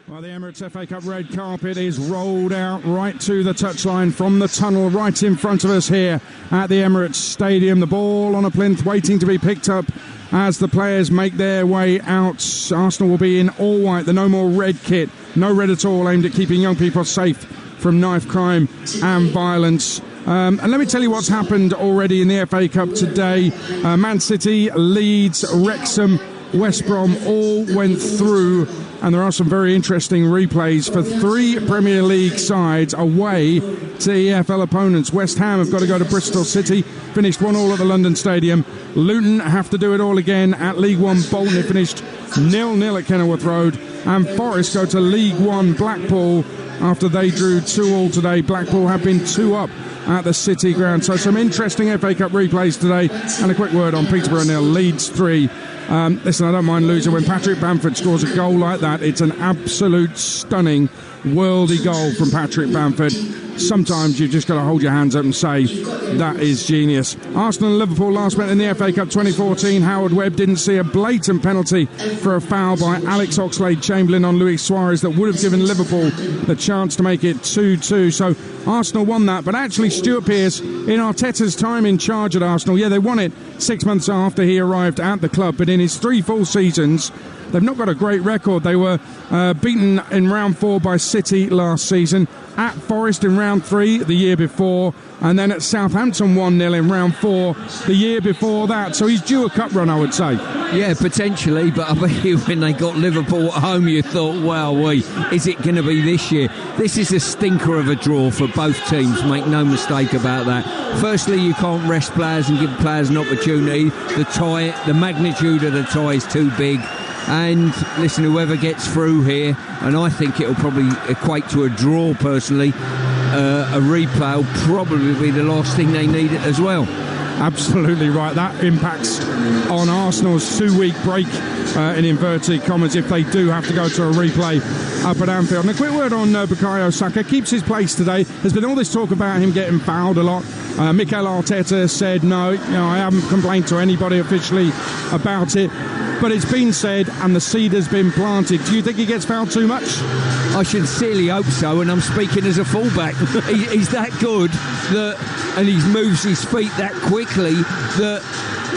Well, the Emirates FA Cup red carpet is rolled out right to the touchline from the tunnel right in front of us here at the Emirates Stadium. The ball on a plinth waiting to be picked up as the players make their way out. Arsenal will be in all white, the no more red kit. No red at all, aimed at keeping young people safe from knife crime and violence. And let me tell you what's happened already in the FA Cup today. Man City, Leeds, Wrexham, West Brom all went through, and there are some very interesting replays for three Premier League sides away to EFL opponents. West Ham have got to go to Bristol City, finished 1-1 at the London Stadium. Luton have to do it all again at League One. Bolton have finished 0-0 at Kenilworth Road, and Forest go to League One Blackpool after they drew 2-2 today. Blackpool have been 2-up at the City Ground. So some interesting FA Cup replays today, and a quick word on Peterborough 0, Leeds 3. Listen, I don't mind losing. When Patrick Bamford scores a goal like that, it's an absolute stunning, worldy goal from Patrick Bamford. Sometimes you've just got to hold your hands up and say, that is genius. Arsenal and Liverpool last met in the FA Cup 2014. Howard Webb didn't see a blatant penalty for a foul by Alex Oxlade-Chamberlain on Luis Suarez that would have given Liverpool the chance to make it 2-2. So Arsenal won that, but actually Stuart Pearce, in Arteta's time in charge at Arsenal, yeah, they won it 6 months after he arrived at the club, but in his 3 full seasons, they've not got a great record. They were beaten in round 4 by City last season, at Forest in round 3 the year before, and then at Southampton 1-0 in round 4 the year before that. So he's due a cup run, I would say. Yeah, potentially, but I bet you when they got Liverpool at home, you thought, well, is it going to be this year? This is a stinker of a draw for both teams, make no mistake about that. Firstly, you can't rest players and give players an opportunity. The magnitude of the tie is too big. And listen, whoever gets through here, and I think it'll probably equate to a draw personally, a replay will probably be the last thing they need as well. Absolutely right. That impacts on Arsenal's 2-week break, in inverted commas, if they do have to go to a replay up at Anfield. And a quick word on Bukayo Saka. Keeps his place today. There's been all this talk about him getting fouled a lot. Mikel Arteta said, no, I haven't complained to anybody officially about it. But it's been said, and the seed has been planted. Do you think he gets fouled too much? I sincerely hope so, and I'm speaking as a fullback. He's that good and he moves his feet that quickly that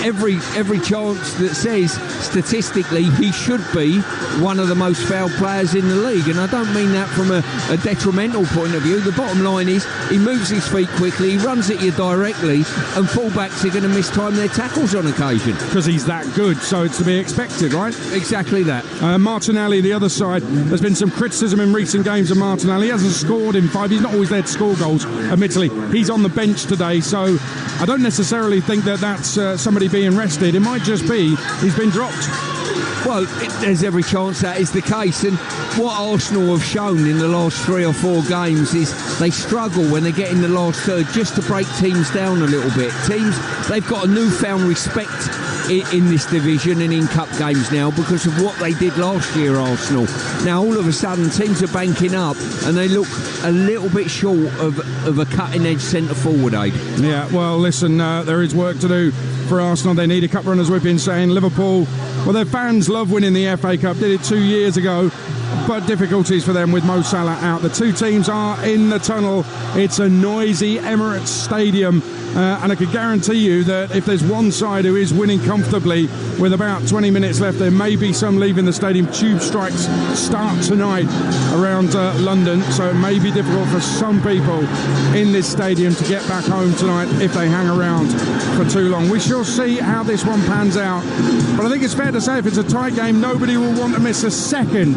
every chance that says statistically he should be one of the most fouled players in the league, and I don't mean that from a detrimental point of view. The bottom line is he moves his feet quickly, he runs at you directly, and fullbacks are going to mistime their tackles on occasion. Because he's that good, so it's to be expected, right? Exactly that. Martinelli, the other side, there's been some criticism in recent games of Martinelli. He hasn't scored in 5, he's not always there to score goals, admittedly. He's on the bench today, so I don't necessarily think that that's somebody being rested. It might just be he's been dropped. Well, there's every chance that is the case, and what Arsenal have shown in the last 3 or 4 games is they struggle when they get in the last third just to break teams down a little bit. They've got a newfound respect in this division and in cup games now because of what they did last year, Arsenal. Now all of a sudden teams are banking up and they look a little bit short of a cutting-edge centre forward aid. Yeah, well listen, there is work to do for Arsenal. They need a cup run, as we've been saying. Liverpool, well, their fans love winning the FA Cup, did it 2 years ago, but difficulties for them with Mo Salah out. The two teams are in the tunnel. It's a noisy Emirates Stadium, and I can guarantee you that if there's one side who is winning comfortably with about 20 minutes left, there may be some leaving the stadium. Tube strikes start tonight around London, so it may be difficult for some people in this stadium to get back home tonight if they hang around for too long. We shall see how this one pans out, but I think it's fair to say if it's a tight game, nobody will want to miss a second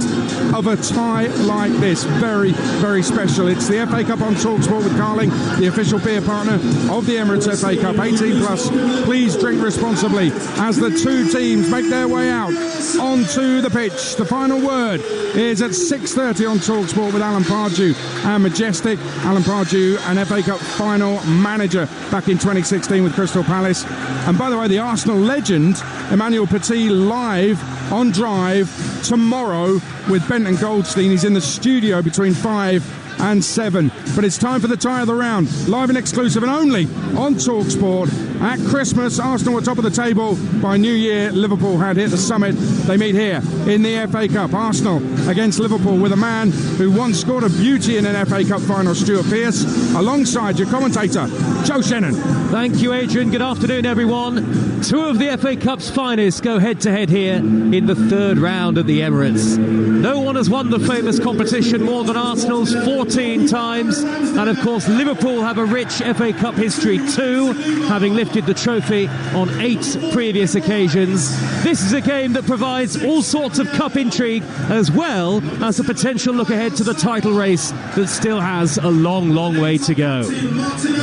of a tie like this. Very, very special. It's the FA Cup on Talksport with Carling, the official beer partner of the Emirates FA Cup. 18 plus. Please drink responsibly as the two teams make their way out onto the pitch. The final word is at 6:30 on Talksport with Alan Pardew and Majestic. Alan Pardew, an FA Cup final manager back in 2016 with Crystal Palace. And by the way, the Arsenal legend Emmanuel Petit live on Drive tomorrow with Benton Goldstein. He's in the studio between 5 and 7. But it's time for the tie of the round, live and exclusive and only on Talksport. At Christmas, Arsenal were top of the table. By New Year, Liverpool had hit the summit. They meet here in the FA Cup. Arsenal against Liverpool with a man who once scored a beauty in an FA Cup final, Stuart Pearce, alongside your commentator, Joe Shannon. Thank you, Adrian. Good afternoon, everyone. Two of the FA Cup's finest go head-to-head here in the third round at the Emirates. No one has won the famous competition more than Arsenal's 14 times. And, of course, Liverpool have a rich FA Cup history too, having lifted the trophy on 8 previous occasions. This is a game that provides all sorts of cup intrigue as well as a potential look ahead to the title race that still has a long, long way to go.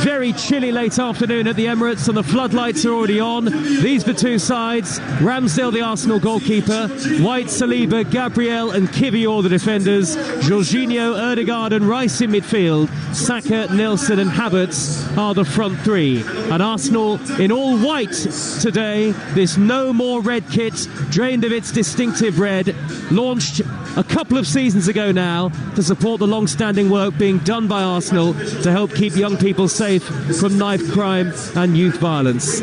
Very chilly late afternoon at the Emirates and the floodlights are already on. These are the two sides. Ramsdale, the Arsenal goalkeeper, White, Saliba, Gabriel and Kivior, the defenders, Jorginho, Ødegaard and Rice in midfield, Saka, Nelson and Havertz are the front three. And Arsenal in all white today, this no more red kit, drained of its distinctive red, launched a couple of seasons ago now to support the long-standing work being done by Arsenal to help keep young people safe from knife crime and youth violence.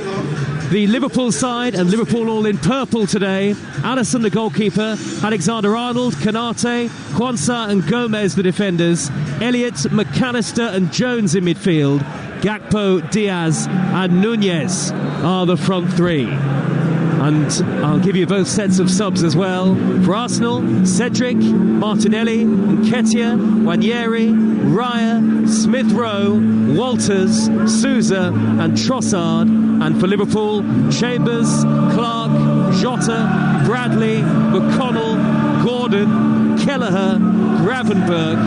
The Liverpool side, and Liverpool all in purple today. Alisson the goalkeeper, Alexander-Arnold, Konate, Quansah and Gomez the defenders, Elliott, McAllister and Jones in midfield, Gakpo, Diaz and Nunez are the front three. And I'll give you both sets of subs as well. For Arsenal, Cedric, Martinelli, Nketiah, Nwaneri, Raya, Smith-Rowe, Walters, Sousa and Trossard. And for Liverpool, Chambers, Clark, Jota, Bradley, McConnell, Gordon, Kelleher, Gravenberch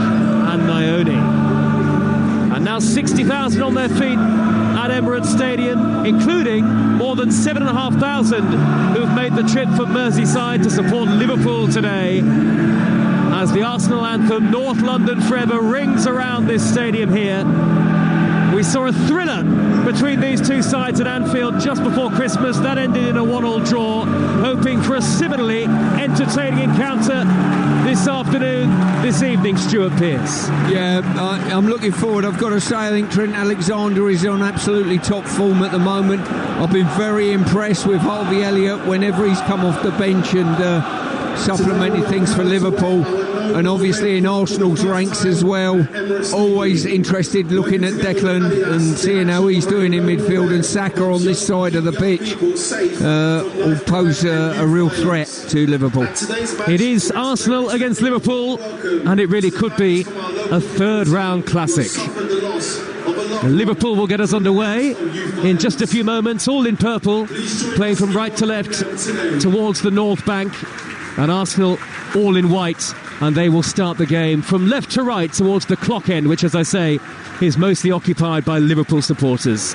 and Nione. And now 60,000 on their feet at Emirates Stadium, including more than 7,500 who've made the trip from Merseyside to support Liverpool today, as the Arsenal anthem North London Forever rings around this stadium here. We saw a thriller between these two sides at Anfield just before Christmas. That ended in a 1-1 draw, hoping for a similarly entertaining encounter this afternoon, this evening, Stuart Pearce. Yeah, I'm looking forward. I've got to say, I think Trent Alexander is on absolutely top form at the moment. I've been very impressed with Harvey Elliott whenever he's come off the bench and supplemented things for Liverpool. And obviously in Arsenal's ranks as well. Always interested looking at Declan and seeing how he's doing in midfield, and Saka on this side of the pitch will pose a real threat to Liverpool. It is Arsenal against Liverpool, and it really could be a third round classic. Liverpool will get us underway in just a few moments, all in purple, playing from right to left towards the North Bank, and Arsenal all in white, and they will start the game from left to right towards the clock end, which, as I say, is mostly occupied by Liverpool supporters.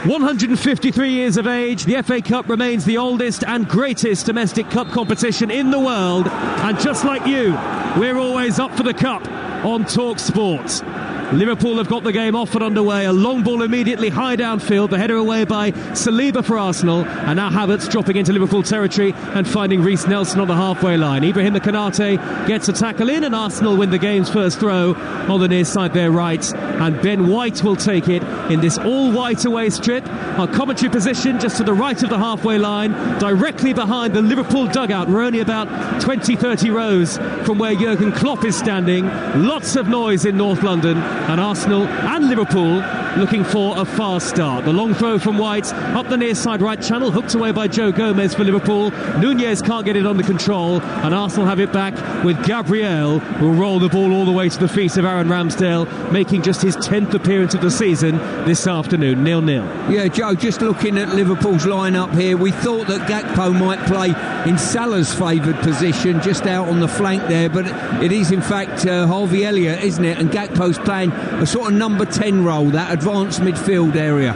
153 years of age, the FA Cup remains the oldest and greatest domestic cup competition in the world, and just like you, we're always up for the cup on Talksport. Liverpool have got the game off and underway. A long ball immediately high downfield. The header away by Saliba for Arsenal. And now Havertz dropping into Liverpool territory and finding Reiss Nelson on the halfway line. Ibrahim Konate gets a tackle in, and Arsenal win the game's first throw on the near side there right. And Ben White will take it in this all-white away strip. Our commentary position just to the right of the halfway line, directly behind the Liverpool dugout. We're only about 20-30 rows from where Jurgen Klopp is standing. Lots of noise in North London. And Arsenal and Liverpool looking for a fast start. The long throw from White up the near side right channel, hooked away by Joe Gomez for Liverpool. Nunez can't get it under control, and Arsenal have it back with Gabriel, who will roll the ball all the way to the feet of Aaron Ramsdale, making just his 10th appearance of the season this afternoon. 0-0. Yeah, Joe, just looking at Liverpool's line-up here, we thought that Gakpo might play in Salah's favoured position, just out on the flank there, but it is in fact Harvey Elliott, isn't it? And Gakpo's playing a sort of number 10 role, that advanced midfield area.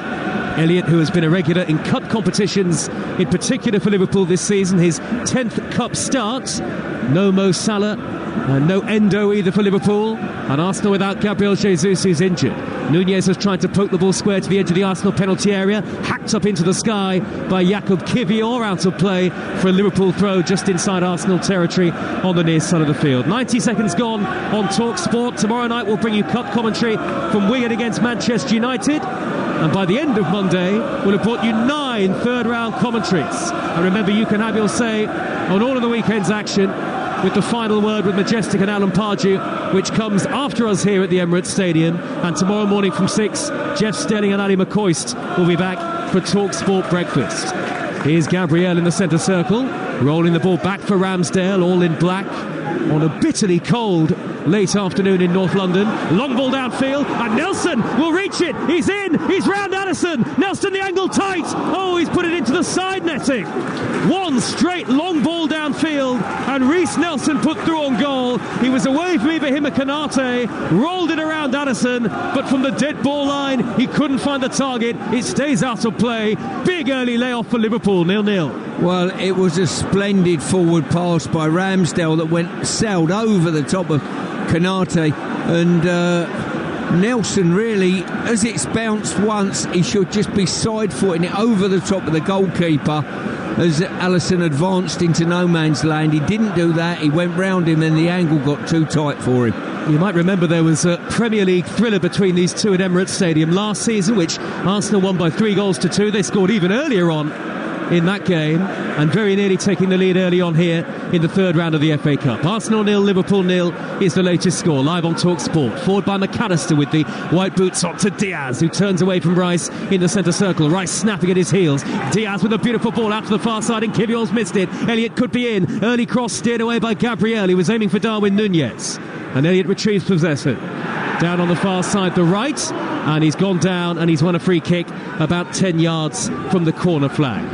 Elliott, who has been a regular in cup competitions, in particular for Liverpool this season, his 10th cup start. No Mo Salah, no Endo either for Liverpool, and Arsenal without Gabriel Jesus, who's injured. Nunez has tried to poke the ball square to the edge of the Arsenal penalty area, hacked up into the sky by Jakub Kivior, out of play for a Liverpool throw just inside Arsenal territory on the near side of the field. 90 seconds gone on Talksport. Tomorrow night we'll bring you cup commentary from Wigan against Manchester United. And by the end of Monday, we'll have brought you 9 third-round commentaries. And remember, you can have your say on all of the weekend's action, with the final word with Majestic and Alan Pardew, which comes after us here at the Emirates Stadium. And tomorrow morning from 6, Jeff Stelling and Ali McCoist will be back for Talksport Breakfast. Here's Gabriel in the centre circle, rolling the ball back for Ramsdale, all in black, on a bitterly cold late afternoon in North London. Long ball downfield, and Nelson will reach it. He's in, he's round Addison. Nelson, the angle tight. Oh, he's put it into the side netting. One straight long ball downfield, and Reece Nelson put through on goal. He was away from Ibrahima Konate, rolled it around Addison, but from the dead ball line, he couldn't find the target. It stays out of play. Big early layoff for Liverpool, 0-0. Well, it was a splendid forward pass by Ramsdale that sailed over the top of Konate, and Nelson really, as it's bounced once, he should just be side-footing it over the top of the goalkeeper as Alisson advanced into no man's land. He didn't do that, he went round him and the angle got too tight for him. You might remember there was a Premier League thriller between these two at Emirates Stadium last season, which Arsenal won by 3-2. They scored even earlier on in that game, and very nearly taking the lead early on here in the third round of the FA Cup. Arsenal 0, Liverpool 0 is the latest score, live on Talksport. Forward by McAllister with the white boots on to Diaz, who turns away from Rice in the centre circle. Rice snapping at his heels. Diaz with a beautiful ball out to the far side, and Kivior's missed it. Elliott could be in. Early cross steered away by Gabriel. He was aiming for Darwin Nunez, and Elliott retrieves possession. Down on the far side, the right, and he's gone down, and he's won a free kick about 10 yards from the corner flag.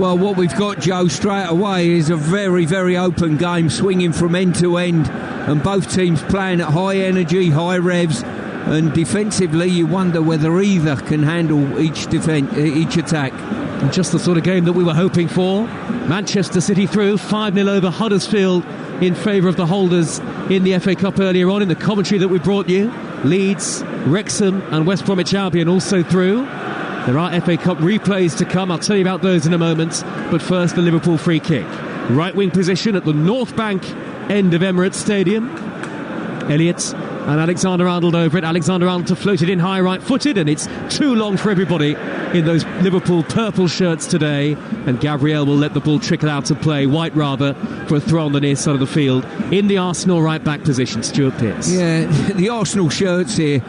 Well, what we've got, Joe, straight away is a very, very open game, swinging from end to end, and both teams playing at high energy, high revs, and defensively you wonder whether either can handle each attack. And just the sort of game that we were hoping for. Manchester City through 5-0 over Huddersfield in favour of the holders in the FA Cup earlier on in the commentary that we brought you. Leeds, Wrexham and West Bromwich Albion also through. There are FA Cup replays to come. I'll tell you about those in a moment. But first, the Liverpool free kick. Right wing position at the North Bank end of Emirates Stadium. Elliott and Alexander-Arnold over it. Alexander-Arnold to float it in high right-footed, and it's too long for everybody in those Liverpool purple shirts today. And Gabriel will let the ball trickle out of play, White rather, for a throw on the near side of the field in the Arsenal right-back position. Stuart Pearce. Yeah, the Arsenal shirts here,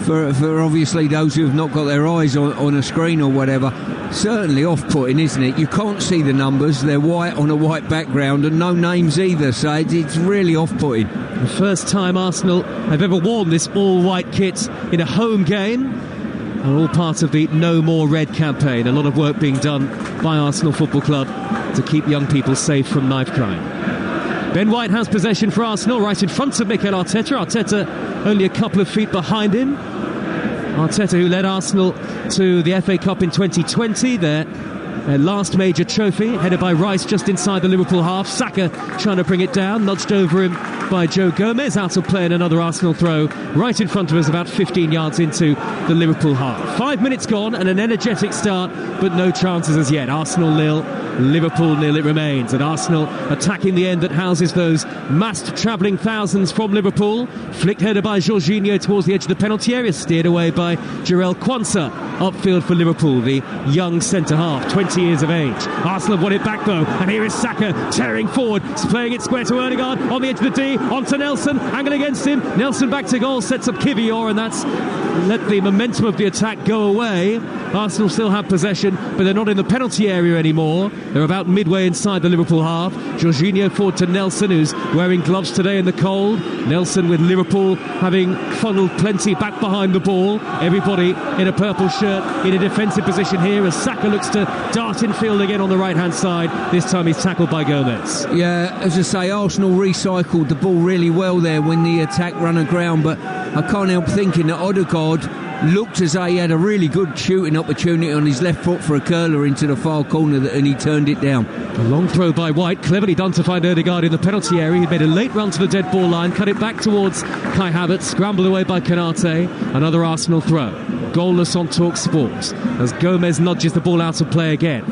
for obviously those who have not got their eyes on a screen or whatever, certainly off-putting, isn't it? You can't see the numbers, they're white on a white background, and no names either, so it's really off-putting. The first time Arsenal have ever worn this all-white kit in a home game, and all part of the No More Red campaign. A lot of work being done by Arsenal Football Club to keep young people safe from knife crime. Ben White has possession for Arsenal, right in front of Mikel Arteta. Arteta only a couple of feet behind him. Arteta, who led Arsenal to the FA Cup in 2020, their last major trophy, headed by Rice just inside the Liverpool half. Saka trying to bring it down, nudged over him by Joe Gomez, out of play, and another Arsenal throw right in front of us, about 15 yards into the Liverpool half. 5 minutes gone and an energetic start, but no chances as yet. Arsenal 0, Liverpool 0 it remains, and Arsenal attacking the end that houses those massed travelling thousands from Liverpool. Flicked header by Jorginho towards the edge of the penalty area, steered away by Jarell Quansah. Upfield for Liverpool, the young centre-half, 20 years of age. Arsenal have won it back though, and here is Saka tearing forward, playing it square to Erdegaard, on the edge of the D, onto Nelson, angle against him. Nelson back to goal, sets up Kivior, and that's let the momentum of the attack go away. Arsenal still have possession, but they're not in the penalty area anymore. They're about midway inside the Liverpool half. Jorginho forward to Nelson, who's wearing gloves today in the cold. Nelson with Liverpool having funneled plenty back behind the ball. Everybody in a purple shirt in a defensive position here as Saka looks to dart in field again on the right-hand side. This time he's tackled by Gomez. Yeah, as I say, Arsenal recycled the ball really well there when the attack ran aground, but I can't help thinking that Odegaard looked as though he had a really good shooting opportunity on his left foot for a curler into the far corner, and he turned it down. A long throw by White, cleverly done to find Erdegaard in the penalty area. He made a late run to the dead ball line, cut it back towards Kai Havertz, scrambled away by Konate. Another Arsenal throw. Goalless on Talksport as Gomez nudges the ball out of play again.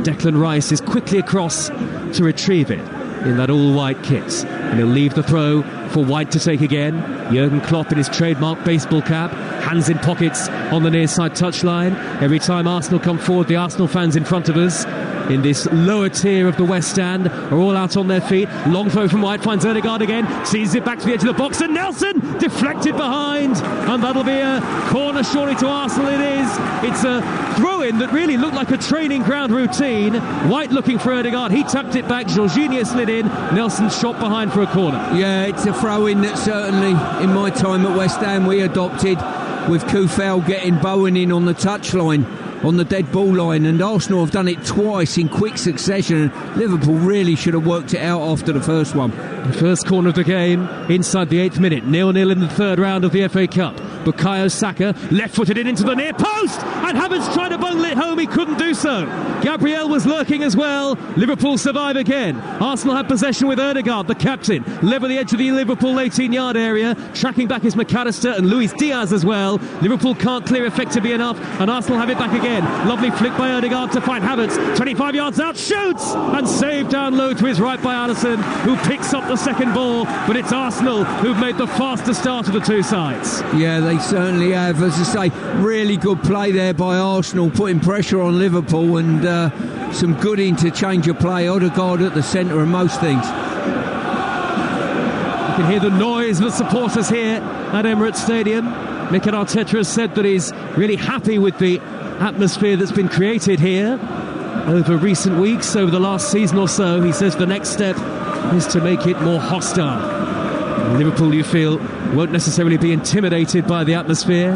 Declan Rice is quickly across to retrieve it. in that all-white kit. And he'll leave the throw for White to take again. Jurgen Klopp in his trademark baseball cap, hands in pockets on the near side touchline. Every time Arsenal come forward, the Arsenal fans in front of us in this lower tier of the West Stand are all out on their feet. Long throw from White, finds Ødegaard again, sees it back to the edge of the box, and Nelson deflected behind, and that'll be a corner surely to Arsenal. It is. It's a throw-in that really looked like a training ground routine. White looking for Ødegaard, he tucked it back, Jorginho slid in, Nelson shot behind for a corner. Yeah, it's a throw-in that certainly in my time at West Ham we adopted, with Kufel getting Bowen in on the touchline, on the dead ball line, and Arsenal have done it twice in quick succession. Liverpool really should have worked it out after the first one. The first corner of the game inside the 8th minute, 0-0 in the third round of the FA Cup. Bukayo Saka left-footed it into the near post, and Havertz tried to bungle it home, he couldn't do so. Gabriel was lurking as well. Liverpool survive again. Arsenal had possession with Ødegaard, the captain, level the edge of the Liverpool 18-yard area. Tracking back is McAllister and Luis Diaz as well. Liverpool can't clear effectively enough, and Arsenal have it back again. Lovely flick by Ødegaard to find Havertz. 25 yards out, shoots, and saved down low to his right by Alisson, who picks up the second ball. But it's Arsenal who've made the faster start of the two sides. Yeah, they certainly have. As I say, really good play there by Arsenal, putting pressure on Liverpool, and some good interchange of play. Ødegaard at the centre of most things. You can hear the noise of the supporters here at Emirates Stadium. Mikel Arteta has said that he's really happy with the atmosphere that's been created here over recent weeks, over the last season or so. He says the next step is to make it more hostile. Liverpool, you feel, won't necessarily be intimidated by the atmosphere.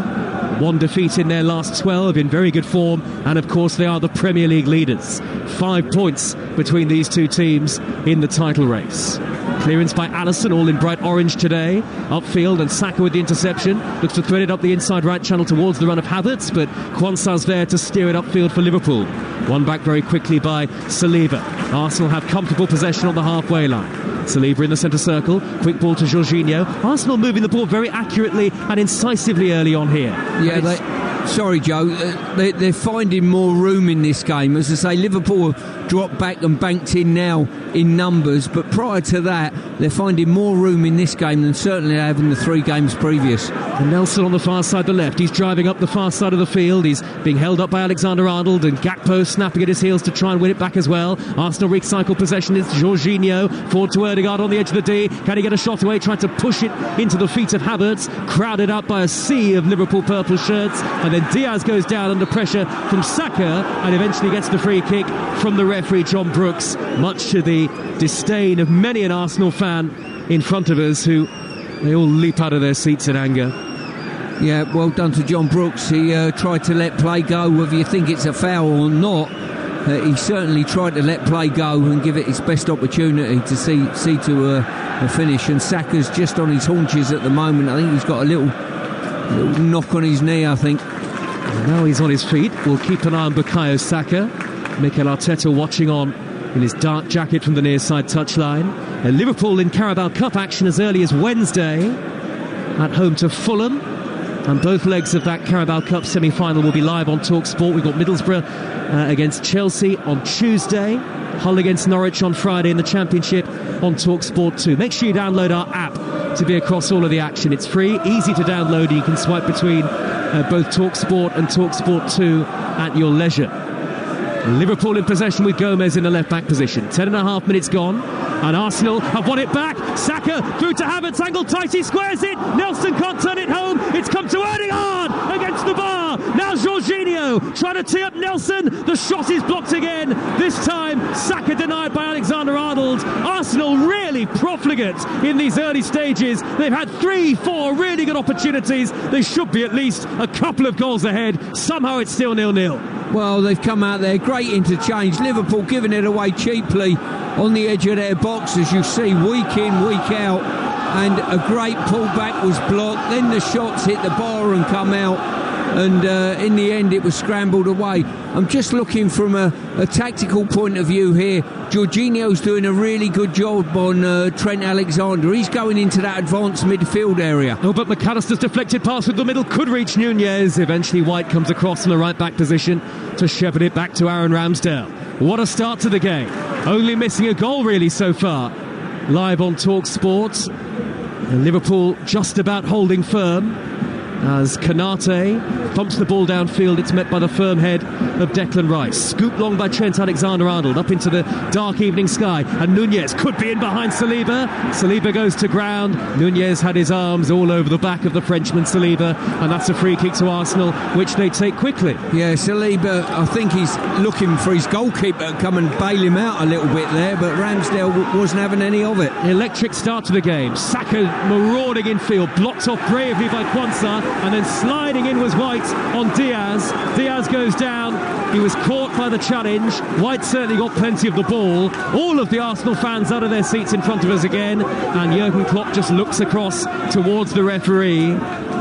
One defeat in their last 12, in very good form, and of course they are the Premier League leaders. 5 points between these two teams in the title race. Clearance by Alisson, all in bright orange today. Upfield, and Saka with the interception. Looks to thread it up the inside right channel towards the run of Havertz, but Quansah's there to steer it upfield for Liverpool. One back very quickly by Saliba. Arsenal have comfortable possession on the halfway line. Saliba in the centre circle, quick ball to Jorginho. Arsenal moving the ball very accurately and incisively early on here. Yeah, sorry Joe, they're finding more room in this game. As I say, Liverpool have dropped back and banked in now in numbers, but prior to that they're finding more room in this game than certainly they have in the 3 games previous. And Nelson on the far side, the left, he's driving up the far side of the field. He's being held up by Alexander-Arnold, and Gakpo snapping at his heels to try and win it back as well. Arsenal recycle possession. It's Jorginho forward to Ødegaard on the edge of the D. Can he get a shot away? Trying to push it into the feet of Havertz, crowded up by a sea of Liverpool purple shirts, and then Diaz goes down under pressure from Saka and eventually gets the free kick from the referee John Brooks, much to the disdain of many an Arsenal fan in front of us, who they all leap out of their seats in anger. Yeah, well done to John Brooks. He tried to let play go, whether you think it's a foul or not. He certainly tried to let play go and give it its best opportunity to see to a finish. And Saka's just on his haunches at the moment. I think he's got a little knock on his knee, I think. And now he's on his feet. We'll keep an eye on Bukayo Saka. Mikel Arteta watching on in his dark jacket from the near side touchline. Liverpool in Carabao Cup action as early as Wednesday at home to Fulham, and both legs of that Carabao Cup semi-final will be live on Talksport. We've got Middlesbrough against Chelsea on Tuesday, Hull against Norwich on Friday in the Championship on Talksport 2. Make sure you download our app to be across all of the action. It's free, easy to download. You can swipe between both Talksport and Talksport 2 at your leisure. Liverpool in possession with Gomez in the left-back position. 10.5 minutes gone, and Arsenal have won it back. Saka through to Havertz, angled tight, he squares it. Nelson can't turn it home. It's come to Ødegaard against the bar. Now Jorginho trying to tee up Nelson. The shot is blocked again. This time Saka denied by Alexander-Arnold. Arsenal really profligate in these early stages. They've had 3-4 really good opportunities. They should be at least a couple of goals ahead. Somehow it's still 0-0. Well, they've come out there, great interchange. Liverpool giving it away cheaply on the edge of their box, as you see, week in, week out. And a great pullback was blocked. Then the shots hit the bar and come out. and in the end it was scrambled away. I'm just looking from a tactical point of view here. Jorginho's doing a really good job on Trent Alexander. He's going into that advanced midfield area. Oh, but McAllister's deflected pass with the middle could reach Nunez. Eventually White comes across in the right back position to shepherd it back to Aaron Ramsdale. What a start to the game. Only missing a goal really so far. Live on Talksport. And Liverpool just about holding firm as Konate pumps the ball downfield. It's met by the firm head of Declan Rice. Scooped long by Trent Alexander-Arnold up into the dark evening sky, and Nunez could be in behind Saliba. Saliba goes to ground. Nunez had his arms all over the back of the Frenchman Saliba, and that's a free kick to Arsenal, which they take quickly. Yeah, Saliba, I think he's looking for his goalkeeper to come and bail him out a little bit there, but Ramsdale wasn't having any of it. Electric start to the game. Saka marauding infield, blocked off bravely by Kwanzaa, and then sliding in was White on Diaz. Diaz goes down. He was caught by the challenge. White certainly got plenty of the ball. All of the Arsenal fans out of their seats in front of us again, and Jurgen Klopp just looks across towards the referee.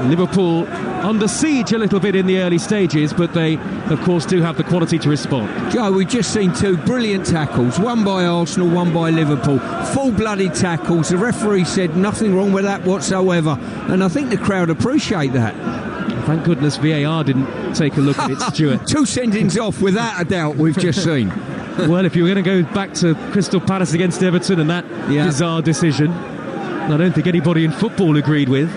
Liverpool under siege a little bit in the early stages, but they of course do have the quality to respond. Joe, we've just seen two brilliant tackles, one by Arsenal, one by Liverpool, full-blooded tackles. The referee said nothing wrong with that whatsoever, and I think the crowd appreciate that. Thank goodness VAR didn't take a look at it, Stuart. Two sendings off without a doubt, we've just seen. Well, if you were going to go back to Crystal Palace against Everton and that bizarre decision, I don't think anybody in football agreed with.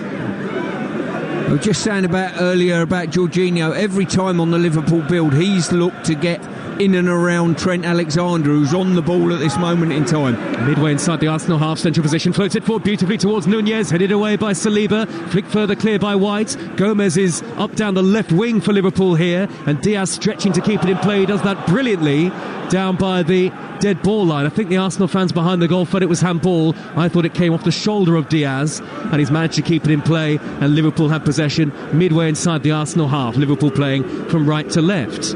I was just saying earlier about Jorginho. Every time on the Liverpool build, he's looked to get in and around Trent Alexander, who's on the ball at this moment in time. Midway inside the Arsenal half, central position, floats it forward beautifully towards Nunez, headed away by Saliba, flicked further clear by White. Gomez is up down the left wing for Liverpool here, and Diaz stretching to keep it in play. He does that brilliantly down by the dead ball line. I think the Arsenal fans behind the goal thought it was handball. I thought it came off the shoulder of Diaz, and he's managed to keep it in play, and Liverpool have possession midway inside the Arsenal half. Liverpool playing from right to left.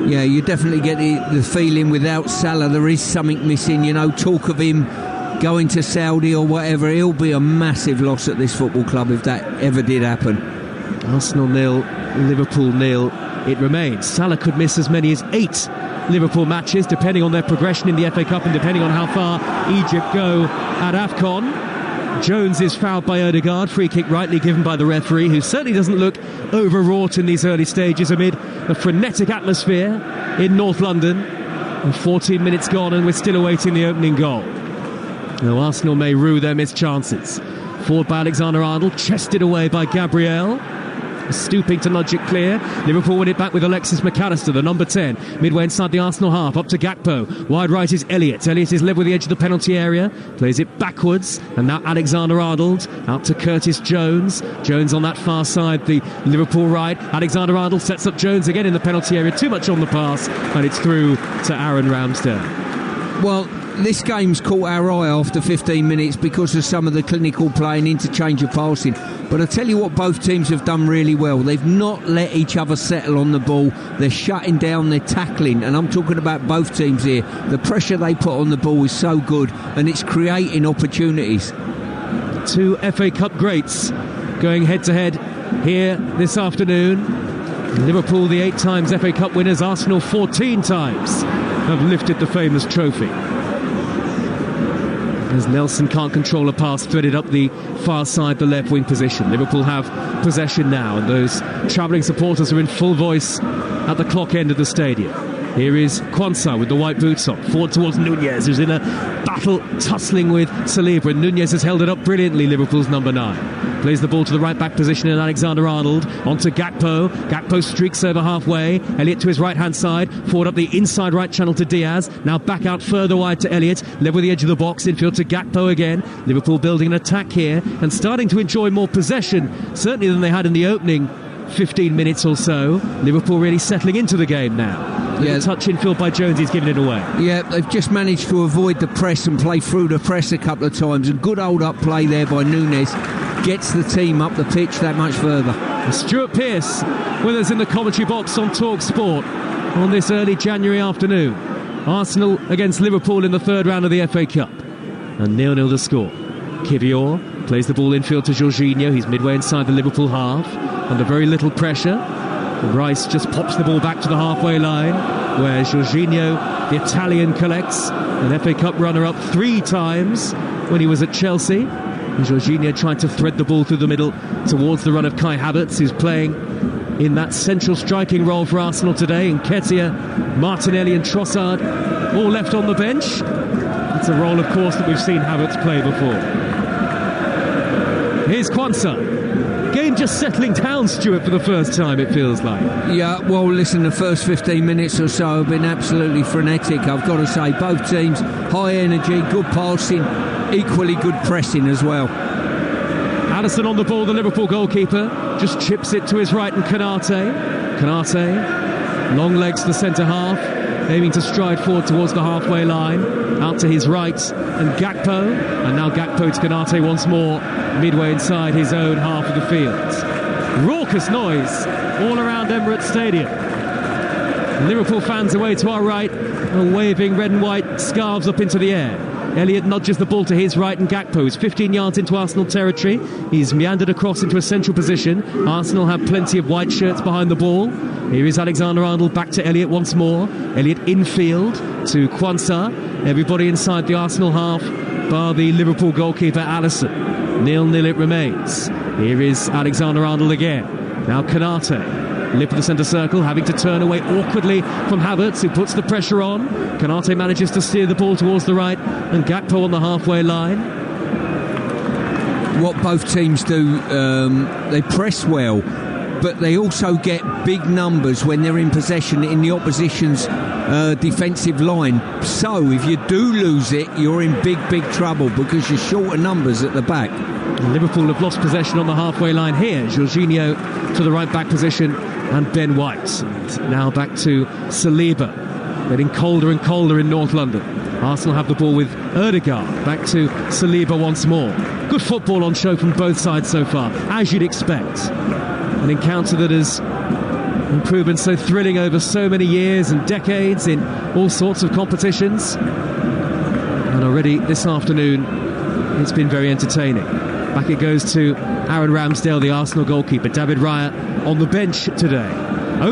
Yeah, you definitely get the feeling without Salah there is something missing. You know, talk of him going to Saudi or whatever, he'll be a massive loss at this football club if that ever did happen. Arsenal 0, Liverpool 0 it remains. Salah could miss as many as 8 Liverpool matches, depending on their progression in the FA Cup and depending on how far Egypt go at AFCON. Jones is fouled by Odegaard, free kick rightly given by the referee, who certainly doesn't look overwrought in these early stages amid a frenetic atmosphere in North London. And 14 minutes gone and we're still awaiting the opening goal. Now Arsenal may rue their missed chances. Forward by Alexander-Arnold, chested away by Gabriel. Stooping to nudge it clear. Liverpool win it back with Alexis McAllister, the number 10. Midway inside the Arsenal half, up to Gakpo. Wide right is Elliott. Elliott is led with the edge of the penalty area. Plays it backwards. And now Alexander-Arnold out to Curtis Jones. Jones on that far side, the Liverpool right. Alexander-Arnold sets up Jones again in the penalty area. Too much on the pass, and it's through to Aaron Ramsdale. Well, this game's caught our eye after 15 minutes because of some of the clinical play and interchange of passing. But I tell you what, both teams have done really well. They've not let each other settle on the ball. They're shutting down, they're tackling, and I'm talking about both teams here. The pressure they put on the ball is so good, and it's creating opportunities. Two FA Cup greats going head-to-head here this afternoon. Liverpool, the 8 times FA Cup winners. Arsenal, 14 times have lifted the famous trophy. As Nelson can't control a pass threaded up the far side, the left wing position. Liverpool have possession now, and those travelling supporters are in full voice at the clock end of the stadium. Here is Kwanzaa with the white boots on, forward towards Nunez, who's in a battle tussling with Saliba, and Nunez has held it up brilliantly, Liverpool's number 9. Plays the ball to the right back position in Alexander-Arnold, onto Gakpo. Gakpo streaks over halfway. Elliott to his right hand side, forward up the inside right channel to Diaz. Now back out further wide to Elliott, level with the edge of the box, infield to Gakpo again. Liverpool building an attack here and starting to enjoy more possession, certainly than they had in the opening 15 minutes or so. Liverpool really settling into the game now. Yeah, touch infield by Jones, he's given it away. Yeah, they've just managed to avoid the press and play through the press a couple of times. A good hold up play there by Nunez gets the team up the pitch that much further. Stuart Pearce with us in the commentary box on Talksport on this early January afternoon. Arsenal against Liverpool in the third round of the FA Cup, and 0-0 to score. Kivior plays the ball infield to Jorginho. He's midway inside the Liverpool half under very little pressure. Rice just pops the ball back to the halfway line, where Jorginho, the Italian, collects. An FA Cup runner-up 3 times when he was at Chelsea. And Jorginho tried to thread the ball through the middle towards the run of Kai Havertz, who's playing in that central striking role for Arsenal today. And Nketiah, Martinelli and Trossard all left on the bench. It's a role, of course, that we've seen Havertz play before. Here's Quansah. Game just settling down, Stuart, for the first time, it feels like. Yeah, well, listen, the first 15 minutes or so have been absolutely frenetic, I've got to say. Both teams, high energy, good passing, equally good pressing as well. Addison on the ball, the Liverpool goalkeeper, just chips it to his right, and Konate, long legs to the centre half, aiming to stride forward towards the halfway line, out to his right, and Gakpo, and now Gakpo to Konate once more, midway inside his own half of the field. Raucous noise all around Emirates Stadium. Liverpool fans away to our right are waving red and white scarves up into the air. Elliott nudges the ball to his right, and Gakpo is 15 yards into Arsenal territory. He's meandered across into a central position. Arsenal have plenty of white shirts behind the ball. Here is Alexander-Arnold back to Elliott once more. Elliott infield to Quansah. Everybody inside the Arsenal half, bar the Liverpool goalkeeper Alisson. 0-0 it remains. Here is Alexander-Arnold again. Now Konate. Lip of the centre circle, having to turn away awkwardly from Havertz, who puts the pressure on. Konate manages to steer the ball towards the right, and Gakpo on the halfway line. What both teams do, they press well, but they also get big numbers when they're in possession in the opposition's defensive line. So if you do lose it, you're in big trouble, because you're short of numbers at the back. Liverpool have lost possession on the halfway line here. Jorginho to the right back position, and Ben White. And now back to Saliba, getting colder and colder in North London. Arsenal have the ball with Ødegaard, back to Saliba once more. Good football on show from both sides so far, as you'd expect. An encounter that has proven so thrilling over so many years and decades in all sorts of competitions. And already this afternoon, it's been very entertaining. Back it goes to Aaron Ramsdale, the Arsenal goalkeeper. David Raya on the bench today.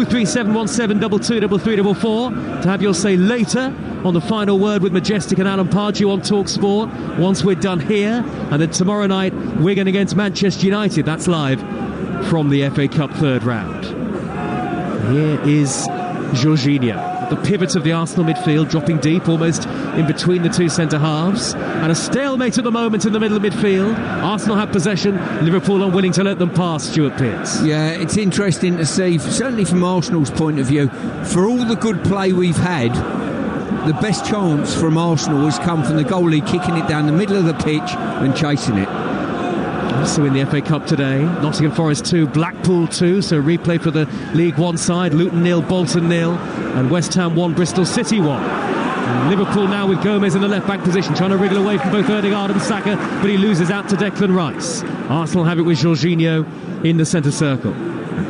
03717 223344 to have your say later on the final word with Majestic and Alan Pardew on Talksport once we're done here. And then tomorrow night, Wigan against Manchester United. That's live from the FA Cup third round. Here is Jorginho, the pivot of the Arsenal midfield, dropping deep almost in between the two centre halves, and a stalemate at the moment in the middle of midfield. Arsenal have possession, Liverpool unwilling to let them pass. Stuart Pearce. Yeah, it's interesting to see, certainly from Arsenal's point of view, for all the good play we've had, the best chance from Arsenal has come from the goalie kicking it down the middle of the pitch and chasing it. Also in the FA Cup today, Nottingham Forest 2, Blackpool 2, so replay for the League One side. Luton 0, Bolton 0, and West Ham 1, Bristol City 1. And Liverpool now with Gomez in the left back position, trying to wriggle away from both Ødegaard and Saka, but he loses out to Declan Rice. Arsenal have it with Jorginho in the centre circle.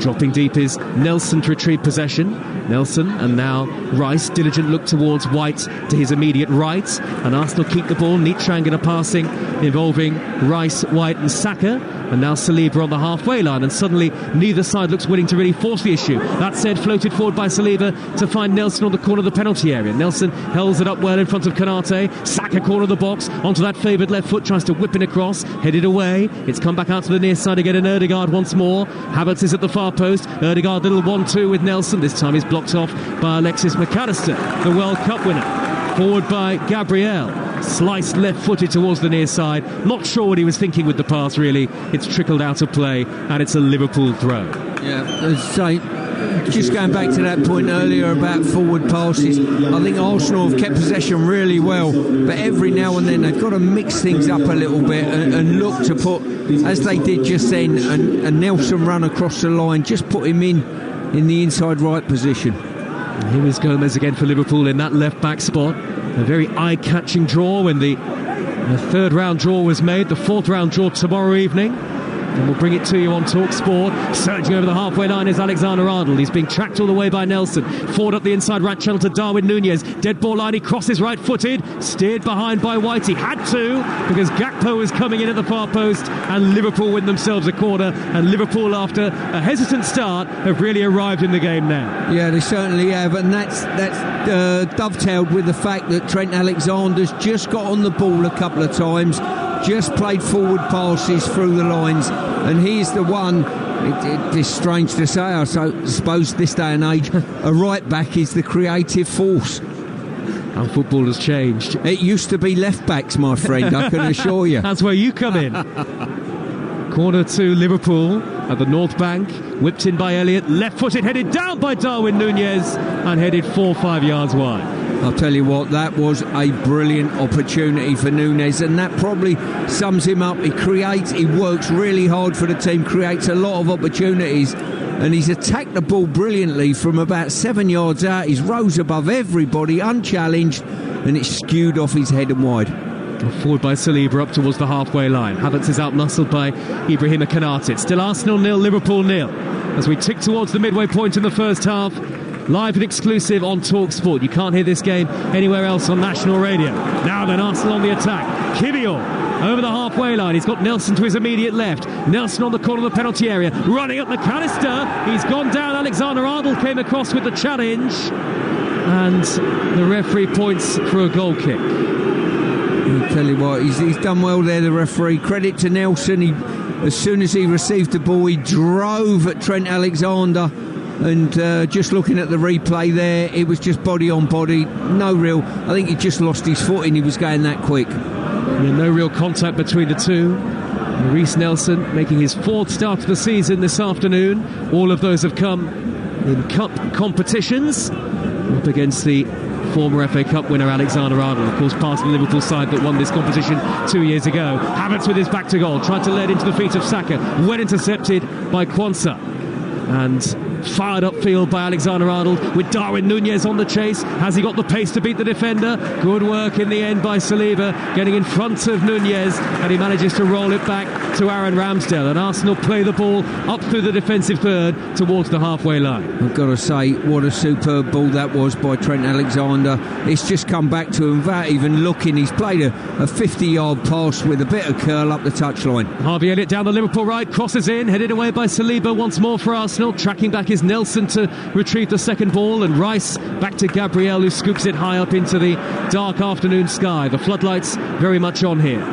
Dropping deep is Nelson to retrieve possession. Nelson, and now Rice, diligent look towards White to his immediate right, and Arsenal keep the ball. Neat triangular passing involving Rice, White and Saka, and now Saliba on the halfway line, and suddenly neither side looks willing to really force the issue. That said, floated forward by Saliba to find Nelson on the corner of the penalty area. Nelson holds it up well in front of Konate. Saka corner of the box, onto that favoured left foot, tries to whip it across, headed away. It's come back out to the near side again, and Ødegaard once more. Havertz is at the far post. Ødegaard little 1-2 with Nelson. This time he's blocked off by Alexis McAllister, the World Cup winner. Forward by Gabriel, sliced left-footed towards the near side. Not sure what he was thinking with the pass, really. It's trickled out of play, and it's a Liverpool throw. Yeah, so just going back to that point earlier about forward passes, I think Arsenal have kept possession really well, but every now and then they've got to mix things up a little bit and look to put, as they did just then, and Nelson run across the line, just put him in the inside right position. Here is Gomez again for Liverpool in that left back spot. A very eye-catching draw when the third round draw was made. The fourth round draw tomorrow evening And we'll bring it to you on Talksport. Surging over the halfway line is Alexander-Arnold. He's being tracked all the way by Nelson. Forward up the inside right channel to Darwin Núñez. Dead ball line, he crosses right-footed. Steered behind by White. He had to, because Gakpo is coming in at the far post, and Liverpool win themselves a corner. And Liverpool, after a hesitant start, have really arrived in the game now. Yeah, they certainly have, and that's dovetailed with the fact that Trent Alexander's just got on the ball a couple of times, just played forward passes through the lines, and he's the one. It's strange to say, I suppose this day and age, a right back is the creative force. How football has changed. It used to be left backs, my friend, I can assure you. That's where you come in. Corner to Liverpool at the North Bank, whipped in by Elliott, left-footed, headed down by Darwin Núñez, and headed 4-5 yards wide. I'll tell you what, that was a brilliant opportunity for Núñez, and that probably sums him up. He works really hard for the team, creates a lot of opportunities, and he's attacked the ball brilliantly from about 7 yards out. He's rose above everybody, unchallenged, and it's skewed off his head and wide. Forward by Saliba up towards the halfway line. Havertz is out-muscled by Ibrahima Konaté. It's still Arsenal 0, Liverpool 0. As we tick towards the midway point in the first half, live and exclusive on Talksport. You can't hear this game anywhere else on national radio. Now then, Arsenal on the attack. Kiwior over the halfway line. He's got Nelson to his immediate left. Nelson on the corner of the penalty area. Running up McAllister. He's gone down. Alexander-Arnold came across with the challenge. And the referee points for a goal kick. I'll tell you what, he's done well there, the referee. Credit to Nelson. As soon as he received the ball, he drove at Trent Alexander. And just looking at the replay there, it was just body on body. I think he just lost his foot and he was going that quick. Yeah, no real contact between the two. Reiss Nelson making his 4th start of the season this afternoon. All of those have come in cup competitions. Up against the former FA Cup winner Alexander-Arnold, of course part of the Liverpool side that won this competition 2 years ago. Havertz with his back to goal, tried to lead into the feet of Saka, well intercepted by Quansah, and fired upfield by Alexander-Arnold with Darwin Núñez on the chase. Has he got the pace to beat the defender? Good work in the end by Saliba, getting in front of Núñez, and he manages to roll it back to Aaron Ramsdale, and Arsenal play the ball up through the defensive third towards the halfway line. I've got to say, what a superb ball that was by Trent Alexander. It's just come back to him without even looking. He's played a 50-yard pass with a bit of curl up the touchline. Harvey Elliott down the Liverpool right, crosses in, headed away by Saliba once more for Arsenal. Tracking back is Nelson to retrieve the second ball, and Rice back to Gabriel, who scoops it high up into the dark afternoon sky. The floodlights very much on here.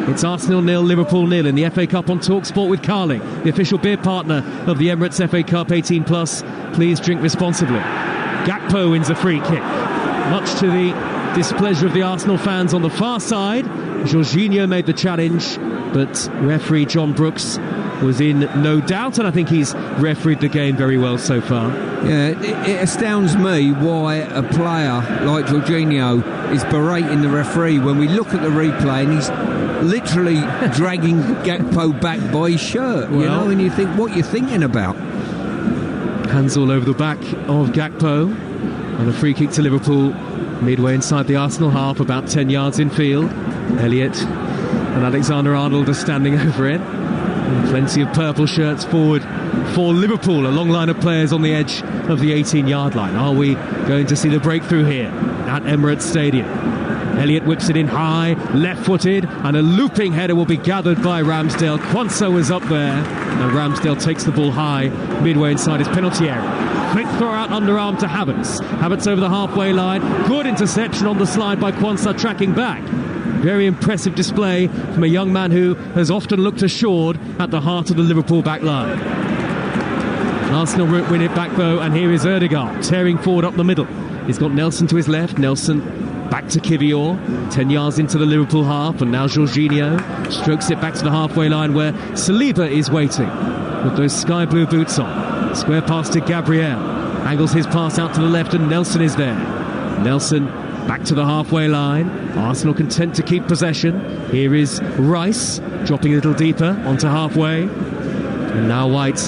It's Arsenal 0, Liverpool 0 in the FA Cup on Talksport with Carling, the official beer partner of the Emirates FA Cup 18+. Please drink responsibly. Gakpo wins a free kick, much to the displeasure of the Arsenal fans on the far side. Jorginho made the challenge, but referee John Brooks was in no doubt, and I think he's refereed the game very well so far. Yeah, it astounds me why a player like Jorginho is berating the referee when we look at the replay and he's literally dragging Gakpo back by his shirt, and you think, what you're thinking about? Hands all over the back of Gakpo, and a free kick to Liverpool midway inside the Arsenal half, about 10 yards in field. Elliott and Alexander-Arnold are standing over it. And plenty of purple shirts forward for Liverpool, a long line of players on the edge of the 18-yard line. Are we going to see the breakthrough here at Emirates Stadium? Elliott whips it in high, left-footed, and a looping header will be gathered by Ramsdale. Quansah was up there, and Ramsdale takes the ball high midway inside his penalty area. Quick throw out underarm to Havertz. Havertz over the halfway line. Good interception on the slide by Quansah, tracking back. Very impressive display from a young man who has often looked assured at the heart of the Liverpool back line. Arsenal win it back though, and here is Ødegaard tearing forward up the middle. He's got Nelson to his left. Nelson back to Kiwior, 10 yards into the Liverpool half, and now Jorginho strokes it back to the halfway line where Saliba is waiting with those sky blue boots on. Square pass to Gabriel, angles his pass out to the left, and Nelson is there. Nelson back to the halfway line. Arsenal content to keep possession. Here is Rice dropping a little deeper onto halfway, and now White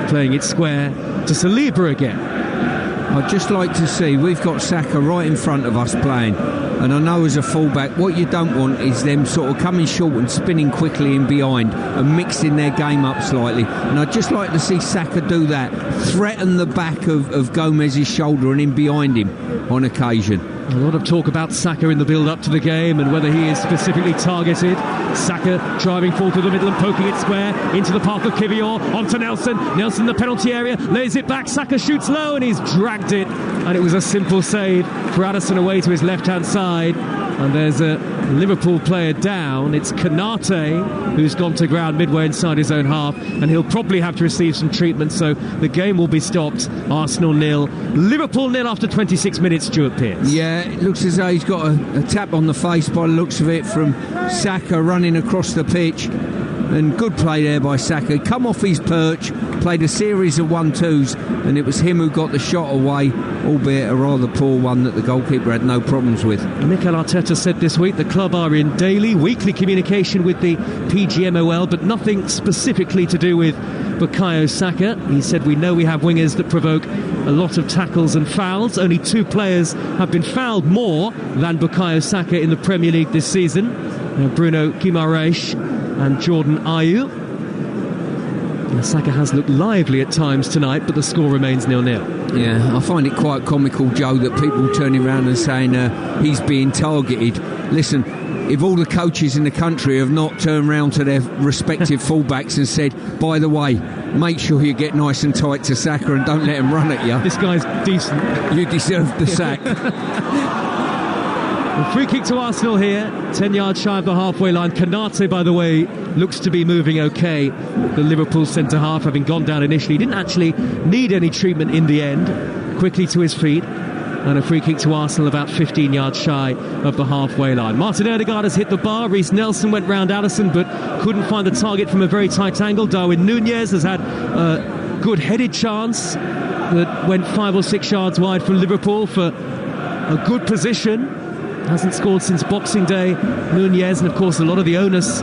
playing it square to Saliba again. I'd just like to see, we've got Saka right in front of us playing. And I know as a fullback, what you don't want is them sort of coming short and spinning quickly in behind and mixing their game up slightly. And I'd just like to see Saka do that, threaten the back of Gomez's shoulder and in behind him on occasion. A lot of talk about Saka in the build-up to the game and whether he is specifically targeted. Saka driving forward to the middle and poking it square into the path of Kivior, onto Nelson. Nelson the penalty area, lays it back. Saka shoots low and he's dragged it. And it was a simple save for Addison away to his left-hand side. And there's a Liverpool player down. It's Konate who's gone to ground midway inside his own half, and he'll probably have to receive some treatment, so the game will be stopped. Arsenal 0, Liverpool 0 after 26 minutes, Stuart Pearce. Yeah, it looks as though he's got a tap on the face by the looks of it from Saka running across the pitch. And good play there by Saka. Come off his perch, played a series of 1-2s, and it was him who got the shot away, albeit a rather poor one that the goalkeeper had no problems with. Mikel Arteta said this week the club are in daily, weekly communication with the PGMOL, but nothing specifically to do with Bukayo Saka. He said, we know we have wingers that provoke a lot of tackles and fouls. Only 2 players have been fouled more than Bukayo Saka in the Premier League this season. Bruno Guimaraes and Jordan Ayew. Saka has looked lively at times tonight, but the score remains 0-0. Yeah, I find it quite comical, Joe, that people turning around and saying he's being targeted. Listen, if all the coaches in the country have not turned round to their respective fullbacks and said, by the way, make sure you get nice and tight to Saka and don't let him run at you. This guy's decent. You deserve the sack. A free kick to Arsenal here, 10 yards shy of the halfway line. Konate, by the way, looks to be moving okay. The Liverpool centre-half, having gone down initially, didn't actually need any treatment in the end. Quickly to his feet. And a free kick to Arsenal about 15 yards shy of the halfway line. Martin Odegaard has hit the bar. Reece Nelson went round Addison but couldn't find the target from a very tight angle. Darwin Núñez has had a good headed chance that went 5 or 6 yards wide from Liverpool for a good position. Hasn't scored since Boxing Day, Núñez, and of course a lot of the onus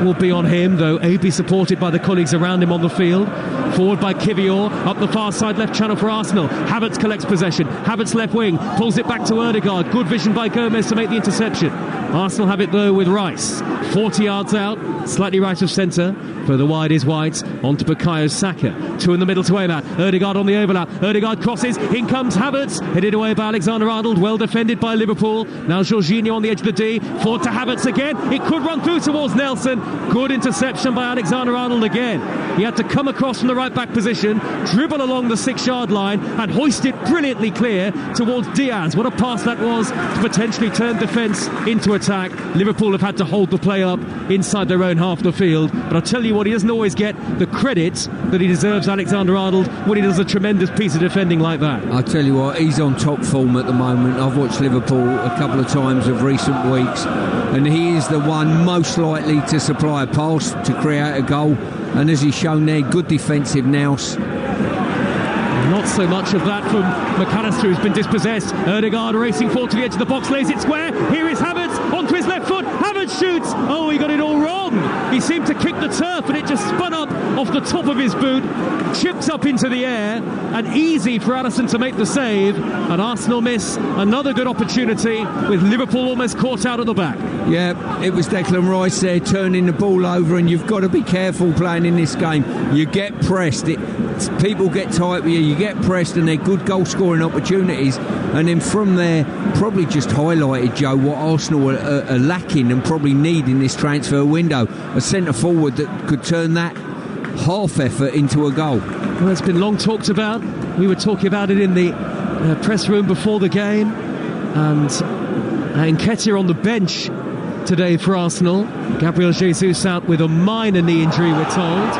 will be on him, though ably supported by the colleagues around him on the field. Forward by Kivior, up the far side left channel for Arsenal. Havertz collects possession, Havertz left wing, pulls it back to Odegaard. Good vision by Gomez to make the interception. Arsenal have it though with Rice, 40 yards out, slightly right of centre. Further wide is White, on to Bukayo Saka. 2 in the middle to Ahmad. Odegaard on the overlap. Odegaard crosses, in comes Havertz. Headed away by Alexander-Arnold, well defended by Liverpool. Now Jorginho on the edge of the D. Forward to Havertz again. It could run through towards Nelson. Good interception by Alexander-Arnold again. He had to come across from the right back position, dribble along the 6-yard line and hoist it brilliantly clear towards Diaz. What a pass that was to potentially turn defence into attack. Liverpool have had to hold the play up inside their own half of the field. But I'll tell you what, he doesn't always get the credit that he deserves, Alexander-Arnold, when he does a tremendous piece of defending like that. I'll tell you what, he's on top form at the moment. I've watched Liverpool a couple of times of recent weeks, and he is the one most likely to supply a pass to create a goal. And as he's shown there, good defensive nous. Not so much of that from McAllister, who's been dispossessed. Odegaard racing forward to the edge of the box, lays it square. Here is Havertz onto his left foot. Havertz shoots. Oh, he got it all wrong. He seemed to kick the turf, and it just spun up off the top of his boot, chips up into the air, and easy for Addison to make the save. And Arsenal miss another good opportunity with Liverpool almost caught out at the back. Yeah, it was Declan Rice there turning the ball over, and you've got to be careful playing in this game. You get pressed. People get tight with you. You get pressed, and they're good goal-scoring opportunities. And then from there, probably just highlighted, Joe, what Arsenal are lacking and probably need in this transfer window. A centre-forward that could turn that half effort into a goal. Well, it's been long talked about. We were talking about it in the press room before the game. And Nketiah on the bench today for Arsenal. Gabriel Jesus out with a minor knee injury, we're told.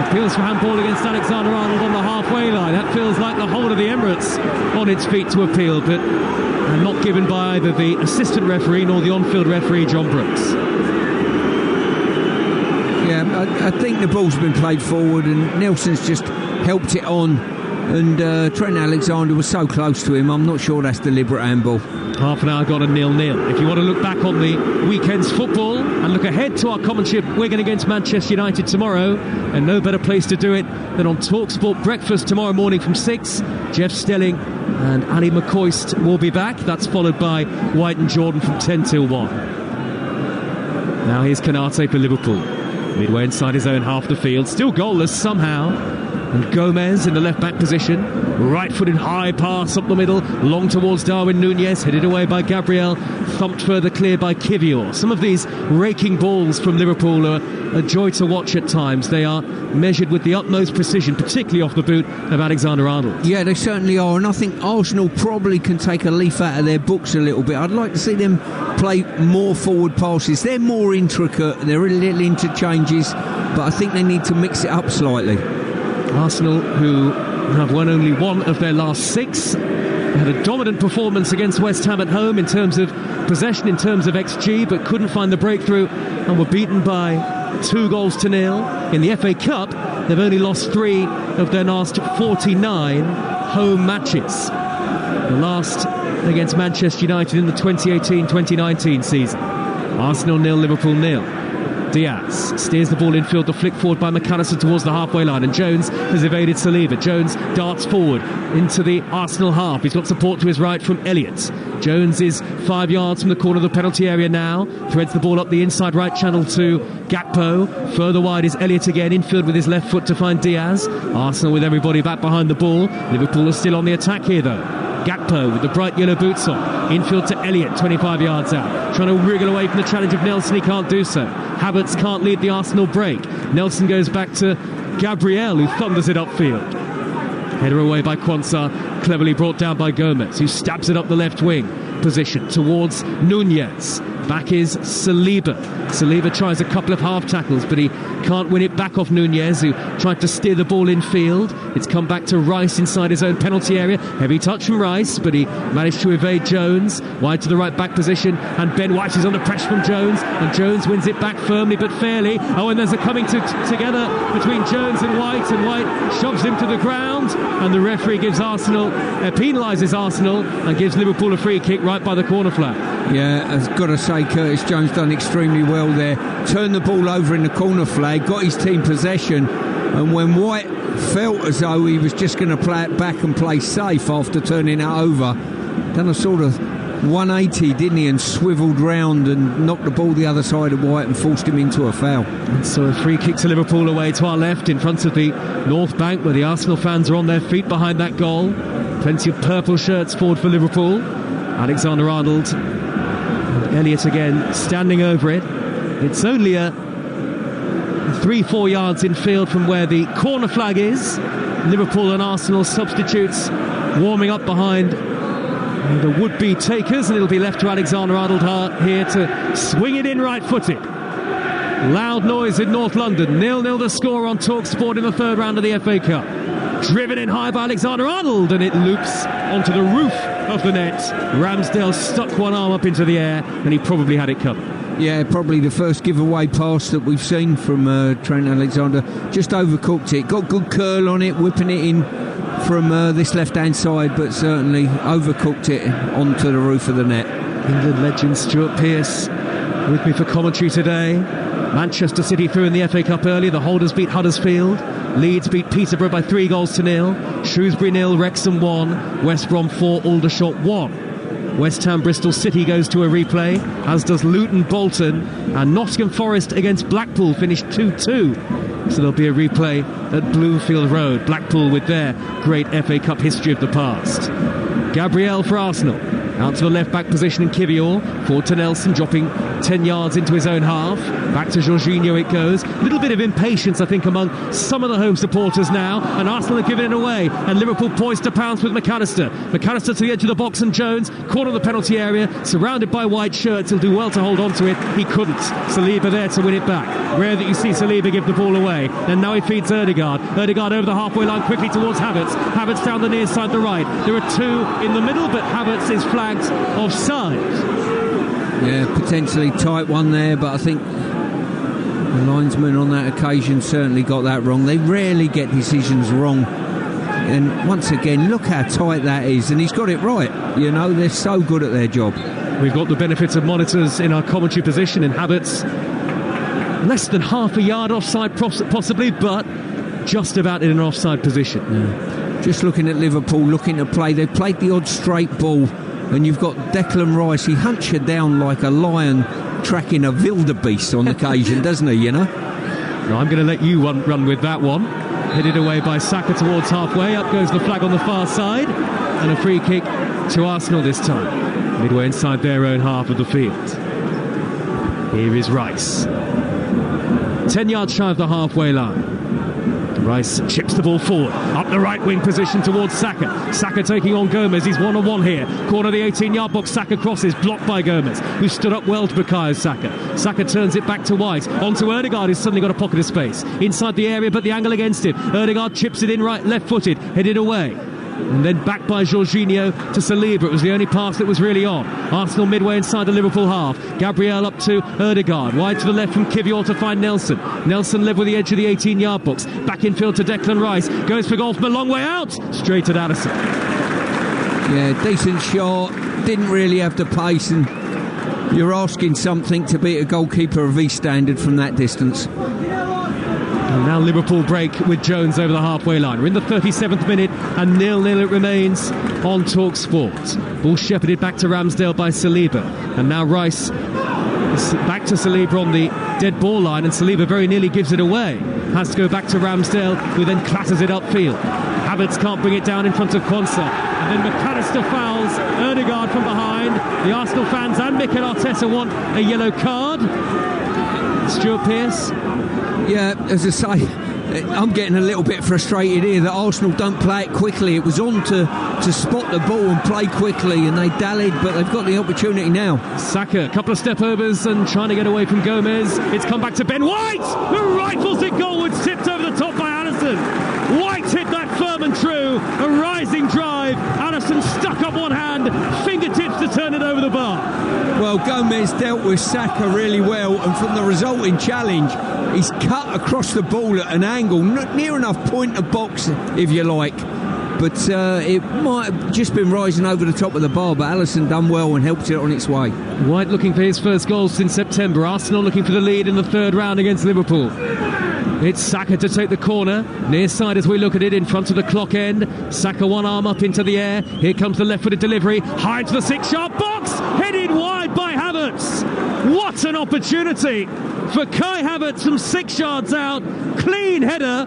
Appeals for handball against Alexander-Arnold on the halfway line. That feels like the whole of the Emirates on its feet to appeal, but not given by either the assistant referee nor the on-field referee, John Brooks. Yeah, I think the ball's been played forward and Nelson's just helped it on, and Trent Alexander was so close to him. I'm not sure that's deliberate handball. Half an hour gone and 0-0. If you want to look back on the weekend's football and look ahead to our commentary of Wigan against Manchester United tomorrow, and no better place to do it than on Talksport Breakfast tomorrow morning from 6. Jeff Stelling and Ali McCoist will be back. That's followed by White and Jordan from 10 till 1. Now here's Kanate for Liverpool. Midway inside his own half the field. Still goalless somehow. And Gomez in the left-back position. Right-footed high pass up the middle. Long towards Darwin Núñez. Headed away by Gabriel. Thumped further clear by Kivior. Some of these raking balls from Liverpool are a joy to watch at times. They are measured with the utmost precision, particularly off the boot of Alexander-Arnold. Yeah, they certainly are. And I think Arsenal probably can take a leaf out of their books a little bit. I'd like to see them play more forward passes. They're more intricate. They're a little interchanges. But I think they need to mix it up slightly. Arsenal, who have won only one of their last 6, had a dominant performance against West Ham at home in terms of possession, in terms of XG, but couldn't find the breakthrough and were beaten by 2-0. In the FA Cup, they've only lost 3 of their last 49 home matches. The last against Manchester United in the 2018-2019 season. Arsenal 0, Liverpool 0. Diaz steers the ball infield, the flick forward by McAllister towards the halfway line, and Jones has evaded Saliba. Jones darts forward into the Arsenal half. He's got support to his right from Elliott. Jones is 5 yards from the corner of the penalty area now, threads the ball up the inside right channel to Gakpo. Further wide is Elliott again, infield with his left foot to find Diaz. Arsenal with everybody back behind the ball. Liverpool are still on the attack here though. Gakpo with the bright yellow boots on. Infield to Elliott, 25 yards out. Trying to wriggle away from the challenge of Nelson. He can't do so. Havertz can't lead the Arsenal break. Nelson goes back to Gabriel, who thunders it upfield. Header away by Quansah, cleverly brought down by Gomez, who stabs it up the left wing position towards Núñez. Back is Saliba. Saliba tries a couple of half tackles, but he can't win it back off Núñez, who tried to steer the ball infield. It's come back to Rice inside his own penalty area. Heavy touch from Rice, but he managed to evade Jones. Wide to the right back position, and Ben White is under pressure from Jones, and Jones wins it back firmly but fairly. Oh, and there's a coming together between Jones and White shoves him to the ground, and the referee gives penalises Arsenal and gives Liverpool a free kick right by the corner flag. Yeah, I've got to say, Curtis Jones done extremely well there. Turned the ball over in the corner flag, got his team possession, and when White felt as though he was just going to play it back and play safe after turning it over, done a sort of 180, didn't he, and swivelled round and knocked the ball the other side of White and forced him into a foul. And so a free kick to Liverpool away to our left in front of the North Bank, where the Arsenal fans are on their feet behind that goal. Plenty of purple shirts forward for Liverpool. Alexander-Arnold and Elliott again standing over it. It's only a 3-4 yards infield from where the corner flag is. Liverpool and Arsenal substitutes warming up behind the would-be takers, and it'll be left to Alexander-Arnold here to swing it in right-footed. Loud noise in North London. 0-0 the score on Talksport in the third round of the FA Cup. Driven in high by Alexander-Arnold, and it loops onto the roof of the net. Ramsdale stuck one arm up into the air, and he probably had it covered. Yeah, probably the first giveaway pass that we've seen from Trent Alexander. Just overcooked it. Got good curl on it, whipping it in from this left-hand side, but certainly overcooked it onto the roof of the net. England legend Stuart Pearce with me for commentary today. Manchester City through in the FA Cup earlier. The Holders beat Huddersfield. Leeds beat Peterborough by 3-0. Shrewsbury 0, Wrexham 1, West Brom 4, Aldershot 1. West Ham Bristol City goes to a replay, as does Luton Bolton, and Nottingham Forest against Blackpool finished 2-2. So there'll be a replay at Bloomfield Road. Blackpool with their great FA Cup history of the past. Gabriel for Arsenal. Out to the left-back position in Kivior. Forward to Nelson, dropping 10 yards into his own half. Back to Jorginho it goes. A little bit of impatience, I think, among some of the home supporters now. And Arsenal have given it away. And Liverpool poised to pounce with McAllister. McAllister to the edge of the box, and Jones, corner of the penalty area, surrounded by white shirts. He'll do well to hold on to it. He couldn't. Saliba there to win it back. Rare that you see Saliba give the ball away. And now he feeds Ødegaard. Ødegaard over the halfway line quickly towards Havertz. Havertz down the near side, the right. There are two in the middle, but Havertz is flagged offside. Yeah, potentially tight one there, but I think the linesman on that occasion certainly got that wrong. They rarely get decisions wrong. And once again, look how tight that is. And he's got it right. You know, they're so good at their job. We've got the benefits of monitors in our commentary position, and Havertz less than half a yard offside possibly, but just about in an offside position. Yeah. just looking at Liverpool, looking to play. They've played the odd straight ball, and you've got Declan Rice. He hunts you down like a lion tracking a wildebeest on occasion, doesn't he, you know? No, I'm going to let you run with that one. Headed away by Saka towards halfway. Up goes the flag on the far side. And a free kick to Arsenal this time. Midway inside their own half of the field. Here is Rice. 10 yards shy of the halfway line. Rice chips the ball forward, up the right wing position towards Saka. Saka taking on Gomez, he's one-on-one here. Corner of the 18-yard box, Saka crosses, blocked by Gomez, who stood up well to Bukayo Saka. Saka turns it back to White, onto Ødegaard, who's suddenly got a pocket of space. Inside the area, but the angle against him. Ødegaard chips it in right, left-footed, headed away. And then back by Jorginho to Saliba. It was the only pass that was really on. Arsenal midway inside the Liverpool half. Gabriel up to Ødegaard. Wide to the left from Kivior to find Nelson. Nelson led with the edge of the 18-yard box. Back in field to Declan Rice. Goes for goal from a long way out. Straight at Addison. Yeah, decent shot. Didn't really have the pace, and you're asking something to beat a goalkeeper of his standard from that distance. And now Liverpool break with Jones over the halfway line. We're in the 37th minute and 0-0 it remains on Talksport. Ball shepherded back to Ramsdale by Saliba. And now Rice back to Saliba on the dead ball line, and Saliba very nearly gives it away. Has to go back to Ramsdale, who then clatters it upfield. Havertz can't bring it down in front of Quansah. And then McAllister fouls Ødegaard from behind. The Arsenal fans and Mikel Arteta want a yellow card. Stuart Pearce. Yeah, as I say, I'm getting a little bit frustrated here that Arsenal don't play it quickly. It was on to spot the ball and play quickly, and they dallied, but they've got the opportunity now. Saka, a couple of step-overs and trying to get away from Gomez. It's come back to Ben White, who rifles it goalwards, tipped over the top by Addison. White hit that firm and true, a rising drive. Addison stuck up one hand, fingertips to turn it over the bar. Well, Gomez dealt with Saka really well, and from the resulting challenge, he's cut across the ball at an angle, not near enough point of box, if you like. But it might have just been rising over the top of the bar, but Alisson done well and helped it on its way. White looking for his first goal since September. Arsenal looking for the lead in the third round against Liverpool. It's Saka to take the corner. Near side as we look at it, in front of the clock end. Saka one arm up into the air. Here comes the left-footed delivery. High to the 6-yard box. Headed wide by Havertz. What an opportunity for Kai Havertz from 6 yards out. Clean header,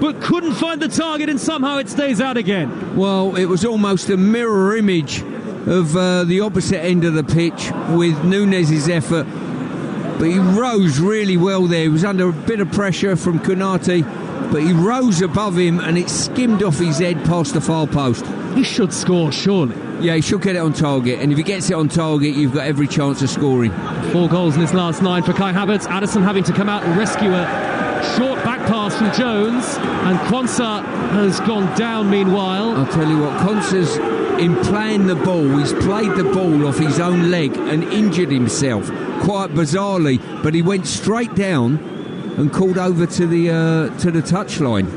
but couldn't find the target, and somehow it stays out again. Well, it was almost a mirror image of the opposite end of the pitch with Nunez's effort. But he rose really well there. He was under a bit of pressure from Konate, but he rose above him and it skimmed off his head past the far post. He should score, surely. Yeah, he should get it on target, and if he gets it on target, you've got every chance of scoring. 4 goals in his last 9 for Kai Havertz. Addison having to come out and rescue a short back pass from Jones, and Quansah has gone down meanwhile. I'll tell you what, Quansah's in playing the ball, he's played the ball off his own leg and injured himself quite bizarrely, but he went straight down and called over to the touchline.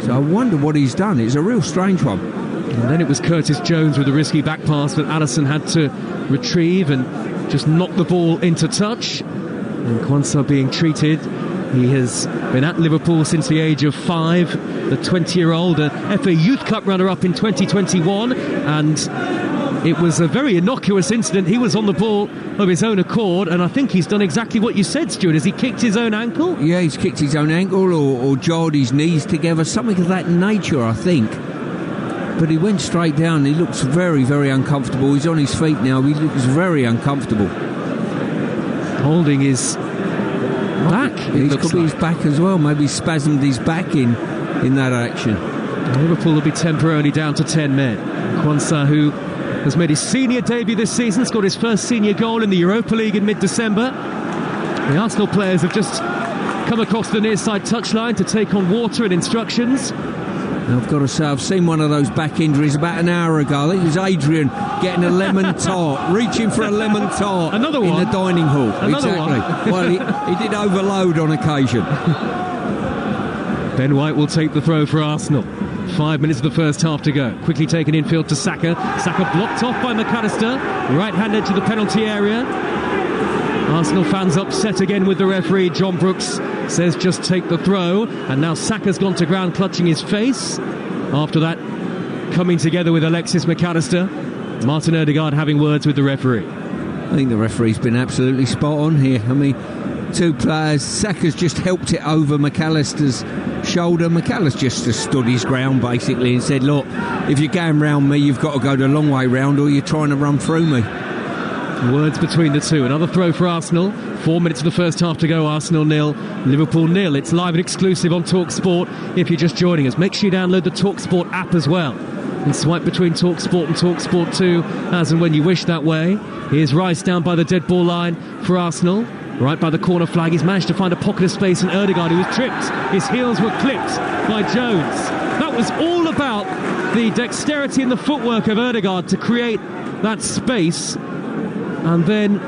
So I wonder what he's done. It's a real strange one. And then it was Curtis Jones with a risky back pass that Addison had to retrieve and just knock the ball into touch. And Quansah being treated. He has been at Liverpool since the age of 5, the 20-year-old, FA Youth Cup runner-up in 2021, and it was a very innocuous incident. He was on the ball of his own accord, and I think he's done exactly what you said, Stuart. Has he kicked his own ankle? Yeah, he's kicked his own ankle or jarred his knees together, something of that nature, I think. But he went straight down. He looks very, very uncomfortable. He's on his feet now. He looks very uncomfortable. Holding his back. It could be his back as well. Maybe spasmed his back in that action. Liverpool will be temporarily down to 10 men. Quansah, who has made his senior debut this season, scored his first senior goal in the Europa League in mid-December. The Arsenal players have just come across the near side touchline to take on water and instructions. I've got to say, I've seen one of those back injuries about an hour ago. I think it was Adrian getting a lemon tart, reaching for a lemon tart in the dining hall. Exactly. Well, he did overload on occasion. Ben White will take the throw for Arsenal. 5 minutes of the first half to go. Quickly taken infield to Saka. Saka blocked off by McAllister. Right-hand edge of the penalty area. Arsenal fans upset again with the referee. John Brooks says just take the throw. And now Saka's gone to ground clutching his face. after that coming together with Alexis McAllister. Martin Ødegaard having words with the referee. I think the referee's been absolutely spot on here. I mean, two players. Saka's just helped it over McAllister's shoulder. McAllister just stood his ground basically and said, look, if you're going round me, you've got to go the long way round, or you're trying to run through me. Words between the two. Another throw for Arsenal. 4 minutes of the first half to go. Arsenal 0, Liverpool 0. It's live and exclusive on Talksport. If you're just joining us, make sure you download the Talksport app as well and swipe between Talksport and Talksport 2 as and when you wish that way. Here's Rice down by the dead ball line for Arsenal, right by the corner flag. He's managed to find a pocket of space in Ødegaard, who was tripped. His heels were clipped by Jones. That was all about the dexterity and the footwork of Ødegaard to create that space, and then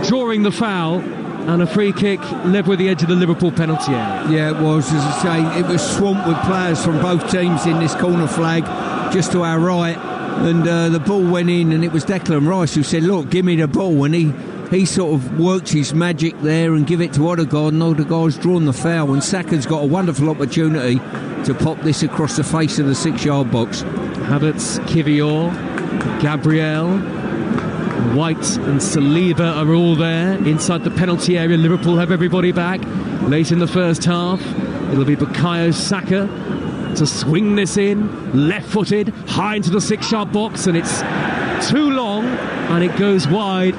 drawing the foul and a free kick level with the edge of the Liverpool penalty area. Yeah, it was. As I say, it was swamped with players from both teams in this corner flag just to our right, and the ball went in, and it was Declan Rice who said, look, give me the ball, and he sort of worked his magic there and give it to Ødegaard, and Ødegaard's drawn the foul, and Saka's got a wonderful opportunity to pop this across the face of the 6-yard box. Havertz, Kivior, Gabriel, White and Saliba are all there inside the penalty area. Liverpool have everybody back. Late in the first half, it'll be Bukayo Saka to swing this in, left-footed, high into the 6-yard box, and it's too long, and it goes wide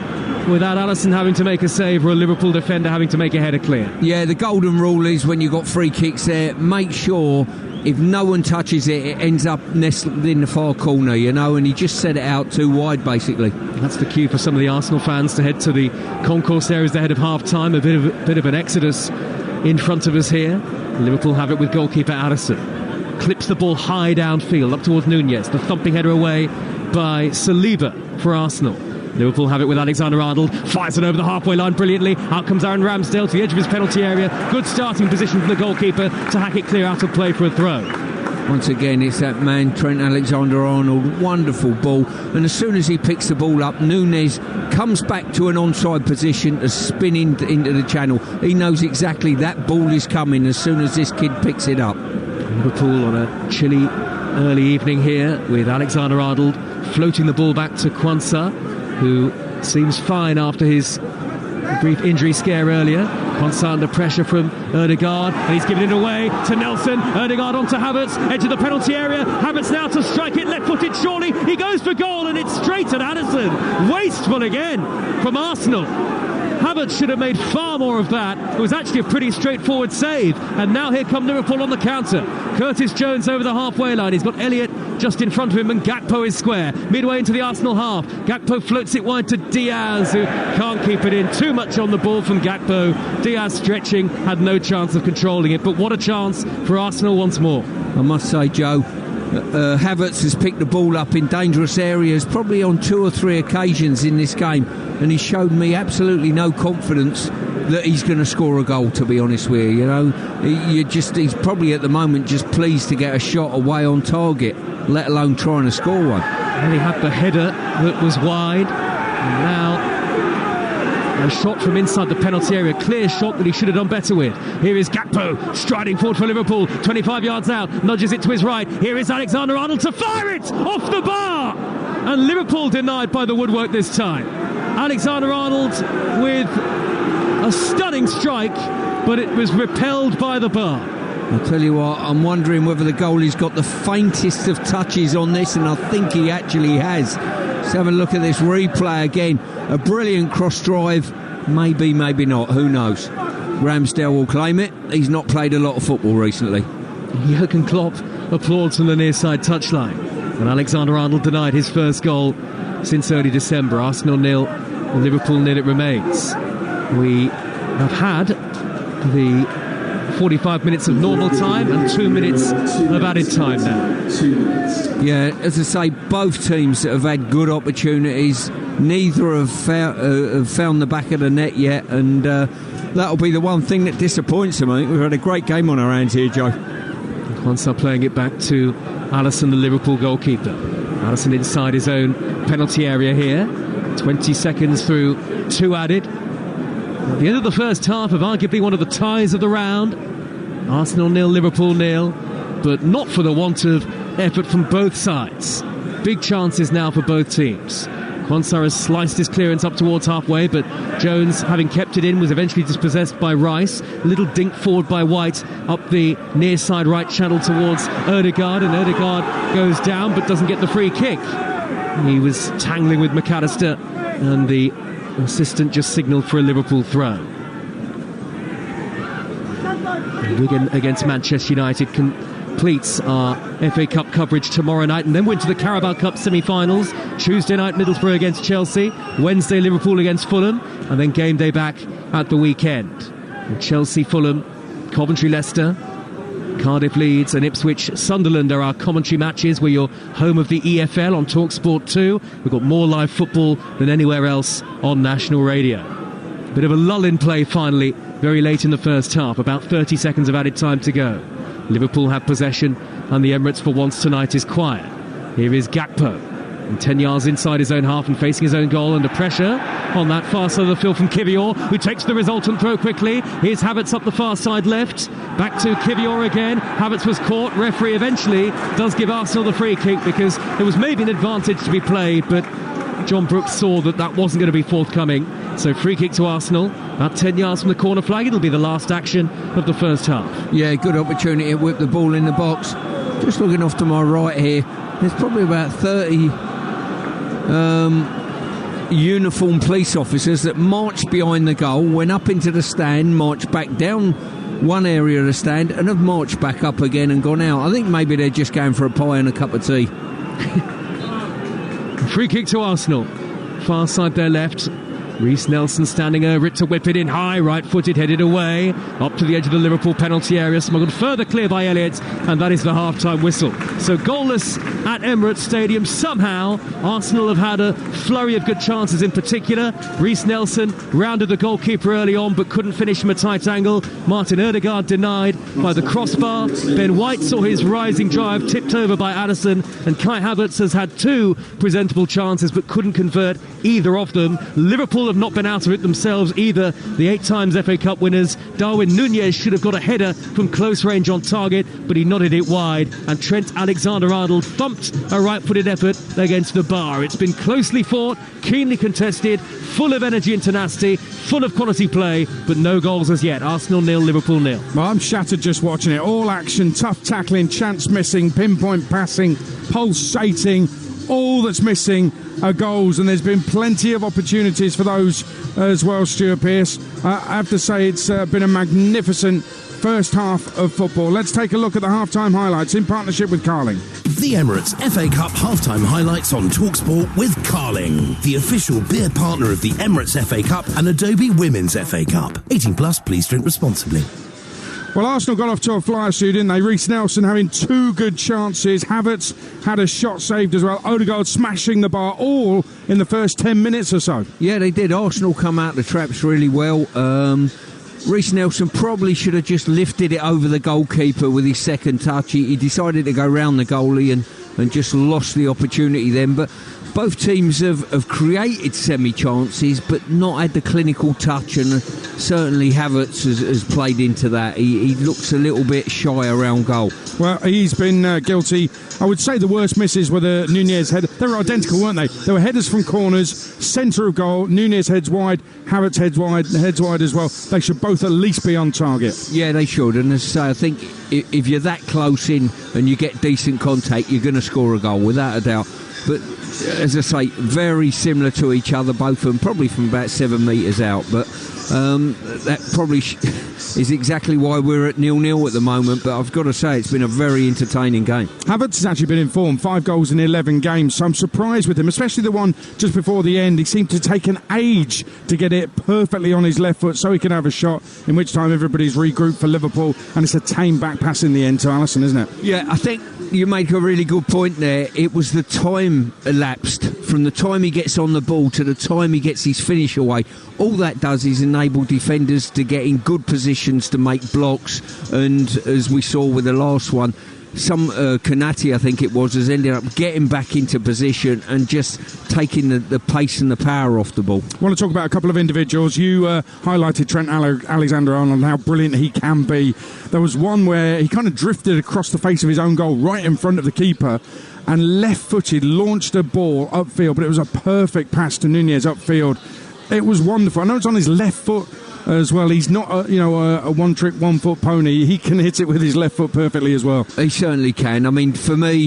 without Alisson having to make a save or a Liverpool defender having to make a header clear. Yeah, the golden rule is when you've got free kicks there, make sure if no one touches it, it ends up nestled in the far corner, you know, and he just set it out too wide, basically. That's the cue for some of the Arsenal fans to head to the concourse areas ahead of half-time. A bit of an exodus in front of us here. Liverpool have it with goalkeeper Alisson. Clips the ball high downfield, up towards Nunez. The thumping header away by Saliba for Arsenal. Liverpool have it with Alexander-Arnold, fires it over the halfway line brilliantly. Out comes Aaron Ramsdale to the edge of his penalty area. Good starting position from the goalkeeper to hack it clear out of play for a throw. Once again, it's that man, Trent Alexander-Arnold. Wonderful ball. And as soon as he picks the ball up, Nunez comes back to an onside position to spin into the channel. He knows exactly that ball is coming as soon as this kid picks it up. Liverpool on a chilly early evening here with Alexander-Arnold floating the ball back to Quansah, who seems fine after his brief injury scare earlier. Quansah under pressure from Ødegaard, and he's given it away to Nelson. Ødegaard onto Havertz, edge of the penalty area. Havertz now to strike it, left-footed surely. He goes for goal, and it's straight at Addison. Wasteful again from Arsenal. Havertz should have made far more of that. It was actually a pretty straightforward save, and now here come Liverpool on the counter. Curtis Jones over the halfway line. He's got Elliott just in front of him, and Gakpo is square. Midway into the Arsenal half, Gakpo floats it wide to Diaz, who can't keep it in. Too much on the ball from Gakpo. Diaz stretching, had no chance of controlling it, but what a chance for Arsenal once more. I must say, Joe, Havertz has picked the ball up in dangerous areas probably on 2 or 3 occasions in this game, and he showed me absolutely no confidence that he's going to score a goal, to be honest with you. You know, he's probably at the moment just pleased to get a shot away on target, let alone trying to score one. And he had the header that was wide, and now a shot from inside the penalty area, clear shot that he should have done better with. Here is Gakpo striding forward for Liverpool, 25 yards out, nudges it to his right. Here is Alexander-Arnold to fire it off the bar, and Liverpool denied by the woodwork this time. Alexander-Arnold with a stunning strike, but it was repelled by the bar. I'll tell you what, I'm wondering whether the goalie's got the faintest of touches on this, and I think he actually has. Let's have a look at this replay again. A brilliant cross drive. Maybe, maybe not. Who knows? Ramsdale will claim it. He's not played a lot of football recently. Jurgen Klopp applauds from the near side touchline. And Alexander-Arnold denied his first goal since early December. Arsenal 0, Liverpool 0 it remains. We have had the 45 minutes of normal time and 2 minutes of added time now. Yeah, as I say, both teams have had good opportunities. Neither have found the back of the net yet, and that'll be the one thing that disappoints them. I think we've had a great game on our hands here, Joe. Quansah playing it back to Alisson, the Liverpool goalkeeper. Alisson inside his own penalty area here. 20 seconds through, 2 added. At the end of the first half of arguably one of the ties of the round. Arsenal 0, Liverpool 0. but not for the want of effort from both sides. Big chances now for both teams. Quansah has sliced his clearance up towards halfway, but Jones, having kept it in, was eventually dispossessed by Rice. A little dink forward by White up the near side right channel towards Ødegaard, and Ødegaard goes down but doesn't get the free kick. He was tangling with McAllister, and the assistant just signalled for a Liverpool throw. Wigan against Manchester United completes our FA Cup coverage tomorrow night, and then we're into the Carabao Cup semi-finals. Tuesday night, Middlesbrough against Chelsea. Wednesday, Liverpool against Fulham, and then game day back at the weekend. And Chelsea, Fulham, Coventry, Leicester, Cardiff, Leeds, and Ipswich, Sunderland are our commentary matches. We're your home of the EFL on Talksport 2. We've got more live football than anywhere else on national radio. Bit of a lull in play finally, very late in the first half, about 30 seconds of added time to go. Liverpool have possession, and the Emirates for once tonight is quiet. Here is Gakpo, and 10 yards inside his own half and facing his own goal under pressure on that far side of the field from Kivior, who takes the resultant throw quickly. Here's Havertz up the far side left, back to Kivior again. Havertz was caught. Referee eventually does give Arsenal the free kick, because there was maybe an advantage to be played, but John Brooks saw that wasn't going to be forthcoming. So free kick to Arsenal, about 10 yards from the corner flag. It'll be the last action of the first half. Yeah, good opportunity to whip the ball in the box. Just looking off to my right here, there's probably about 30 uniformed police officers that marched behind the goal, went up into the stand, marched back down one area of the stand, and have marched back up again and gone out. I think maybe they're just going for a pie and a cup of tea. Free kick to Arsenal. Far side there left. Reece Nelson standing over it to whip it in high, right-footed, headed away, up to the edge of the Liverpool penalty area, smuggled further clear by Elliott, and that is the half-time whistle. So goalless at Emirates Stadium. Somehow, Arsenal have had a flurry of good chances in particular. Reece Nelson rounded the goalkeeper early on, but couldn't finish from a tight angle. Martin Ødegaard denied by the crossbar. Ben White saw his rising drive tipped over by Addison, and Kai Havertz has had two presentable chances, but couldn't convert either of them. Liverpool have not been out of it themselves either. The 8 times FA Cup winners. Darwin Núñez should have got a header from close range on target, but he nodded it wide, and Trent Alexander-Arnold thumped a right-footed effort against the bar. It's been closely fought, keenly contested, full of energy and tenacity, full of quality play, but no goals as yet. Arsenal 0, Liverpool 0. Well, I'm shattered just watching it. All action, tough tackling, chance missing, pinpoint passing, pulsating. All that's missing are goals, and there's been plenty of opportunities for those as well, Stuart Pearce. I have to say it's been a magnificent first half of football. Let's take a look at the half-time highlights in partnership with Carling. The Emirates FA Cup half-time highlights on Talksport with Carling, the official beer partner of the Emirates FA Cup and Adobe Women's FA Cup. 18 plus, please drink responsibly. Well, Arsenal got off to a flyer, Stu, didn't they? Reece Nelson having 2 good chances. Havertz had a shot saved as well. Ødegaard smashing the bar, all in the first 10 minutes or so. Yeah, they did. Arsenal come out the traps really well. Reece Nelson probably should have just lifted it over the goalkeeper with his second touch. He decided to go round the goalie and just lost the opportunity then. But both teams have created semi-chances but not had the clinical touch, and certainly Havertz has played into that. He looks a little bit shy around goal. Well, he's been guilty. I would say the worst misses were the Núñez header. They were identical, weren't they? They were headers from corners, centre of goal. Núñez heads wide, Havertz heads wide as well. They should both at least be on target. Yeah, they should. And as I say, I think if you're that close in and you get decent contact, you're going to score a goal without a doubt. But as I say, very similar to each other, both of them, probably from about 7 metres out. But that probably is exactly why we're at 0-0 at the moment. But I've got to say, it's been a very entertaining game. Havertz has actually been in form, 5 goals in 11 games, so I'm surprised with him, especially the one just before the end. He seemed to take an age to get it perfectly on his left foot so he can have a shot, in which time everybody's regrouped for Liverpool, and it's a tame back pass in the end to Alisson, isn't it? Yeah, I think you make a really good point there. It was the time elapsed from the time he gets on the ball to the time he gets his finish away. All that does is enable defenders to get in good positions to make blocks, and as we saw with the last one, Konate, I think it was, has ended up getting back into position and just taking the pace and the power off the ball. I want to talk about a couple of individuals. You highlighted Trent Alexander-Arnold and how brilliant he can be. There was one where he kind of drifted across the face of his own goal right in front of the keeper and left-footed launched a ball upfield, but it was a perfect pass to Nunez upfield. It was wonderful. I know it's on his left foot as well. He's not a one-trick, one-foot pony. He can hit it with his left foot perfectly as well. He certainly can. I mean, for me,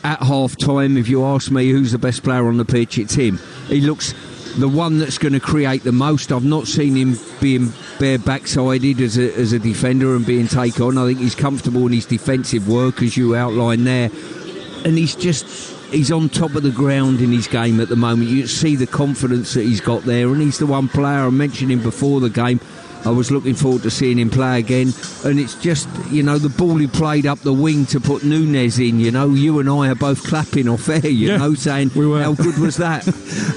at half-time, if you ask me who's the best player on the pitch, it's him. He looks the one that's going to create the most. I've not seen him being bare backsided as a defender and being take on. I think he's comfortable in his defensive work, as you outlined there. And he's on top of the ground in his game at the moment. You see the confidence that he's got there, and he's the one player, I mentioned him before the game, I was looking forward to seeing him play again. And it's just, the ball he played up the wing to put Nunez in, you and I are both clapping off air, saying, we were. How good was that?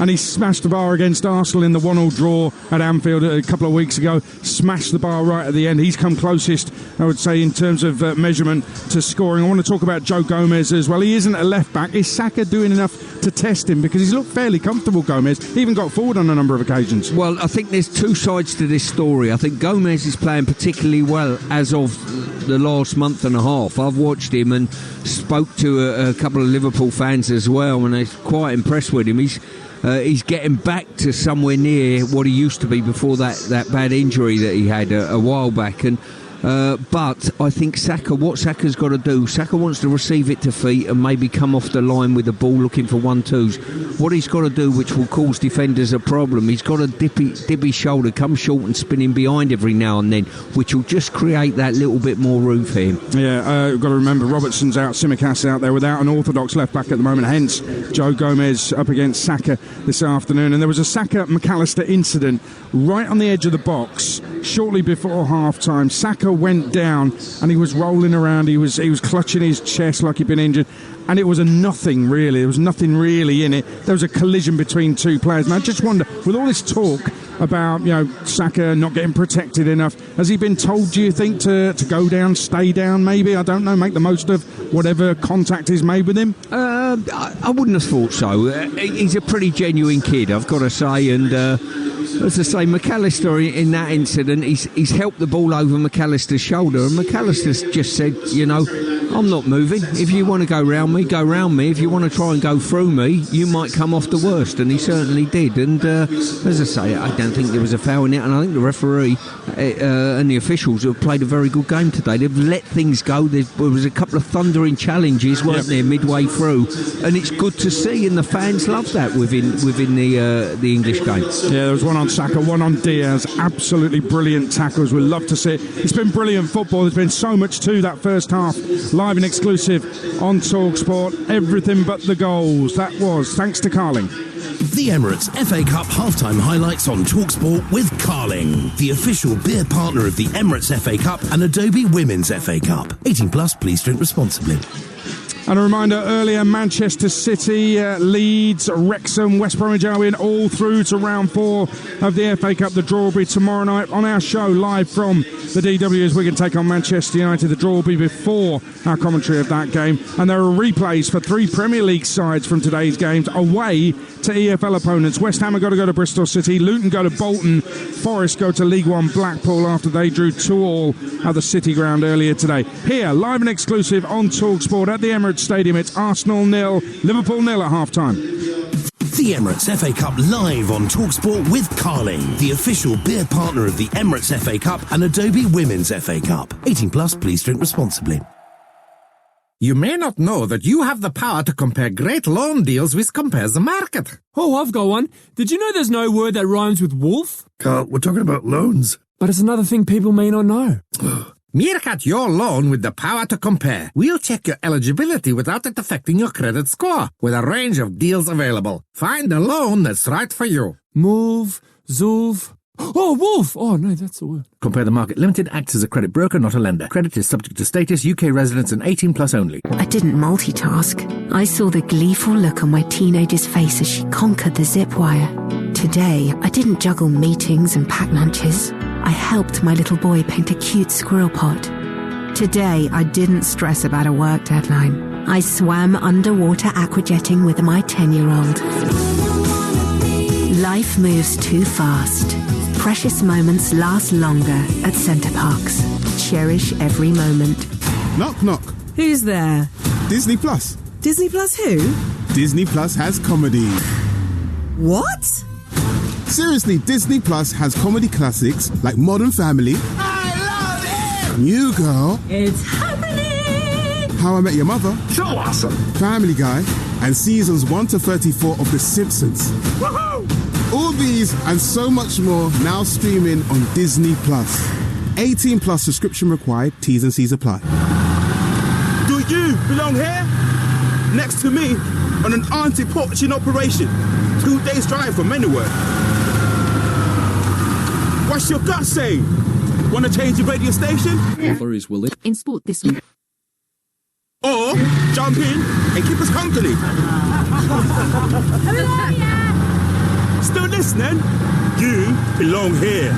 And he smashed the bar against Arsenal in the 1-1 draw at Anfield a couple of weeks ago. Smashed the bar right at the end. He's come closest, I would say, in terms of measurement to scoring. I want to talk about Joe Gomez as well. He isn't a left-back. Is Saka doing enough to test him? Because he's looked fairly comfortable, Gomez. He even got forward on a number of occasions. Well, I think there's two sides to this story. I think Gomez is playing particularly well as of the last month and a half. I've watched him and spoke to a couple of Liverpool fans as well, and they're quite impressed with him. He's getting back to somewhere near what he used to be before that bad injury that he had a while back. And but I think what Saka's got to do, Saka wants to receive it to feet and maybe come off the line with the ball looking for 1-2s. What he's got to do, which will cause defenders a problem, he's got to dip his shoulder, come short and spin in behind every now and then, which will just create that little bit more room for him. Yeah, we've got to remember Robertson's out, Tsimikas out there without an orthodox left back at the moment, hence Joe Gomez up against Saka this afternoon. And there was a Saka-McAllister incident right on the edge of the box shortly before half-time. Saka went down and he was rolling around. He was clutching his chest like he'd been injured, and it was a nothing really. There was nothing really in it. There was a collision between two players, and I just wonder, with all this talk about Saka not getting protected enough, has he been told, do you think, to go down, stay down, maybe? I don't know, make the most of whatever contact is made with him? I wouldn't have thought so. He's a pretty genuine kid, I've got to say, and as I say, McAllister in that incident, he's helped the ball over McAllister's shoulder, and McAllister's just said, I'm not moving. If you want to go round me, go round me. If you want to try and go through me, you might come off the worst, and he certainly did. And as I say, I don't think there was a foul in it, and I think the referee and the officials have played a very good game today. They've let things go. There was a couple of thundering challenges, weren't there, midway through, and it's good to see, and the fans love that within the English game. Yeah, there was one on Saka, one on Diaz. Absolutely brilliant tackles. We love to see it. It's been brilliant football. There's been so much to that first half. Live and exclusive on Talksport. Everything but the goals. That was thanks to Carling. The Emirates FA Cup halftime highlights on Talksport with Carling, the official beer partner of the Emirates FA Cup and Adobe Women's FA Cup. 18 plus, please drink responsibly. And a reminder earlier, Manchester City, Leeds, Wrexham, West Bromwich Albion, all through to round 4 of the FA Cup. The draw will be tomorrow night on our show, live from the DW, as we can take on Manchester United. The draw will be before our commentary of that game. And there are replays for 3 Premier League sides from today's games away to EFL opponents. West Ham have got to go to Bristol City, Luton go to Bolton, Forest go to League One Blackpool after they drew 2-2 at the City Ground earlier today. Here, live and exclusive on Talksport at the Emirates Stadium, it's Arsenal 0, Liverpool 0 at half-time. The Emirates FA Cup live on Talksport with Carling, the official beer partner of the Emirates FA Cup and Adobe Women's FA Cup. 18 plus, please drink responsibly. You may not know that you have the power to compare great loan deals with Compares the Market. Oh, I've got one. Did you know there's no word that rhymes with wolf? Carl, we're talking about loans. But it's another thing people may not know. Meerkat your loan with the power to compare. We'll check your eligibility without it affecting your credit score, with a range of deals available. Find a loan that's right for you. Move, Zulf. Oh, wolf! Oh, no, that's the word. Compare the Market Limited acts as a credit broker, not a lender. Credit is subject to status, UK residence and 18 plus only. I didn't multitask. I saw the gleeful look on my teenager's face as she conquered the zip wire. Today, I didn't juggle meetings and pack lunches. I helped my little boy paint a cute squirrel pot. Today, I didn't stress about a work deadline. I swam underwater aquajetting with my 10-year-old. Life moves too fast. Precious moments last longer at Centre Parks. Cherish every moment. Knock, knock. Who's there? Disney Plus. Disney Plus who? Disney Plus has comedy. What? Seriously, Disney Plus has comedy classics like Modern Family. I love it! New Girl. It's happening! How I Met Your Mother. So awesome. Family Guy. And seasons 1 to 34 of The Simpsons. Woohoo! All these and so much more now streaming on Disney Plus. 18 plus subscription required. T's and C's apply. Do you belong here? Next to me on an anti-poaching operation. 2 days drive from anywhere. What's your gut saying? Want to change your radio station? In sport this week. Or jump in and keep us company. Still listening? You belong here.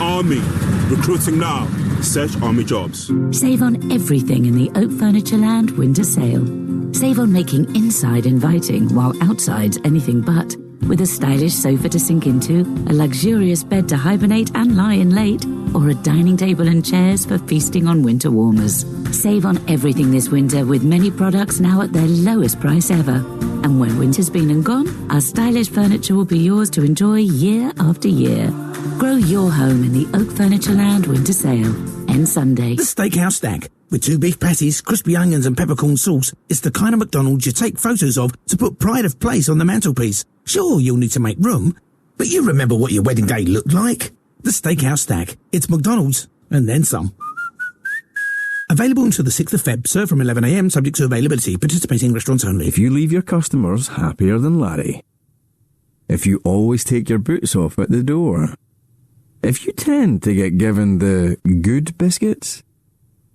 Army. Recruiting now. Search Army jobs. Save on everything in the Oak Furnitureland winter sale. Save on making inside inviting while outside's anything but. With a stylish sofa to sink into, a luxurious bed to hibernate and lie in late, or a dining table and chairs for feasting on winter warmers. Save on everything this winter with many products now at their lowest price ever. And when winter's been and gone, our stylish furniture will be yours to enjoy year after year. Grow your home in the Oak Furnitureland winter sale. Ends Sunday. The Steakhouse Stack, with 2 beef patties, crispy onions and peppercorn sauce, is the kind of McDonald's you take photos of to put pride of place on the mantelpiece. Sure, you'll need to make room, but you remember what your wedding day looked like. The Steakhouse Stack. It's McDonald's, and then some. Available until the 6th of Feb, served from 11 a.m, subject to availability, participating restaurants only. If you leave your customers happier than Larry. If you always take your boots off at the door. If you tend to get given the good biscuits,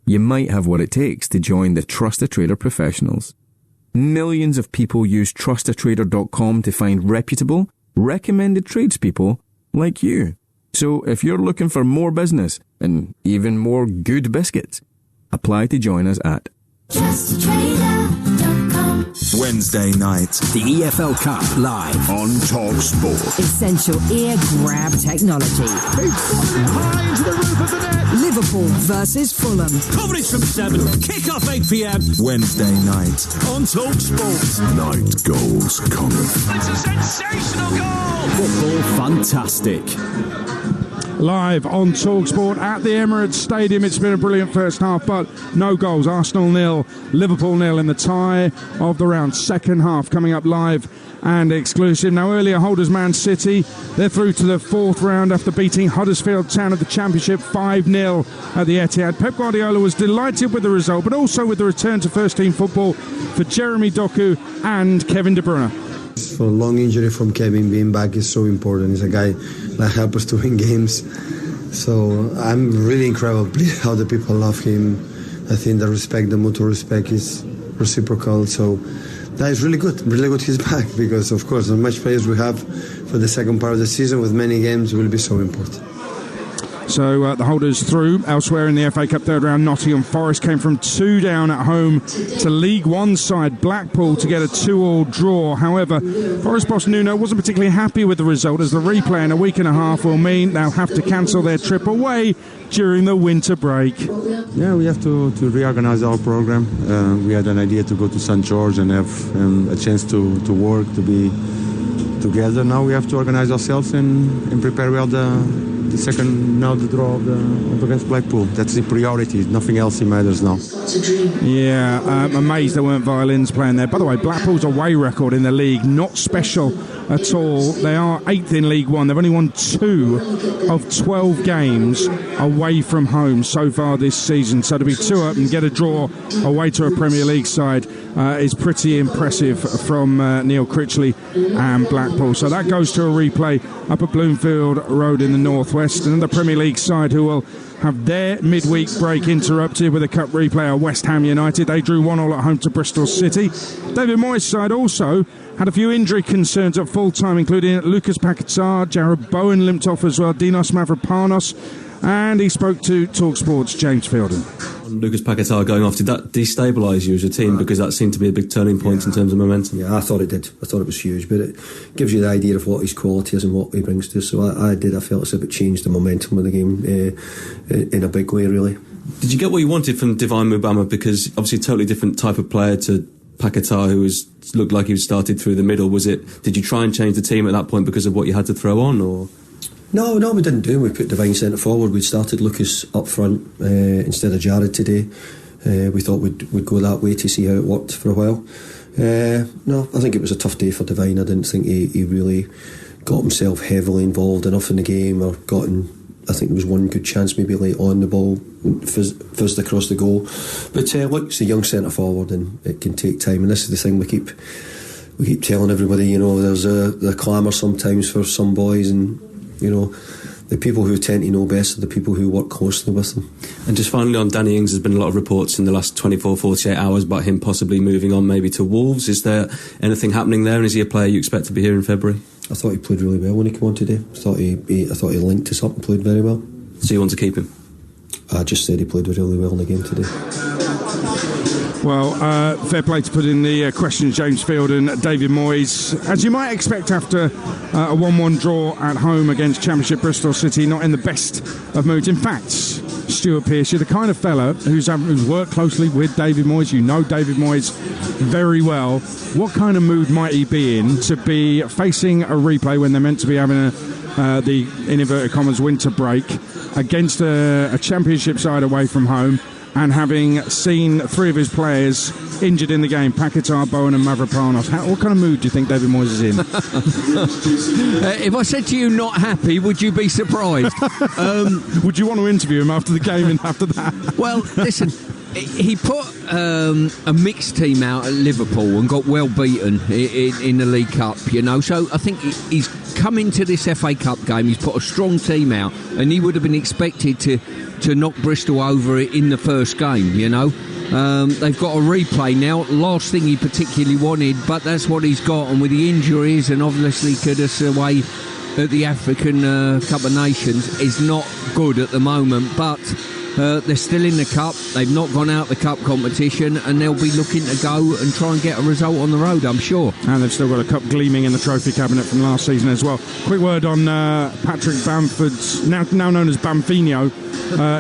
you might have what it takes to join the Trust-A-Trader professionals. Millions of people use trustatrader.com to find reputable, recommended tradespeople like you. So if you're looking for more business and even more good biscuits, apply to join us at trustatrader.com. Wednesday night, the EFL Cup live on Talksport. Essential ear grab technology. High into the roof of the net. Liverpool versus Fulham. Coverage from 7, kick-off 8 p.m. Wednesday night on Talksport. Night goals coming. It's a sensational goal. Football fantastic. Live on Talksport at the Emirates Stadium. It's been a brilliant first half, but no goals. Arsenal 0, Liverpool 0 in the tie of the round. Second half coming up live and exclusive. Now, earlier holders Man City, they're through to the 4th round after beating Huddersfield Town of the Championship 5-0 at the Etihad. Pep Guardiola was delighted with the result, but also with the return to first-team football for Jeremy Doku and Kevin De Bruyne. For a long injury from Kevin, being back is so important. He's a guy that helps us to win games. So I'm really incredible how the people love him. I think the respect, the mutual respect is reciprocal. So that is really good he's back, because of course the match players we have for the second part of the season with many games will be so important. So the holders through. Elsewhere in the FA Cup third round, Nottingham Forest came from 2 down at home to League One side Blackpool to get a 2-2 draw. However, Forest boss Nuno wasn't particularly happy with the result, as the replay in a week and a half will mean they'll have to cancel their trip away during the winter break. Yeah, we have to reorganize our program. We had an idea to go to St. George and have a chance to work, to be together. Now we have to organize ourselves and prepare well the second, now the draw of against Blackpool. That's the priority. Nothing else matters now. Yeah, I'm amazed there weren't violins playing there. By the way, Blackpool's away record in the league, not special at all. They are 8th in League One. They've only won 2 of 12 games away from home so far this season. So to be 2 up and get a draw away to a Premier League side is pretty impressive from Neil Critchley and Blackpool. So that goes to a replay up at Bloomfield Road in the northwest. And the Premier League side who will have their midweek break interrupted with a cup replay are West Ham United. They drew 1-1 at home to Bristol City. David Moyes' side also had a few injury concerns at full time, including Lucas Paquetá, Jared Bowen limped off as well, Dinos Mavropanos and he spoke to Talksport's James Fielden. Lucas Paquetá going off, did that destabilise you as a team? Because that seemed to be a big turning point in terms of momentum. Yeah, I thought it did. I thought it was huge, but it gives you the idea of what his quality is and what he brings to us. So I felt as if it changed the momentum of the game in a big way, really. Did you get what you wanted from Divine Mubama? Because obviously a totally different type of player to Paquetá, who looked like he was started through the middle. Did you try and change the team at that point because of what you had to throw on, or...? No, we didn't do. We put Divine centre forward. We started Lucas up front instead of Jared today. We thought we'd go that way to see how it worked for a while. No, I think it was a tough day for Divine. I didn't think he really got himself heavily involved enough in the game, or I think there was one good chance maybe late on the ball, fizzed across the goal. But look, it's a young centre forward and it can take time, and this is the thing we keep telling everybody, there's the clamour sometimes for some boys, and the people who tend to know best are the people who work closely with them. And just finally on Danny Ings, there's been a lot of reports in the last 24, 48 hours about him possibly moving on maybe to Wolves. Is there anything happening there, and is he a player you expect to be here in February? I thought he played really well when he came on today. I thought he linked us up and played very well. So you want to keep him? I just said he played really well in the game today. Well, fair play to put in the questions, James Fielden, David Moyes. As you might expect after a 1-1 draw at home against Championship Bristol City, not in the best of moods. In fact, Stuart Pearce, you're the kind of fella who's worked closely with David Moyes. You know David Moyes very well. What kind of mood might he be in to be facing a replay when they're meant to be having the, in inverted commas, winter break against a Championship side away from home, and having seen 3 of his players injured in the game, Paquetá, Bowen and Mavropanos? What kind of mood do you think David Moyes is in? If I said to you not happy, would you be surprised? Would you want to interview him after the game and after that? Well, listen, he put a mixed team out at Liverpool and got well beaten in the League Cup, so I think he's come into this FA Cup game, he's put a strong team out, and he would have been expected to knock Bristol over in the first game, They've got a replay now. Last thing he particularly wanted, but that's what he's got. And with the injuries, and obviously Kudus away at the African Cup of Nations is not good at the moment, but they're still in the Cup. They've not gone out the Cup competition, and they'll be looking to go and try and get a result on the road, I'm sure. And they've still got a cup gleaming in the trophy cabinet from last season as well. Quick word on Patrick Bamford's, now known as Bamfino,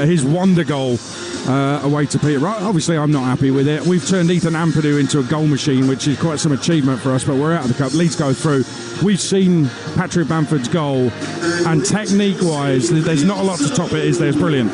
his wonder goal away to Peterborough. Obviously, I'm not happy with it. We've turned Ethan Ampadu into a goal machine, which is quite some achievement for us, but we're out of the Cup. Leeds go through. We've seen Patrick Bamford's goal, and technique-wise, there's not a lot to top it, is there? It's brilliant.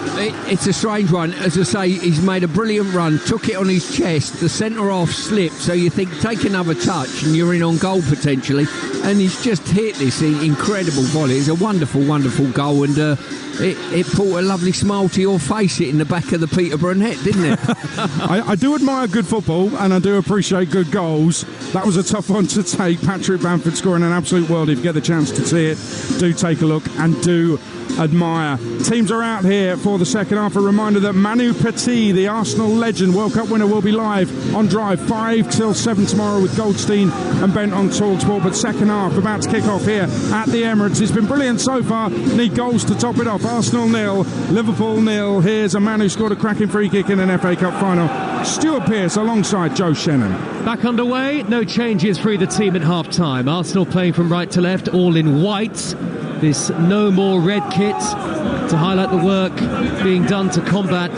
It's a strange one. As I say, he's made a brilliant run, took it on his chest, the centre-half slipped, so you think, take another touch and you're in on goal potentially, and he's just hit this incredible volley. It's a wonderful, wonderful goal, and it brought a lovely smile to your face in the back of the Peterborough net, didn't it? I do admire good football, and I do appreciate good goals. That was a tough one to take. Patrick Bamford scoring an absolute world. If you get the chance to see it, do take a look and do admire. Teams are out here for the second half. A reminder that Manu Petit, the Arsenal legend, World Cup winner, will be live on Drive 5 till 7 tomorrow with Goldstein and Bent on Talksport. But second half about to kick off here at the Emirates. It's been brilliant so far. Need goals to top it off. Arsenal 0, Liverpool 0. Here's a man who scored a cracking free kick in an FA Cup final. Stuart Pearce alongside Joe Shannon. Back underway, no changes for either team at half-time. Arsenal playing from right to left, all in white. This no more red kit to highlight the work being done to combat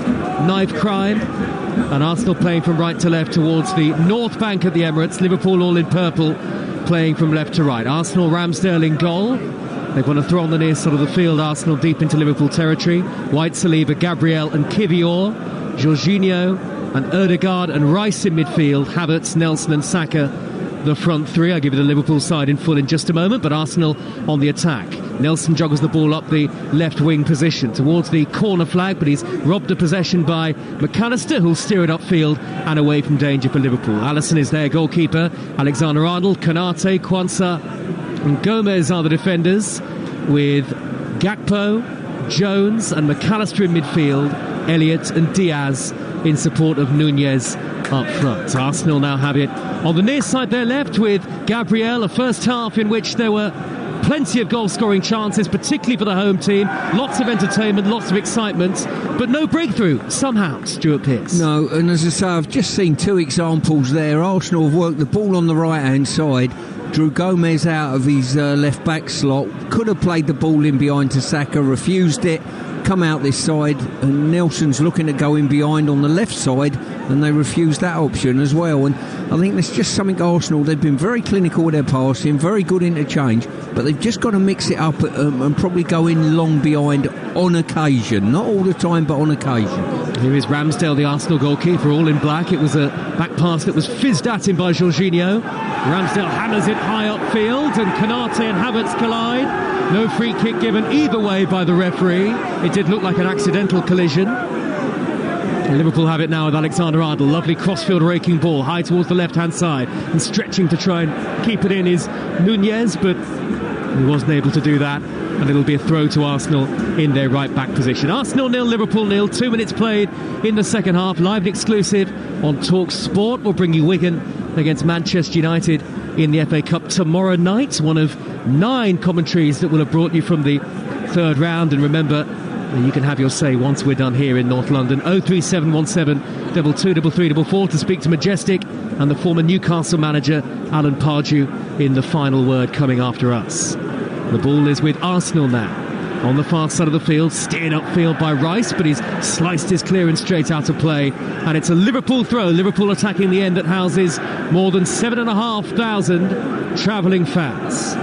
knife crime. And Arsenal playing from right to left towards the north bank of the Emirates. Liverpool all in purple, playing from left to right. Arsenal, Ramsdale in goal. They've got a throw on the near side of the field. Arsenal deep into Liverpool territory. White, Saliba, Gabriel and Kivior. Jorginho and Ødegaard and Rice in midfield. Havertz, Nelson and Saka, the front three. I'll give you the Liverpool side in full in just a moment, but Arsenal on the attack. Nelson joggles the ball up the left wing position towards the corner flag, but he's robbed a possession by McAllister, who'll steer it upfield and away from danger for Liverpool. Alisson is their goalkeeper. Alexander-Arnold, Konate, Kwanzaa and Gomez are the defenders, with Gakpo, Jones and McAllister in midfield, Elliott and Diaz in support of Nunez up front. Arsenal now have it on the near side, they're left with Gabriel, a first half in which there were Plenty of goal-scoring chances, particularly for the home team. Lots of entertainment, lots of excitement, but no breakthrough somehow, Stuart Pearce. No, and as I say, I've just seen two examples there. Arsenal have worked the ball on the right-hand side, drew Gomez out of his left-back slot, could have played the ball in behind to Saka, refused it, come out this side, and Nelson's looking to go in behind on the left side, and they refused that option as well. And I think there's just something Arsenal, they've been very clinical with their passing, very good interchange, but they've just got to mix it up and probably go in long behind on occasion. Not all the time, but on occasion. Here is Ramsdale, the Arsenal goalkeeper, all in black. It was a back pass that was fizzed at him by Jorginho. Ramsdale hammers it high upfield, and Konate and Havertz collide. No free kick given either way by the referee. It did look like an accidental collision. And Liverpool have it now with Alexander-Arnold. Lovely crossfield raking ball high towards the left-hand side, and stretching to try and keep it in is Nunez, but he wasn't able to do that, and it'll be a throw to Arsenal in their right-back position. Arsenal 0, Liverpool 0. 2 minutes played in the second half. Live and exclusive on Talksport. We'll bring you Wigan against Manchester United in the FA Cup tomorrow night. One of 9 commentaries that will have brought you from the third round. And remember, you can have your say once we're done here in North London. 03717 223344 to speak to Majestic and the former Newcastle manager Alan Pardew in the final word coming after us. The ball is with Arsenal now. On the far side of the field, steered upfield by Rice, but he's sliced his clearance straight out of play. And it's a Liverpool throw. Liverpool attacking the end that houses more than 7,500 travelling fans.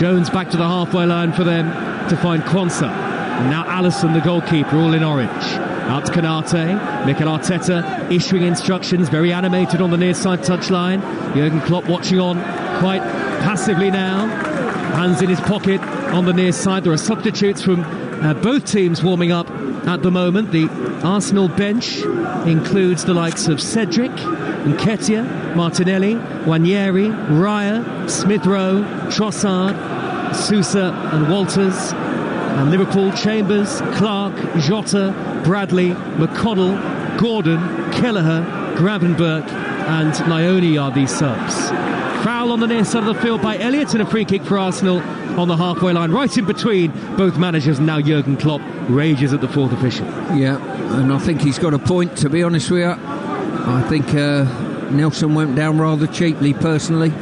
Jones back to the halfway line for them to find Quansah. And now Alisson, the goalkeeper, all in orange. Out to Konate. Mikel Arteta issuing instructions, very animated on the near side touchline. Jurgen Klopp watching on quite passively now. Hands in his pocket on the near side. There are substitutes from both teams warming up at the moment. The Arsenal bench includes the likes of Cedric, Nketiah, Martinelli, Nwaneri, Raya, Smith-Rowe, Trossard, Sousa and Walters. And Liverpool, Chambers, Clark, Jota, Bradley, McConnell, Gordon, Kelleher, Gravenberch and Lioni are these subs. Foul on the near side of the field by Elliott, and a free kick for Arsenal on the halfway line, right in between both managers. And now Jurgen Klopp rages at the fourth official. Yeah, and I think he's got a point, to be honest with you. I think Nelson went down rather cheaply, personally.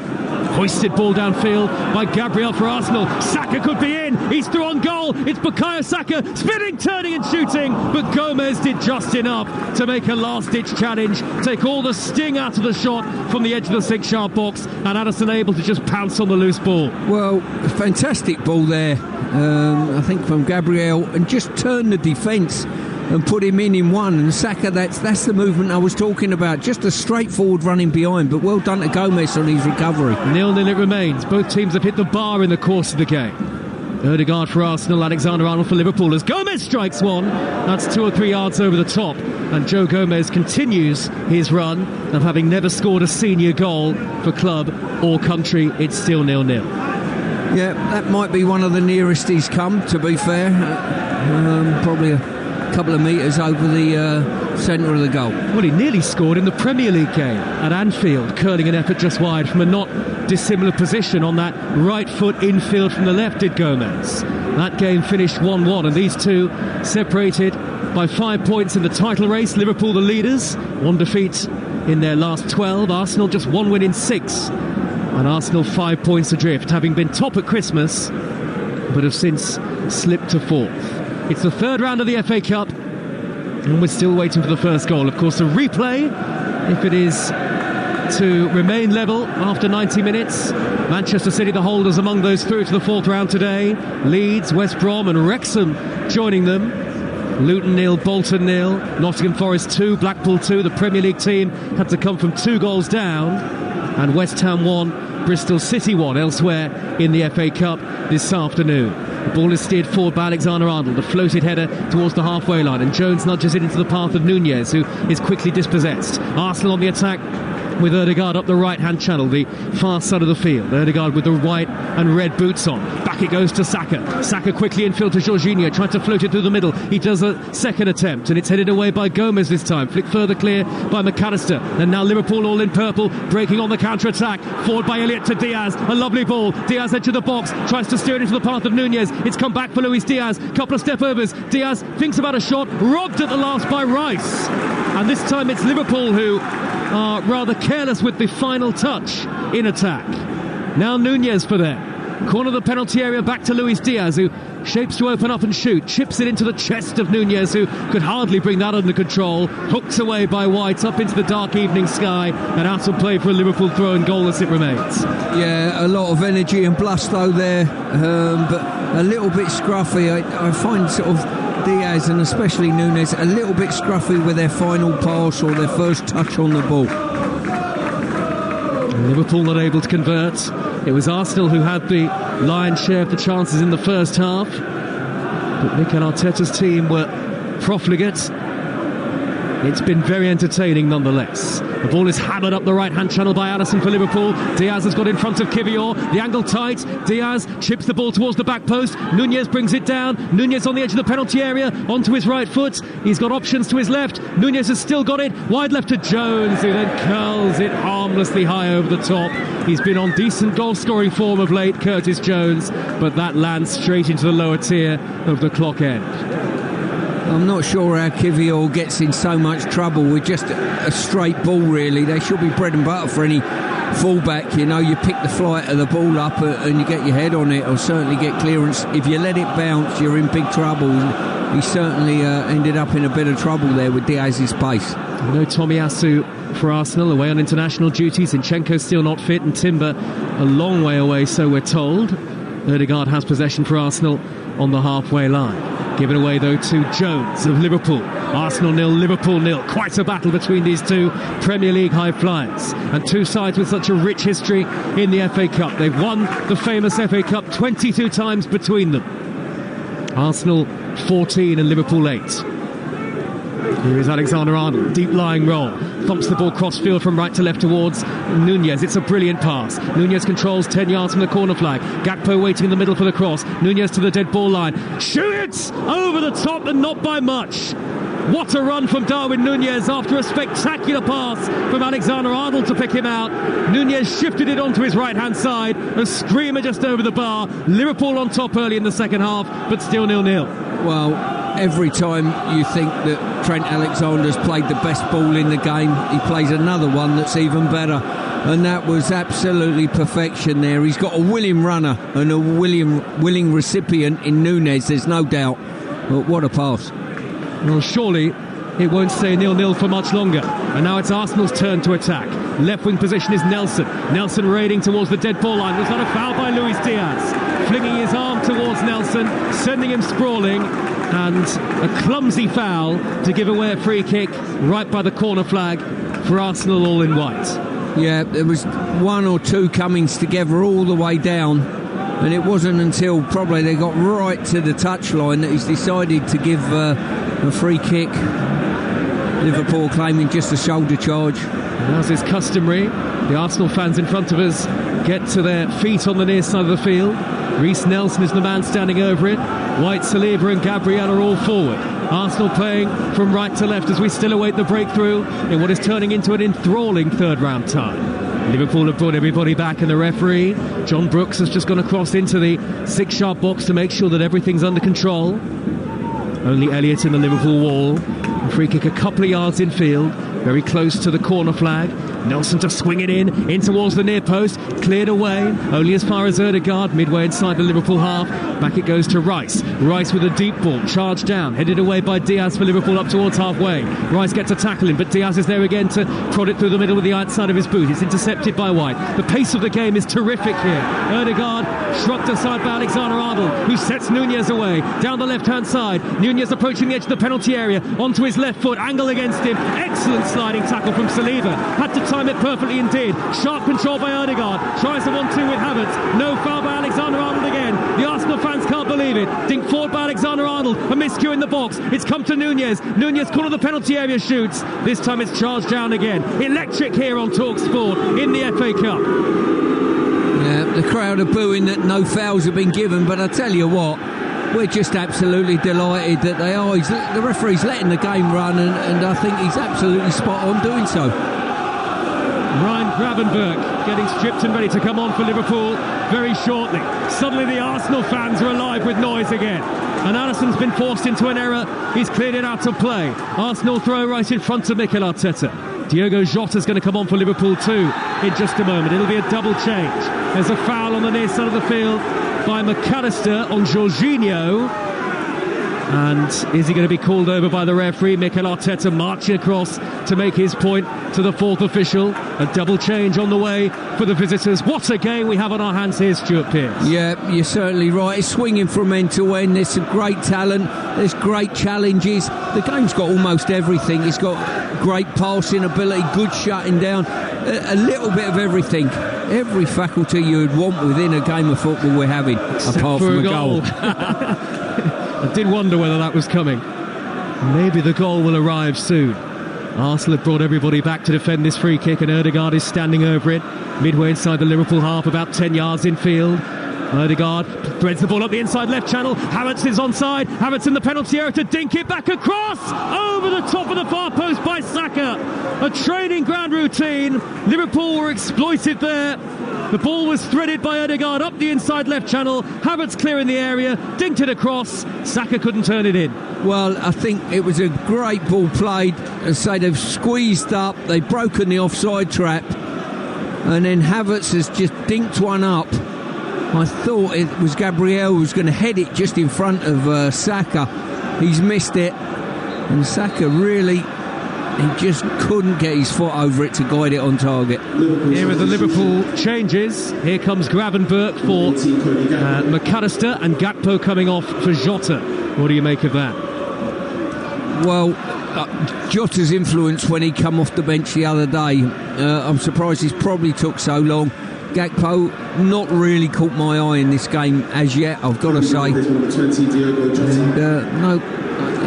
Hoisted ball downfield by Gabriel for Arsenal. Saka could be in. He's through on goal. It's Bukayo Saka spinning, turning and shooting. But Gomez did just enough to make a last-ditch challenge, take all the sting out of the shot from the edge of the 6-yard box, and Addison able to just pounce on the loose ball. Well, fantastic ball there, I think, from Gabriel, and just turn the defence and put him in one. And Saka, that's the movement I was talking about. Just a straightforward running behind, but well done to Gomez on his recovery. 0-0 it remains. Both teams have hit the bar in the course of the game. Odegaard for Arsenal, Alexander-Arnold for Liverpool as Gomez strikes one. That's 2 or 3 yards over the top, and Joe Gomez continues his run of having never scored a senior goal for club or country. It's still 0-0. Yeah, that might be one of the nearest he's come, to be fair. Probably a couple of metres over the centre of the goal. Well, he nearly scored in the Premier League game at Anfield, curling an effort just wide from a not dissimilar position on that right foot infield from the left, did Gomez. That game finished 1-1, and these two separated by 5 points in the title race. Liverpool the leaders, 1 defeat in their last 12. Arsenal just 1 win in 6, and Arsenal 5 points adrift, having been top at Christmas but have since slipped to 4th. It's the third round of the FA Cup, and we're still waiting for the first goal. Of course, a replay, if it is to remain level after 90 minutes. Manchester City, the holders among those through to the 4th round today. Leeds, West Brom and Wrexham joining them. Luton 0, Bolton 0, Nottingham Forest 2, Blackpool 2. The Premier League team had to come from 2 goals down. And West Ham 1, Bristol City 1 elsewhere in the FA Cup this afternoon. The ball is steered forward by Alexander-Arnold, a floated header towards the halfway line, and Jones nudges it into the path of Nunez, who is quickly dispossessed. Arsenal on the attack with Ødegaard up the right-hand channel, the far side of the field. Ødegaard with the white and red boots on. Back it goes to Saka. Saka quickly infield to Jorginho, trying to float it through the middle. He does a second attempt, and it's headed away by Gomez this time. Flicked further clear by McAllister. And now Liverpool all in purple, breaking on the counter-attack. Forward by Elliott to Diaz. A lovely ball. Diaz edge of the box, tries to steer it into the path of Nunez. It's come back for Luis Diaz. Couple of step-overs. Diaz thinks about a shot, robbed at the last by Rice. And this time it's Liverpool who are rather careless with the final touch in attack. Now Nunez for them. Corner of the penalty area, back to Luis Diaz, who shapes to open up and shoot. Chips it into the chest of Nunez, who could hardly bring that under control. Hooked away by White, up into the dark evening sky, and out of play for a Liverpool throw and goal as it remains. Yeah, a lot of energy and bluster there, but a little bit scruffy. I find sort of Diaz and especially Nunez a little bit scruffy with their final pass or their first touch on the ball. Liverpool not able to convert. It was Arsenal who had the lion's share of the chances in the first half, but Mikel Arteta's team were profligate. It's been very entertaining nonetheless. The ball is hammered up the right-hand channel by Alisson for Liverpool. Diaz has got in front of Kivior. The angle tight. Diaz chips the ball towards the back post. Nunez brings it down. Nunez on the edge of the penalty area, onto his right foot. He's got options to his left. Nunez has still got it. Wide left to Jones, who then curls it harmlessly high over the top. He's been on decent goal-scoring form of late, Curtis Jones, but that lands straight into the lower tier of the clock end. I'm not sure how Kivior gets in so much trouble with just a straight ball, really. They should be bread and butter for any fullback. You know, you pick the flight of the ball up and you get your head on it, or certainly get clearance. If you let it bounce, you're in big trouble. He certainly ended up in a bit of trouble there with Diaz's pace. No Tomiyasu for Arsenal, away on international duty. Zinchenko still not fit, and Timber a long way away, so we're told. Ødegaard has possession for Arsenal on the halfway line. Given away, though, to Jones of Liverpool. Arsenal 0, Liverpool 0. Quite a battle between these two Premier League high flyers. And two sides with such a rich history in the FA Cup. They've won the famous FA Cup 22 times between them. Arsenal 14 and Liverpool 8. Here is Alexander-Arnold, deep lying roll, thumps the ball cross-field from right to left towards Nunez. It's a brilliant pass. Nunez controls 10 yards from the corner flag. Gakpo waiting in the middle for the cross. Nunez to the dead ball line. Shoots over the top and not by much. What a run from Darwin Nunez after a spectacular pass from Alexander-Arnold to pick him out. Nunez shifted it onto his right-hand side. A screamer just over the bar. Liverpool on top early in the second half, but still 0-0. Well, every time you think that Trent Alexander's played the best ball in the game, he plays another one that's even better. And that was absolutely perfection there. He's got a willing runner and a willing recipient in Nunez, there's no doubt. But what a pass. Well, surely it won't stay 0-0 for much longer. And now it's Arsenal's turn to attack. Left wing position is Nelson. Nelson raiding towards the dead ball line. Was that a foul by Luis Diaz? Flinging his arm towards Nelson, sending him sprawling. And a clumsy foul to give away a free kick right by the corner flag for Arsenal all in white. Yeah, there was one or two comings together all the way down, and it wasn't until probably they got right to the touchline that he's decided to give a free kick. Liverpool claiming just a shoulder charge. And as is customary, the Arsenal fans in front of us get to their feet on the near side of the field. Reiss Nelson is the man standing over it. White, Saliba and Gabriel are all forward. Arsenal playing from right to left as we still await the breakthrough in what is turning into an enthralling third round tie. Liverpool have brought everybody back, and the referee, John Brooks, has just gone across into the 6-yard box to make sure that everything's under control. Only Elliott in the Liverpool wall. A free kick a couple of yards infield, very close to the corner flag. Nelson to swing it in towards the near post, cleared away, only as far as Ødegaard, midway inside the Liverpool half. Back it goes to Rice. Rice with a deep ball, charged down, headed away by Diaz for Liverpool up towards halfway. Rice gets to tackle him, but Diaz is there again to prod it through the middle with the outside of his boot. It's intercepted by White. The pace of the game is terrific here. Ødegaard shrugged aside by Alexander-Arnold, who sets Nunez away down the left-hand side. Nunez approaching the edge of the penalty area, onto his his left foot, angle against him. Excellent sliding tackle from Saliba. Had to time it perfectly indeed. Sharp control by Odegaard. Tries a 1-2 with Havertz. No foul by Alexander-Arnold again. The Arsenal fans can't believe it. Dink forward by Alexander-Arnold. A miscue in the box. It's come to Nunez. Nunez corner the penalty area, shoots. This time it's charged down again. Electric here on Talksport in the FA Cup. Yeah, the crowd are booing that no fouls have been given, but I tell you what, we're just absolutely delighted that they are. The referee's letting the game run, and I think he's absolutely spot on doing so. Ryan Gravenberch getting stripped and ready to come on for Liverpool very shortly. Suddenly the Arsenal fans are alive with noise again. And Alisson's been forced into an error. He's cleared it out of play. Arsenal throw right in front of Mikel Arteta. Diogo Jota's going to come on for Liverpool too in just a moment. It'll be a double change. There's a foul on the near side of the field by McAllister on Jorginho. And is he going to be called over by the referee? Mikel Arteta marching across to make his point to the fourth official. A double change on the way for the visitors. What a game we have on our hands here, Stuart Pearce. Yeah, you're certainly right. It's swinging from end to end. There's some great talent. There's great challenges. The game's got almost everything. It's got great passing ability, good shutting down, a little bit of everything. Every faculty you would want within a game of football we're having, apart from a goal. I did wonder whether that was coming. Maybe the goal will arrive soon. Arsenal have brought everybody back to defend this free kick, and Odegaard is standing over it, midway inside the Liverpool half, about 10 yards infield. Odegaard threads the ball up the inside left channel. Havertz is onside. Havertz in the penalty area to dink it back across over the top of the far post by Saka. A training ground routine. Liverpool were exploited there. The ball was threaded by Odegaard up the inside left channel. Havertz clearing the area, dinked it across. Saka couldn't turn it in. Well, I think it was a great ball played. As I say, they've squeezed up, they've broken the offside trap, and then Havertz has just dinked one up. I thought it was Gabriel who was going to head it just in front of Saka. He's missed it, and Saka really, he just couldn't get his foot over it to guide it on target. Here are the Liverpool changes. Here comes Gravenberch for McAllister, and Gakpo coming off for Jota. What do you make of that? Well, Jota's influence when he come off the bench the other day, I'm surprised he's probably took so long. Gakpo not really caught my eye in this game as yet, I've got to say. And, no,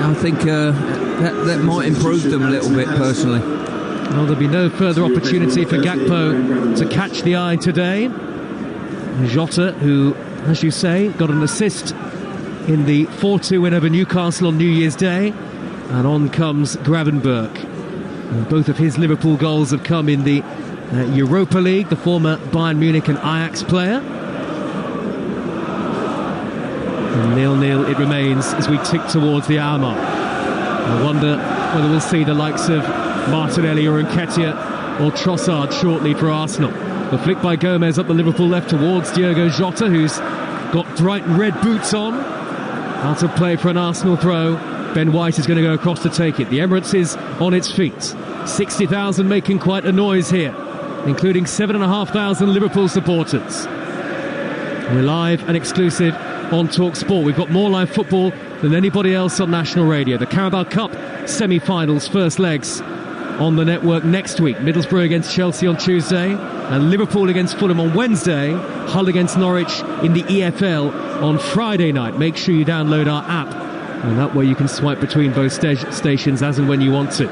I think that might improve them a little bit personally. Well, there'll be no further opportunity for Gakpo to catch the eye today. Jota, who, as you say, got an assist in the 4-2 win over Newcastle on New Year's Day. And on comes Gravenberch. And both of his Liverpool goals have come in the Europa League, the former Bayern Munich and Ajax player. And 0-0 it remains as we tick towards the hour mark. I wonder whether we'll see the likes of Martinelli or Nketiah or Trossard shortly for Arsenal. The flick by Gomez up the Liverpool left towards Diogo Jota, who's got bright red boots on. Out of play for an Arsenal throw. Ben White is going to go across to take it. The Emirates is on its feet. 60,000 making quite a noise here, including 7,500 Liverpool supporters. We're live and exclusive on Talksport. We've got more live football than anybody else on national radio. The Carabao Cup semi-finals, first legs on the network next week. Middlesbrough against Chelsea on Tuesday, and Liverpool against Fulham on Wednesday. Hull against Norwich in the EFL on Friday night. Make sure you download our app, and that way you can swipe between both stations as and when you want to.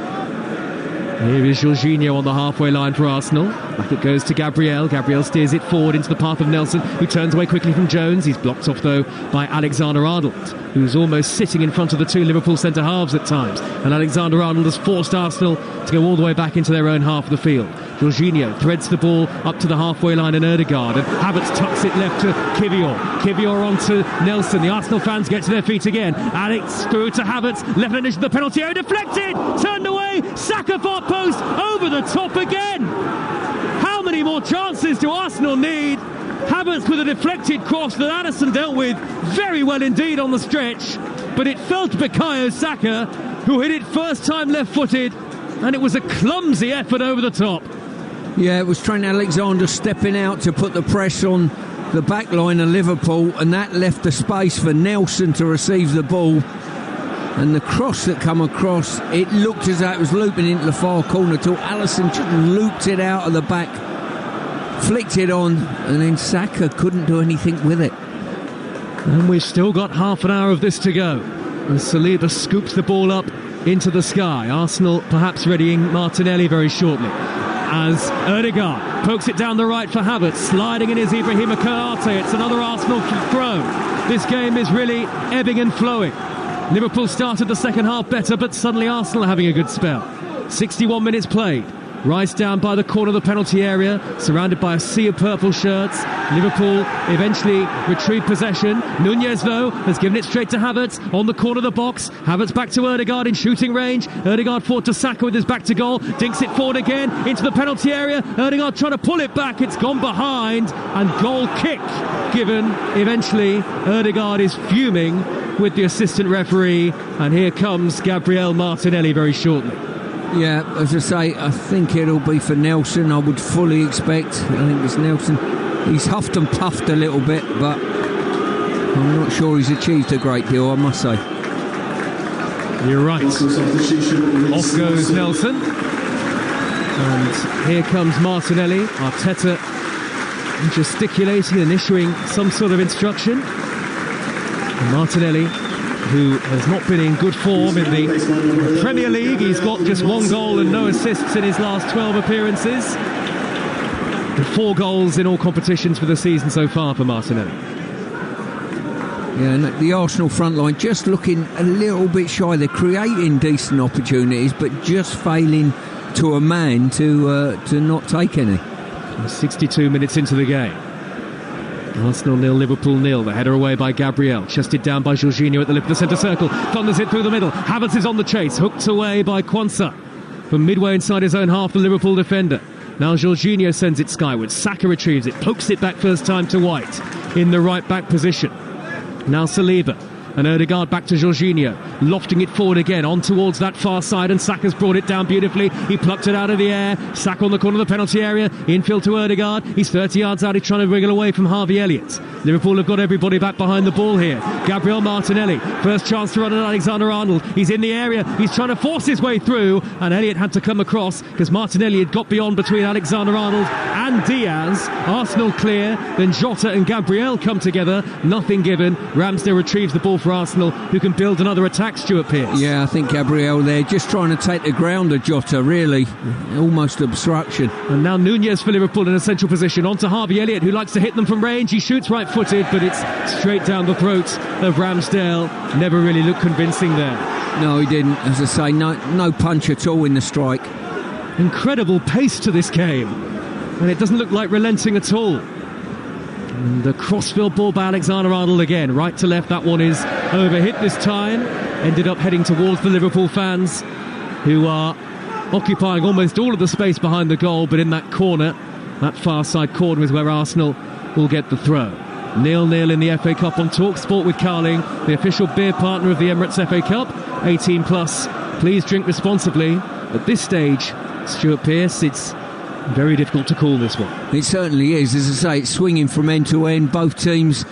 Here is Jorginho on the halfway line for Arsenal. Back it goes to Gabriel. Gabriel steers it forward into the path of Nelson, who turns away quickly from Jones. He's blocked off, though, by Alexander-Arnold, who's almost sitting in front of the two Liverpool centre-halves at times. And Alexander-Arnold has forced Arsenal to go all the way back into their own half of the field. Jorginho threads the ball up to the halfway line in Odegaard, and Havertz tucks it left to Kivior. Kivior on to Nelson. The Arsenal fans get to their feet again. Alex through to Havertz. Left hand into the penalty area. Deflected! Turned away. Saka far post. Over the top again. How many more chances do Arsenal need? Havertz with a deflected cross that Alisson dealt with very well indeed on the stretch. But it fell to Bukayo Saka, who hit it first time left-footed. And it was a clumsy effort over the top. Yeah, it was Trent Alexander stepping out to put the press on the back line of Liverpool, and that left the space for Nelson to receive the ball. And the cross that come across, it looked as though it was looping into the far corner till Alisson just looped it out of the back, flicked it on, and then Saka couldn't do anything with it. And we've still got half an hour of this to go. And Saliba scoops the ball up into the sky. Arsenal perhaps readying Martinelli very shortly. As Ødegaard pokes it down the right for Havertz, sliding in is Ibrahima Konate. It's another Arsenal throw. This game is really ebbing and flowing. Liverpool started the second half better, but suddenly Arsenal are having a good spell. 61 minutes played. Rice down by the corner of the penalty area, surrounded by a sea of purple shirts. Liverpool eventually retrieve possession. Nunez, though, has given it straight to Havertz on the corner of the box. Havertz back to Ødegaard in shooting range. Ødegaard forward to Saka with his back to goal. Dinks it forward again into the penalty area. Ødegaard trying to pull it back. It's gone behind, and goal kick given. Eventually, Ødegaard is fuming with the assistant referee, and here comes Gabriel Martinelli very shortly. Yeah, as I say, I think it'll be for Nelson. I would fully expect. I think it's Nelson. He's huffed and puffed a little bit, but I'm not sure he's achieved a great deal, I must say. You're right. Off goes Nelson. And here comes Martinelli. Arteta gesticulating and issuing some sort of instruction. And Martinelli, who has not been in good form in the Premier League. He's got just 1 goal and no assists in his last 12 appearances. And 4 goals in all competitions for the season so far for Martinelli. Yeah, and the Arsenal front line just looking a little bit shy. They're creating decent opportunities, but just failing to a man to not take any. 62 minutes into the game. Arsenal 0, Liverpool 0. The header away by Gabriel, chested down by Jorginho at the lip of the centre circle, thunders it through the middle. Havertz is on the chase, hooked away by Quansah from midway inside his own half, the Liverpool defender. Now Jorginho sends it skyward. Saka retrieves it, pokes it back first time to White in the right back position. Now Saliba and Ødegaard back to Jorginho, lofting it forward again on towards that far side, and Saka's brought it down beautifully. He plucked it out of the air. Saka on the corner of the penalty area, infield to Ødegaard. He's 30 yards out. He's trying to wriggle away from Harvey Elliott. Liverpool have got everybody back behind the ball here. Gabriel Martinelli, first chance to run at Alexander-Arnold. He's in the area. He's trying to force his way through, and Elliott had to come across because Martinelli had got beyond between Alexander-Arnold and Diaz. Arsenal clear. Then Jota and Gabriel come together. Nothing given. Ramsdale retrieves the ball for Arsenal, who can build another attack, Stuart Pearce. Yeah, I think Gabriel there just trying to take the ground of Jota, really. Almost obstruction. And now Nunez for Liverpool in a central position. On to Harvey Elliott, who likes to hit them from range. He shoots right-footed, but it's straight down the throat of Ramsdale. Never really looked convincing there. No, he didn't. As I say, no punch at all in the strike. Incredible pace to this game, and it doesn't look like relenting at all. And the crossfield ball by Alexander-Arnold again, right to left. That one is overhit this time. Ended up heading towards the Liverpool fans, who are occupying almost all of the space behind the goal, but in that corner, that far side corner is where Arsenal will get the throw. 0-0 in the FA Cup on Talksport with Carling, the official beer partner of the Emirates FA Cup. 18 plus. Please drink responsibly. At this stage, Stuart Pearce, it's very difficult to call this one. It certainly is. As I say, it's swinging from end to end. Both teams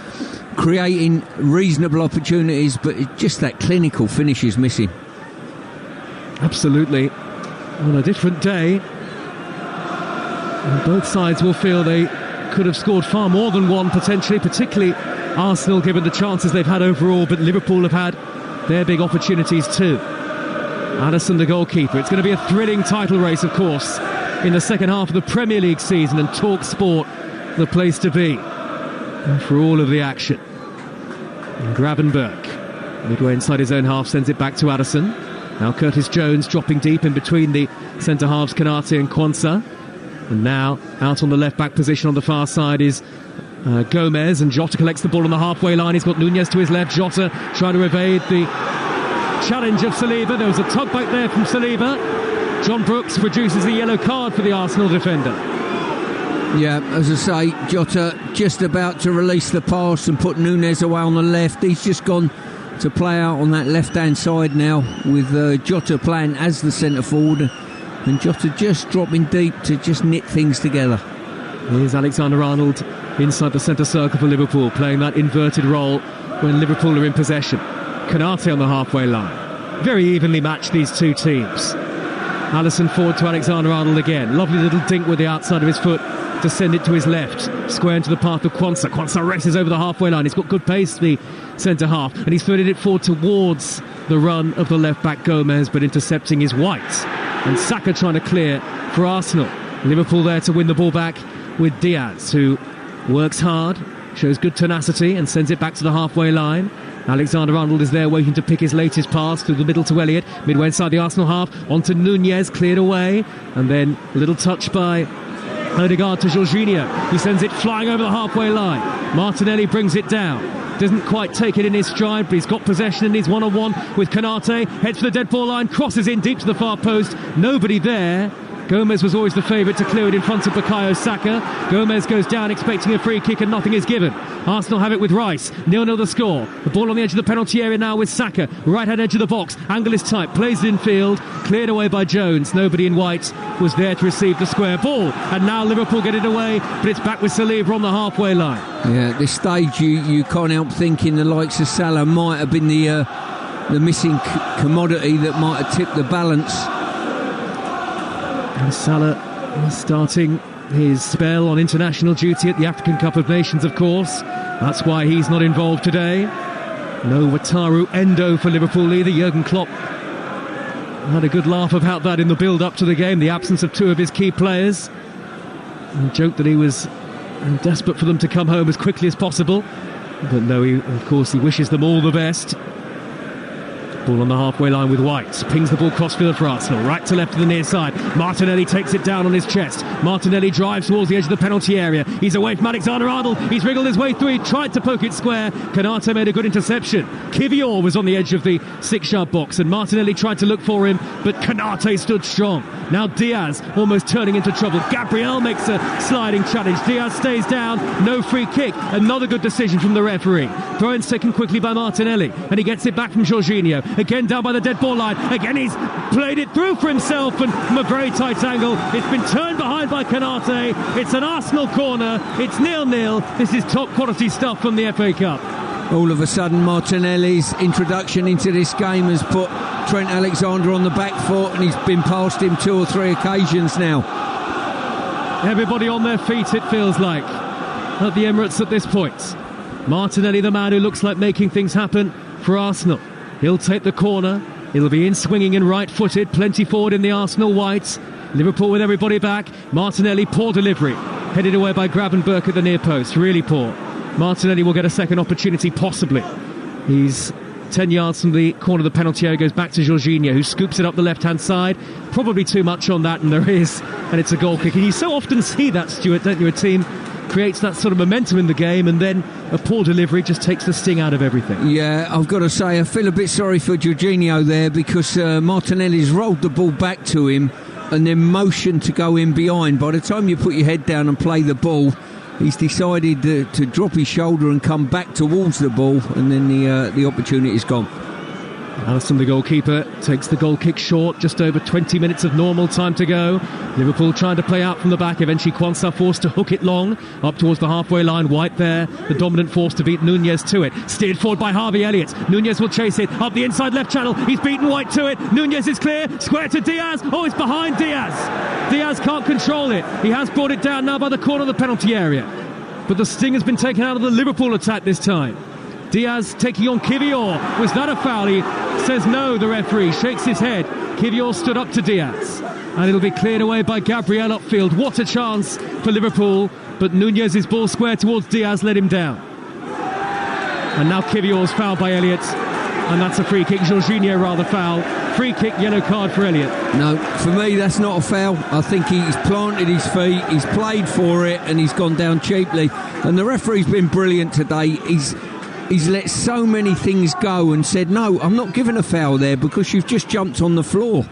creating reasonable opportunities, but just that clinical finish is missing. Absolutely. On a different day, both sides will feel they could have scored far more than one potentially, particularly Arsenal given the chances they've had overall, but Liverpool have had their big opportunities too. Addison, the goalkeeper. It's going to be a thrilling title race, of course, in the second half of the Premier League season, and Talksport the place to be for all of the action. And Gravenberg, midway inside his own half, sends it back to Addison. Now Curtis Jones dropping deep in between the centre halves Konate and Quansah. And now out on the left back position on the far side is Gomez, and Jota collects the ball on the halfway line. He's got Nunez to his left. Jota trying to evade the challenge of Saliba. There was a tug back there from Saliba. John Brooks produces the yellow card for the Arsenal defender. Yeah, as I say, Jota just about to release the pass and put Nunez away on the left. He's just gone to play out on that left-hand side now with Jota playing as the centre forward, and Jota just dropping deep to just knit things together. Here's Alexander-Arnold inside the centre circle for Liverpool, playing that inverted role when Liverpool are in possession. Konate on the halfway line. very evenly matched, these two teams. Alisson forward to Alexander-Arnold again. Lovely little dink with the outside of his foot to send it to his left. Square into the path of Quansah. Quansah races over the halfway line. He's got good pace, the centre-half, and he's footed it forward towards the run of the left-back Gomez, but intercepting is White. And Saka trying to clear for Arsenal. Liverpool there to win the ball back with Diaz, who works hard, shows good tenacity, and sends it back to the halfway line. Alexander-Arnold is there waiting to pick his latest pass through the middle to Elliott. Midway inside the Arsenal half, onto Nunez, cleared away. And then a little touch by Odegaard to Jorginho, who sends it flying over the halfway line. Martinelli brings it down. Doesn't quite take it in his stride, but he's got possession and he's one-on-one with Konate. Heads for the dead ball line, crosses in deep to the far post. Nobody there. Gomez was always the favourite to clear it in front of Bukayo Saka. Gomez goes down expecting a free kick and nothing is given. Arsenal have it with Rice. 0-0 the score. The ball on the edge of the penalty area now with Saka. Right-hand edge of the box. Angle is tight. Plays it in field. Cleared away by Jones. Nobody in white was there to receive the square ball. And now Liverpool get it away, but it's back with Saliba on the halfway line. Yeah, at this stage you can't help thinking the likes of Salah might have been the missing commodity that might have tipped the balance. And Salah starting his spell on international duty at the African Cup of Nations, of course. That's why he's not involved today. No Wataru Endo for Liverpool either. Jurgen Klopp had a good laugh about that in the build-up to the game, the absence of two of his key players. And joked that he was desperate for them to come home as quickly as possible. But no, of course, he wishes them all the best. Ball on the halfway line with White. Pings the ball crossfield for Arsenal. Right to left to the near side. Martinelli takes it down on his chest. Martinelli drives towards the edge of the penalty area. He's away from Alexander-Arnold. He's wriggled his way through. He tried to poke it square. Konate made a good interception. Kivior was on the edge of the 6-yard box and Martinelli tried to look for him, but Konate stood strong. Now Diaz almost turning into trouble. Gabriel makes a sliding challenge. Diaz stays down. No free kick. Another good decision from the referee. Throw-in's taken quickly by Martinelli and he gets it back from Jorginho. Again down by the dead ball line. Again he's played it through for himself and from a very tight angle. It's been turned behind by Konate. It's an Arsenal corner. It's 0-0. This is top quality stuff from the FA Cup. All of a sudden Martinelli's introduction into this game has put Trent Alexander on the back foot and he's been past him 2 or 3 occasions now. Everybody on their feet, it feels like, at the Emirates at this point. Martinelli, the man who looks like making things happen for Arsenal. He'll take the corner. He'll be in swinging and right-footed. Plenty forward in the Arsenal whites. Liverpool with everybody back. Martinelli, poor delivery. Headed away by Gravenberch at the near post. Really poor. Martinelli will get a second opportunity, possibly. He's 10 yards from the corner of the penalty area. Goes back to Jorginho, who scoops it up the left-hand side. Probably too much on that, and there is. And it's a goal kick. And you so often see that, Stuart, don't you? A team creates that sort of momentum in the game and then a poor delivery just takes the sting out of everything. Yeah, I've got to say I feel a bit sorry for Jorginho there because Martinelli's rolled the ball back to him and then motioned to go in behind. By the time you put your head down and play the ball, he's decided to drop his shoulder and come back towards the ball, and then the opportunity's gone. Alisson, the goalkeeper, takes the goal kick short. Just over 20 minutes of normal time to go. Liverpool trying to play out from the back. Eventually Quansah forced to hook it long up towards the halfway line. White there, the dominant force to beat Nunez to it. Steered forward by Harvey Elliott. Nunez will chase it up the inside left channel. He's beaten White to it. Nunez is clear. Square to Diaz. Oh, it's behind Diaz. Diaz can't control it. He has brought it down now by the corner of the penalty area. But the sting has been taken out of the Liverpool attack this time. Diaz taking on Kivior. Was that a foul? He says no, the referee. Shakes his head. Kivior stood up to Diaz. And it'll be cleared away by Gabriel upfield. What a chance for Liverpool. But Nunez's ball square towards Diaz let him down. And now Kivior's fouled by Elliott. And that's a free kick. Jorginho rather foul. Free kick, yellow card for Elliott. No, for me that's not a foul. I think he's planted his feet, he's played for it, and he's gone down cheaply. And the referee's been brilliant today. He's let so many things go and said, no, I'm not giving a foul there because you've just jumped on the floor.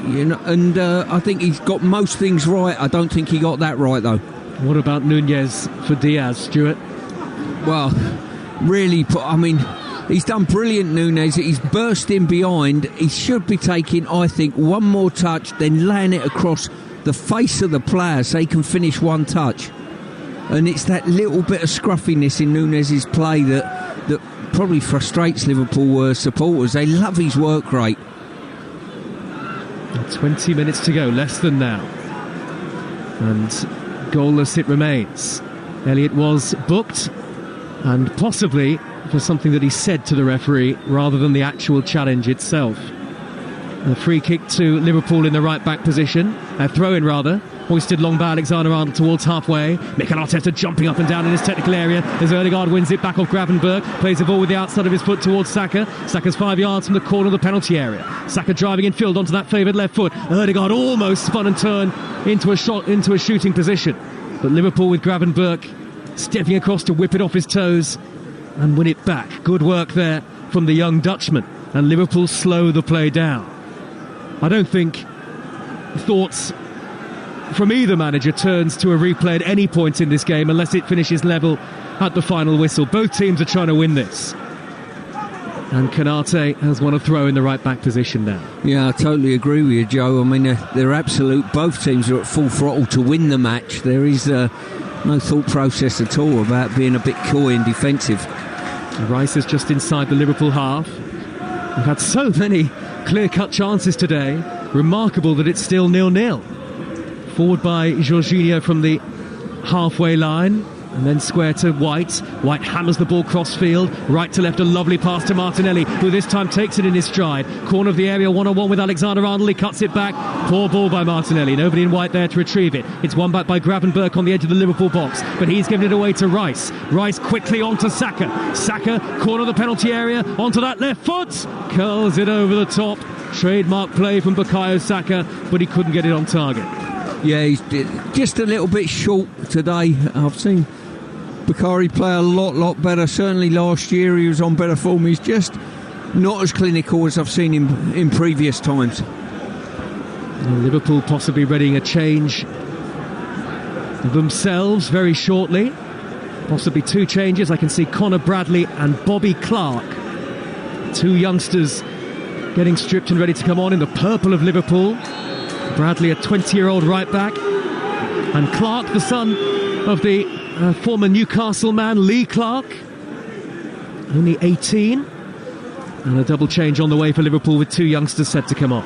You know, and I think he's got most things right. I don't think he got that right, though. What about Nunez for Diaz, Stuart? Well, really, I mean, he's done brilliant, Nunez. He's burst in behind. He should be taking, I think, one more touch, then laying it across the face of the player so he can finish one touch. And it's that little bit of scruffiness in Nunez's play that probably frustrates Liverpool supporters. They love his work rate. 20 minutes to go, less than now. And goalless it remains. Elliott was booked, and possibly for something that he said to the referee rather than the actual challenge itself. A free kick to Liverpool in the right back position, a throw-in rather, hoisted long by Alexander-Arnold towards halfway. Mikel Arteta jumping up and down in his technical area as Ødegaard wins it back off Gravenberch, plays the ball with the outside of his foot towards Saka. Saka's 5 yards from the corner of the penalty area. Saka driving in field onto that favoured left foot. Ødegaard almost spun and turned into a shooting position, but Liverpool with Gravenberch stepping across to whip it off his toes and win it back. Good work there from the young Dutchman, and Liverpool slow the play down. I don't think thoughts from either manager turns to a replay at any point in this game unless it finishes level at the final whistle. Both teams are trying to win this. And Konate has won a throw in the right back position now. Yeah, I totally agree with you, Joe. I mean, they're absolute, both teams are at full throttle to win the match. There is no thought process at all about being a bit coy and defensive. Rice is just inside the Liverpool half. We've had so many clear-cut chances today. Remarkable that it's still 0-0. Forward by Jorginho from the halfway line, and then square to White. White hammers the ball cross-field, right to left, a lovely pass to Martinelli, who this time takes it in his stride. Corner of the area, one-on-one with Alexander-Arnold. He cuts it back. Poor ball by Martinelli. Nobody in White there to retrieve it. It's won back by Gravenberch on the edge of the Liverpool box, but he's given it away to Rice. Rice quickly onto Saka. Saka, corner of the penalty area, onto that left foot. Curls it over the top. Trademark play from Bukayo Saka, but he couldn't get it on target. Yeah, he's just a little bit short today. I've seen Bakary play a lot better. Certainly last year he was on better form. He's just not as clinical as I've seen him in previous times. Liverpool possibly readying a change themselves very shortly. Possibly two changes. I can see Connor Bradley and Bobby Clark. Two youngsters getting stripped and ready to come on in the purple of Liverpool. Bradley, a 20-year-old right back, and Clark, the son of the former Newcastle man Lee Clark, only 18, and a double change on the way for Liverpool with two youngsters set to come on.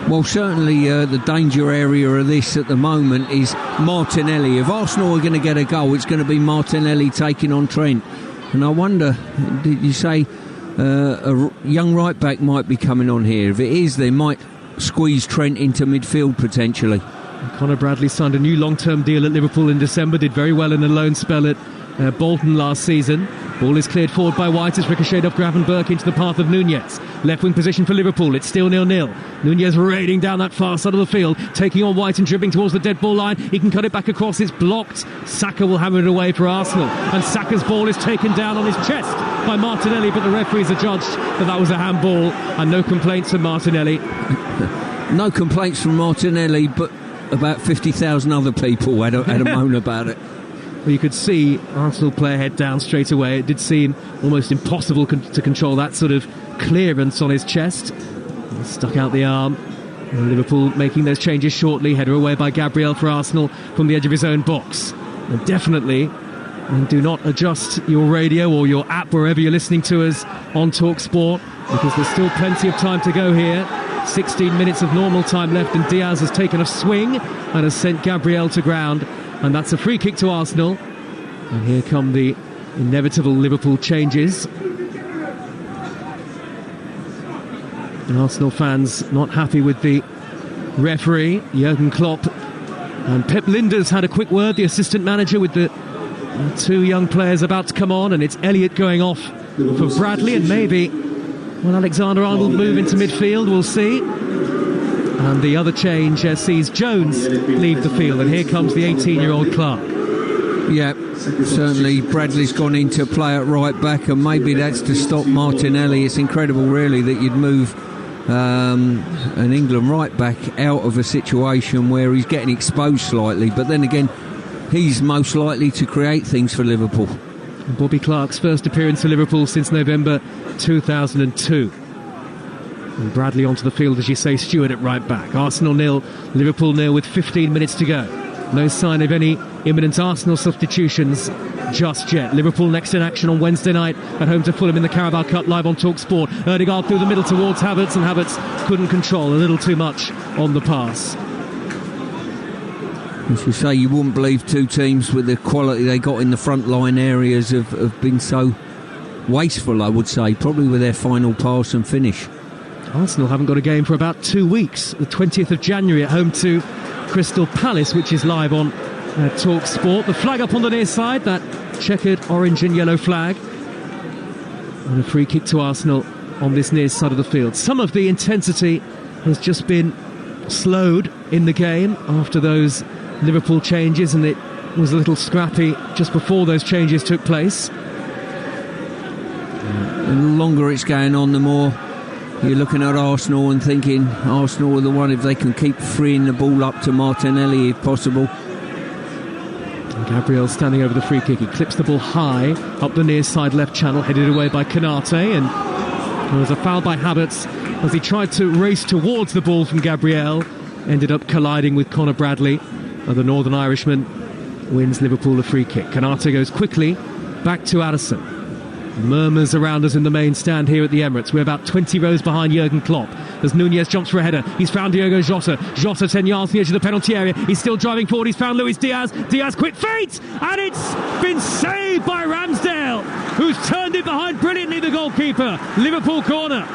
Well, certainly the danger area of this at the moment is Martinelli. If Arsenal are going to get a goal, it's going to be Martinelli taking on Trent, and I wonder, did you say a young right back might be coming on here? If it is, they might squeeze Trent into midfield potentially. Connor Bradley signed a new long-term deal at Liverpool in December, did very well in a loan spell at Bolton last season. Ball is cleared forward by White, it's ricocheted off Gravenberch into the path of Nunez. Left wing position for Liverpool, it's still 0-0. Nunez raiding down that far side of the field, taking on White and dribbling towards the dead ball line. He can cut it back across, it's blocked. Saka will hammer it away for Arsenal, and Saka's ball is taken down on his chest by Martinelli, but the referees adjudged that was a handball, and no complaints from Martinelli. No complaints from Martinelli, but about 50,000 other people had a moan about it. Well, you could see Arsenal player head down straight away. It did seem almost impossible to control that sort of clearance on his chest. He stuck out the arm. And Liverpool making those changes shortly. Header away by Gabriel for Arsenal from the edge of his own box. And definitely, do not adjust your radio or your app wherever you're listening to us on Talksport, because there's still plenty of time to go here. 16 minutes of normal time left, and Diaz has taken a swing and has sent Gabriel to ground, and that's a free kick to Arsenal. And here come the inevitable Liverpool changes. And Arsenal fans not happy with the referee, Jurgen Klopp, and Pep Linders had a quick word, the assistant manager, with the two young players about to come on, and it's Elliott going off for Bradley, and maybe Alexander-Arnold move into midfield, we'll see. And the other change sees Jones leave the field, and here comes the 18-year-old Clark. Yeah, certainly Bradley's gone into play at right back, and maybe that's to stop Martinelli. It's incredible, really, that you'd move an England right back out of a situation where he's getting exposed slightly, but then again, he's most likely to create things for Liverpool. Bobby Clark's first appearance for Liverpool since November 2002. And Bradley onto the field, as you say, Stewart at right back. Arsenal 0, Liverpool 0 with 15 minutes to go. No sign of any imminent Arsenal substitutions just yet. Liverpool next in action on Wednesday night at home to Fulham in the Carabao Cup, live on Talksport. Ødegaard through the middle towards Havertz, and Havertz couldn't control, a little too much on the pass. As you say, you wouldn't believe two teams with the quality they got in the front line areas have been so wasteful, I would say, probably with their final pass and finish. Arsenal haven't got a game for about 2 weeks. The 20th of January at home to Crystal Palace, which is live on Talksport. The flag up on the near side, that checkered orange and yellow flag. And a free kick to Arsenal on this near side of the field. Some of the intensity has just been slowed in the game after those Liverpool changes, and it was a little scrappy just before those changes took place. The longer it's going on, the more you're looking at Arsenal and thinking Arsenal are the one if they can keep freeing the ball up to Martinelli if possible. And Gabriel standing over the free kick. He clips the ball high up the near side left channel, headed away by Konate, and there was a foul by Havertz as he tried to race towards the ball from Gabriel. Ended up colliding with Conor Bradley. The Northern Irishman wins Liverpool a free kick. Konate goes quickly back to Addison. Murmurs around us in the main stand here at the Emirates. We're about 20 rows behind Jurgen Klopp as Nunez jumps for a header. He's found Diogo Jota. Jota 10 yards from the edge of the penalty area. He's still driving forward. He's found Luis Diaz. Diaz quick feet, and it's been saved by Ramsdale, who's turned it behind brilliantly, the goalkeeper. Liverpool corner.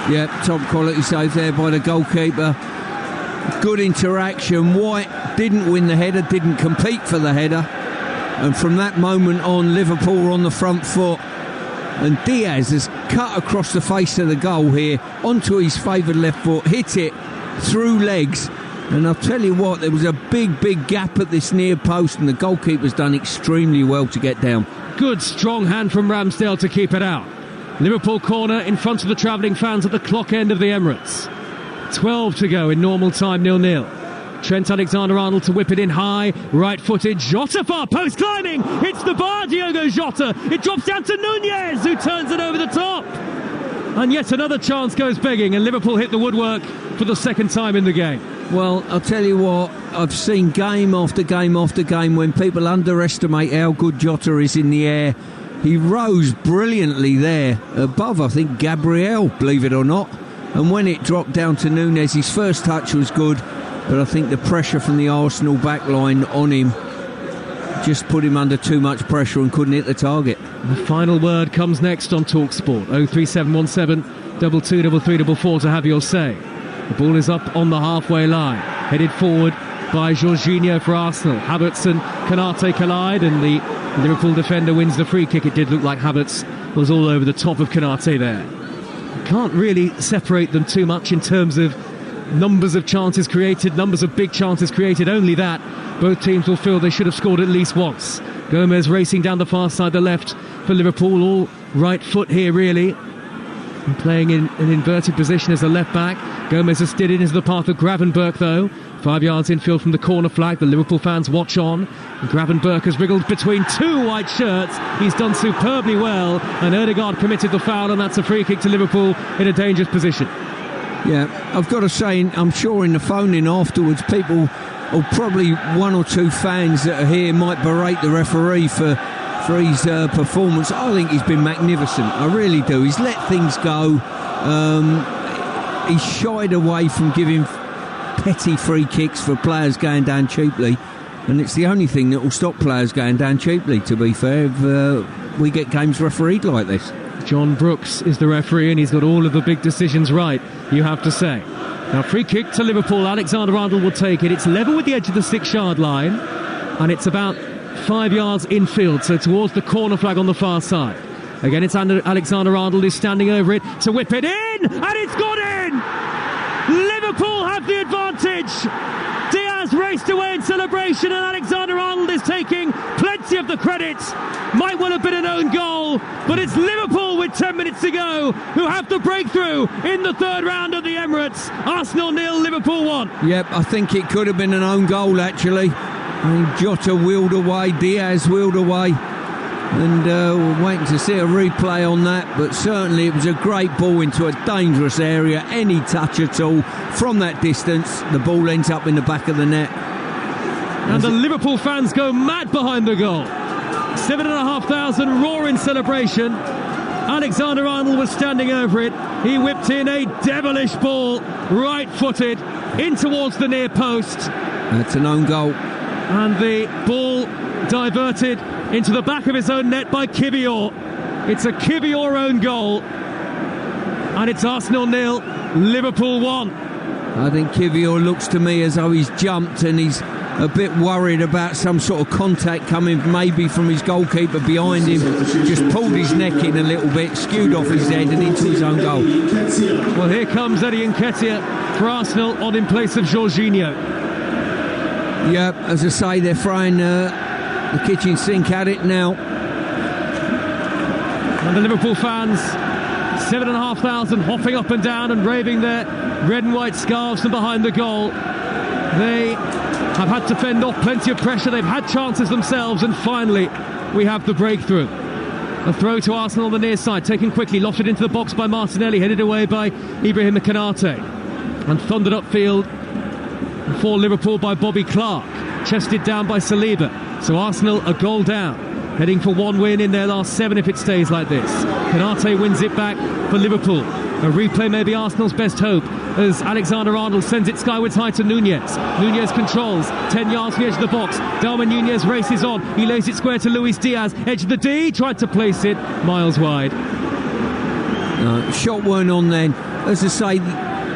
Yeah, top quality save there by the goalkeeper. Good interaction. White didn't win the header, didn't compete for the header, and from that moment on, Liverpool were on the front foot, and Diaz has cut across the face of the goal here onto his favoured left foot, hit it through legs, and I'll tell you what, there was a big gap at this near post, and the goalkeeper's done extremely well to get down. Good strong hand from Ramsdale to keep it out. Liverpool corner in front of the travelling fans at the clock end of the Emirates. 12 to go in normal time, 0-0. Trent Alexander-Arnold to whip it in high, right-footed. Jota far post climbing, hits the bar, Diogo Jota. It drops down to Nunez, who turns it over the top. And yet another chance goes begging, and Liverpool hit the woodwork for the second time in the game. Well, I'll tell you what, I've seen game after game after game when people underestimate how good Jota is in the air. He rose brilliantly there, above, I think, Gabriel, believe it or not. And when it dropped down to Nunez, his first touch was good, but I think the pressure from the Arsenal backline on him just put him under too much pressure and couldn't hit the target. The final word comes next on Talksport. 03717 223344 to have your say. The ball is up on the halfway line, headed forward by Jorginho for Arsenal. Havertz and Konate collide, and the Liverpool defender wins the free kick. It did look like Havertz was all over the top of Konate there. Can't really separate them too much in terms of numbers of chances created, numbers of big chances created. Only that both teams will feel they should have scored at least once. Gomez racing down the far side, the left for Liverpool, all right foot here really, and playing in an inverted position as a left back. Gomez has steered in into the path of Gravenberch though. 5 yards infield from the corner flag. The Liverpool fans watch on. Gravenberch has wriggled between two white shirts. He's done superbly well, and Ødegaard committed the foul, and that's a free kick to Liverpool in a dangerous position. Yeah, I've got to say, I'm sure in the phone-in afterwards, people, or probably one or two fans that are here, might berate the referee for his performance. I think he's been magnificent. I really do. He's let things go. He's shied away from giving petty free kicks for players going down cheaply, and it's the only thing that will stop players going down cheaply, to be fair, if we get games refereed like this. John Brooks is the referee, and he's got all of the big decisions right, you have to say. Now, free kick to Liverpool. Alexander-Arnold will take it. It's level with the edge of the 6-yard line, and it's about 5 yards infield, so towards the corner flag on the far side. Again, it's Alexander-Arnold is standing over it to whip it in, and it's gone in! Liverpool have the advantage. Diaz raced away in celebration, and Alexander-Arnold is taking plenty of the credit. Might well have been an own goal, but it's Liverpool with 10 minutes to go who have the breakthrough in the third round of the Emirates. Arsenal 0, Liverpool 1. Yep, I think it could have been an own goal actually. I mean, Jota wheeled away, Diaz wheeled away, and we're waiting to see a replay on that, but certainly it was a great ball into a dangerous area. Any touch at all from that distance, the ball ends up in the back of the net. And the Liverpool fans go mad behind the goal. 7,500 roar in celebration. Alexander-Arnold was standing over it. He whipped in a devilish ball, right-footed, in towards the near post. That's an own goal. And the ball diverted into the back of his own net by Kivior. It's a Kivior own goal. And it's Arsenal 0, Liverpool 1. I think Kivior looks to me as though he's jumped and he's a bit worried about some sort of contact coming maybe from his goalkeeper behind him. Just pulled his neck in a little bit, skewed off his head and into his own goal. Well, here comes Eddie Nketiah for Arsenal on in place of Jorginho. Yeah, as I say, they're throwing the kitchen sink at it now. And the Liverpool fans, 7,500 hopping up and down and waving their red and white scarves from behind the goal. They have had to fend off plenty of pressure. They've had chances themselves, and finally we have the breakthrough. A throw to Arsenal on the near side, taken quickly, lofted into the box by Martinelli, headed away by Ibrahim Konate, and thundered upfield for Liverpool by Bobby Clark, chested down by Saliba. So Arsenal a goal down, heading for one win in their last 7 if it stays like this. Konate wins it back for Liverpool. A replay may be Arsenal's best hope as Alexander-Arnold sends it skywards high to Nunez. Nunez controls 10 yards from the edge of the box. Darwin Nunez races on. He lays it square to Luis Diaz. Edge of the D, tried to place it miles wide. Shot weren't on then. As I say,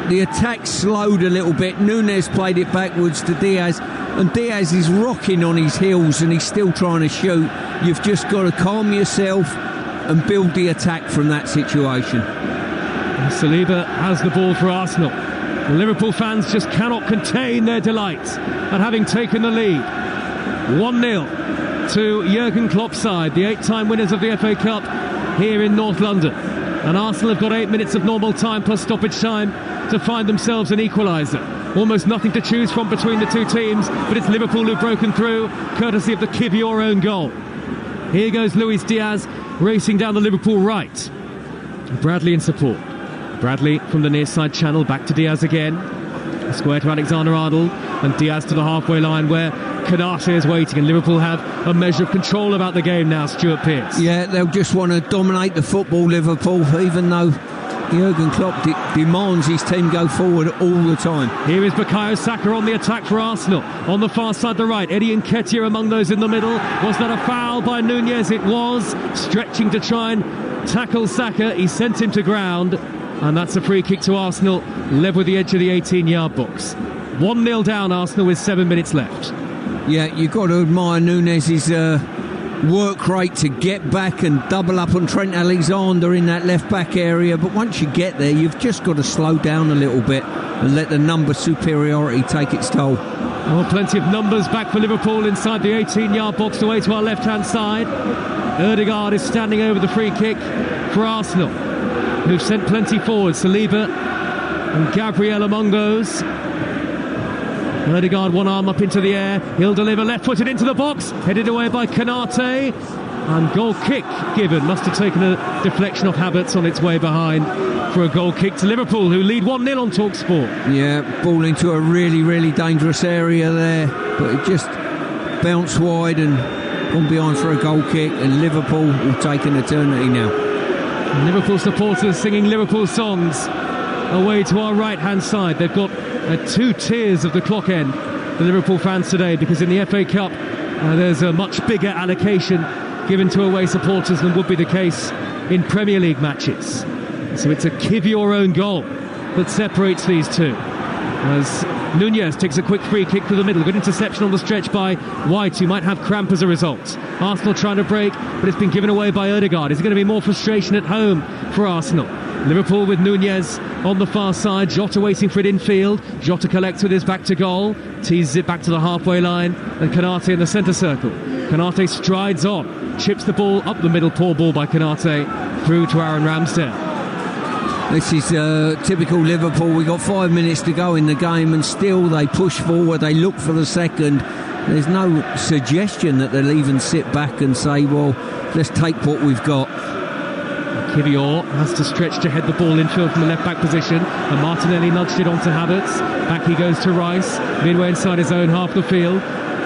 the attack slowed a little bit. Nunez played it backwards to Diaz, and Diaz is rocking on his heels and he's still trying to shoot. You've just got to calm yourself and build the attack from that situation. Saliba has the ball for Arsenal. The Liverpool fans just cannot contain their delight at having taken the lead. 1-0 to Jurgen Klopp's side, the 8-time winners of the FA Cup here in North London. And Arsenal have got 8 minutes of normal time plus stoppage time to find themselves an equaliser. Almost nothing to choose from between the two teams, but it's Liverpool who've broken through, courtesy of the Kivior own goal. Here goes Luis Diaz racing down the Liverpool right. Bradley in support. Bradley from the near side channel, back to Diaz again. Square to Alexander-Arnold, and Diaz to the halfway line where Konate is waiting, and Liverpool have a measure of control about the game now, Stuart Pearce. Yeah, they'll just want to dominate the football, Liverpool, even though Jurgen Klopp demands his team go forward all the time. Here is Bukayo Saka on the attack for Arsenal. On the far side, the right. Eddie Nketiah among those in the middle. Was that a foul by Nunez? It was. Stretching to try and tackle Saka. He sent him to ground. And that's a free kick to Arsenal, led with the edge of the 18-yard box. 1-0 down, Arsenal with 7 minutes left. Yeah, you've got to admire Nunez's work rate to get back and double up on Trent Alexander in that left-back area. But once you get there, you've just got to slow down a little bit and let the number superiority take its toll. Oh, plenty of numbers back for Liverpool inside the 18-yard box away to our left-hand side. Ødegaard is standing over the free kick for Arsenal, who've sent plenty forward. Saliba and Gabriel among those. Ødegaard one arm up into the air. He'll deliver left-footed into the box. Headed away by Konate. And goal kick given. Must have taken a deflection off Havertz on its way behind for a goal kick to Liverpool, who lead 1-0 on Talksport. Yeah, ball into a really, really dangerous area there. But it just bounced wide and gone behind for a goal kick. And Liverpool will take an eternity now. Liverpool supporters singing Liverpool songs away to our right-hand side. They've got 2 tiers of the clock end, the Liverpool fans today, because in the FA Cup there's a much bigger allocation given to away supporters than would be the case in Premier League matches. So it's a Kivior own goal that separates these two, as Nunez takes a quick free kick through the middle. Good interception on the stretch by White, who might have cramp as a result. Arsenal trying to break, but it's been given away by Ødegaard. Is it going to be more frustration at home for Arsenal? Liverpool with Nunez on the far side. Jota waiting for it infield. Jota collects with his back to goal. Teases it back to the halfway line. And Konate in the centre circle. Konate strides on. Chips the ball up the middle. Poor ball by Konate. Through to Aaron Ramsdale. This is typical Liverpool. We've got 5 minutes to go in the game and still they push forward. They look for the second. There's no suggestion that they'll even sit back and say, well, let's take what we've got. Kivior has to stretch to head the ball infield from the left-back position, and Martinelli nudged it onto Havertz. Back he goes to Rice, midway inside his own half of the field.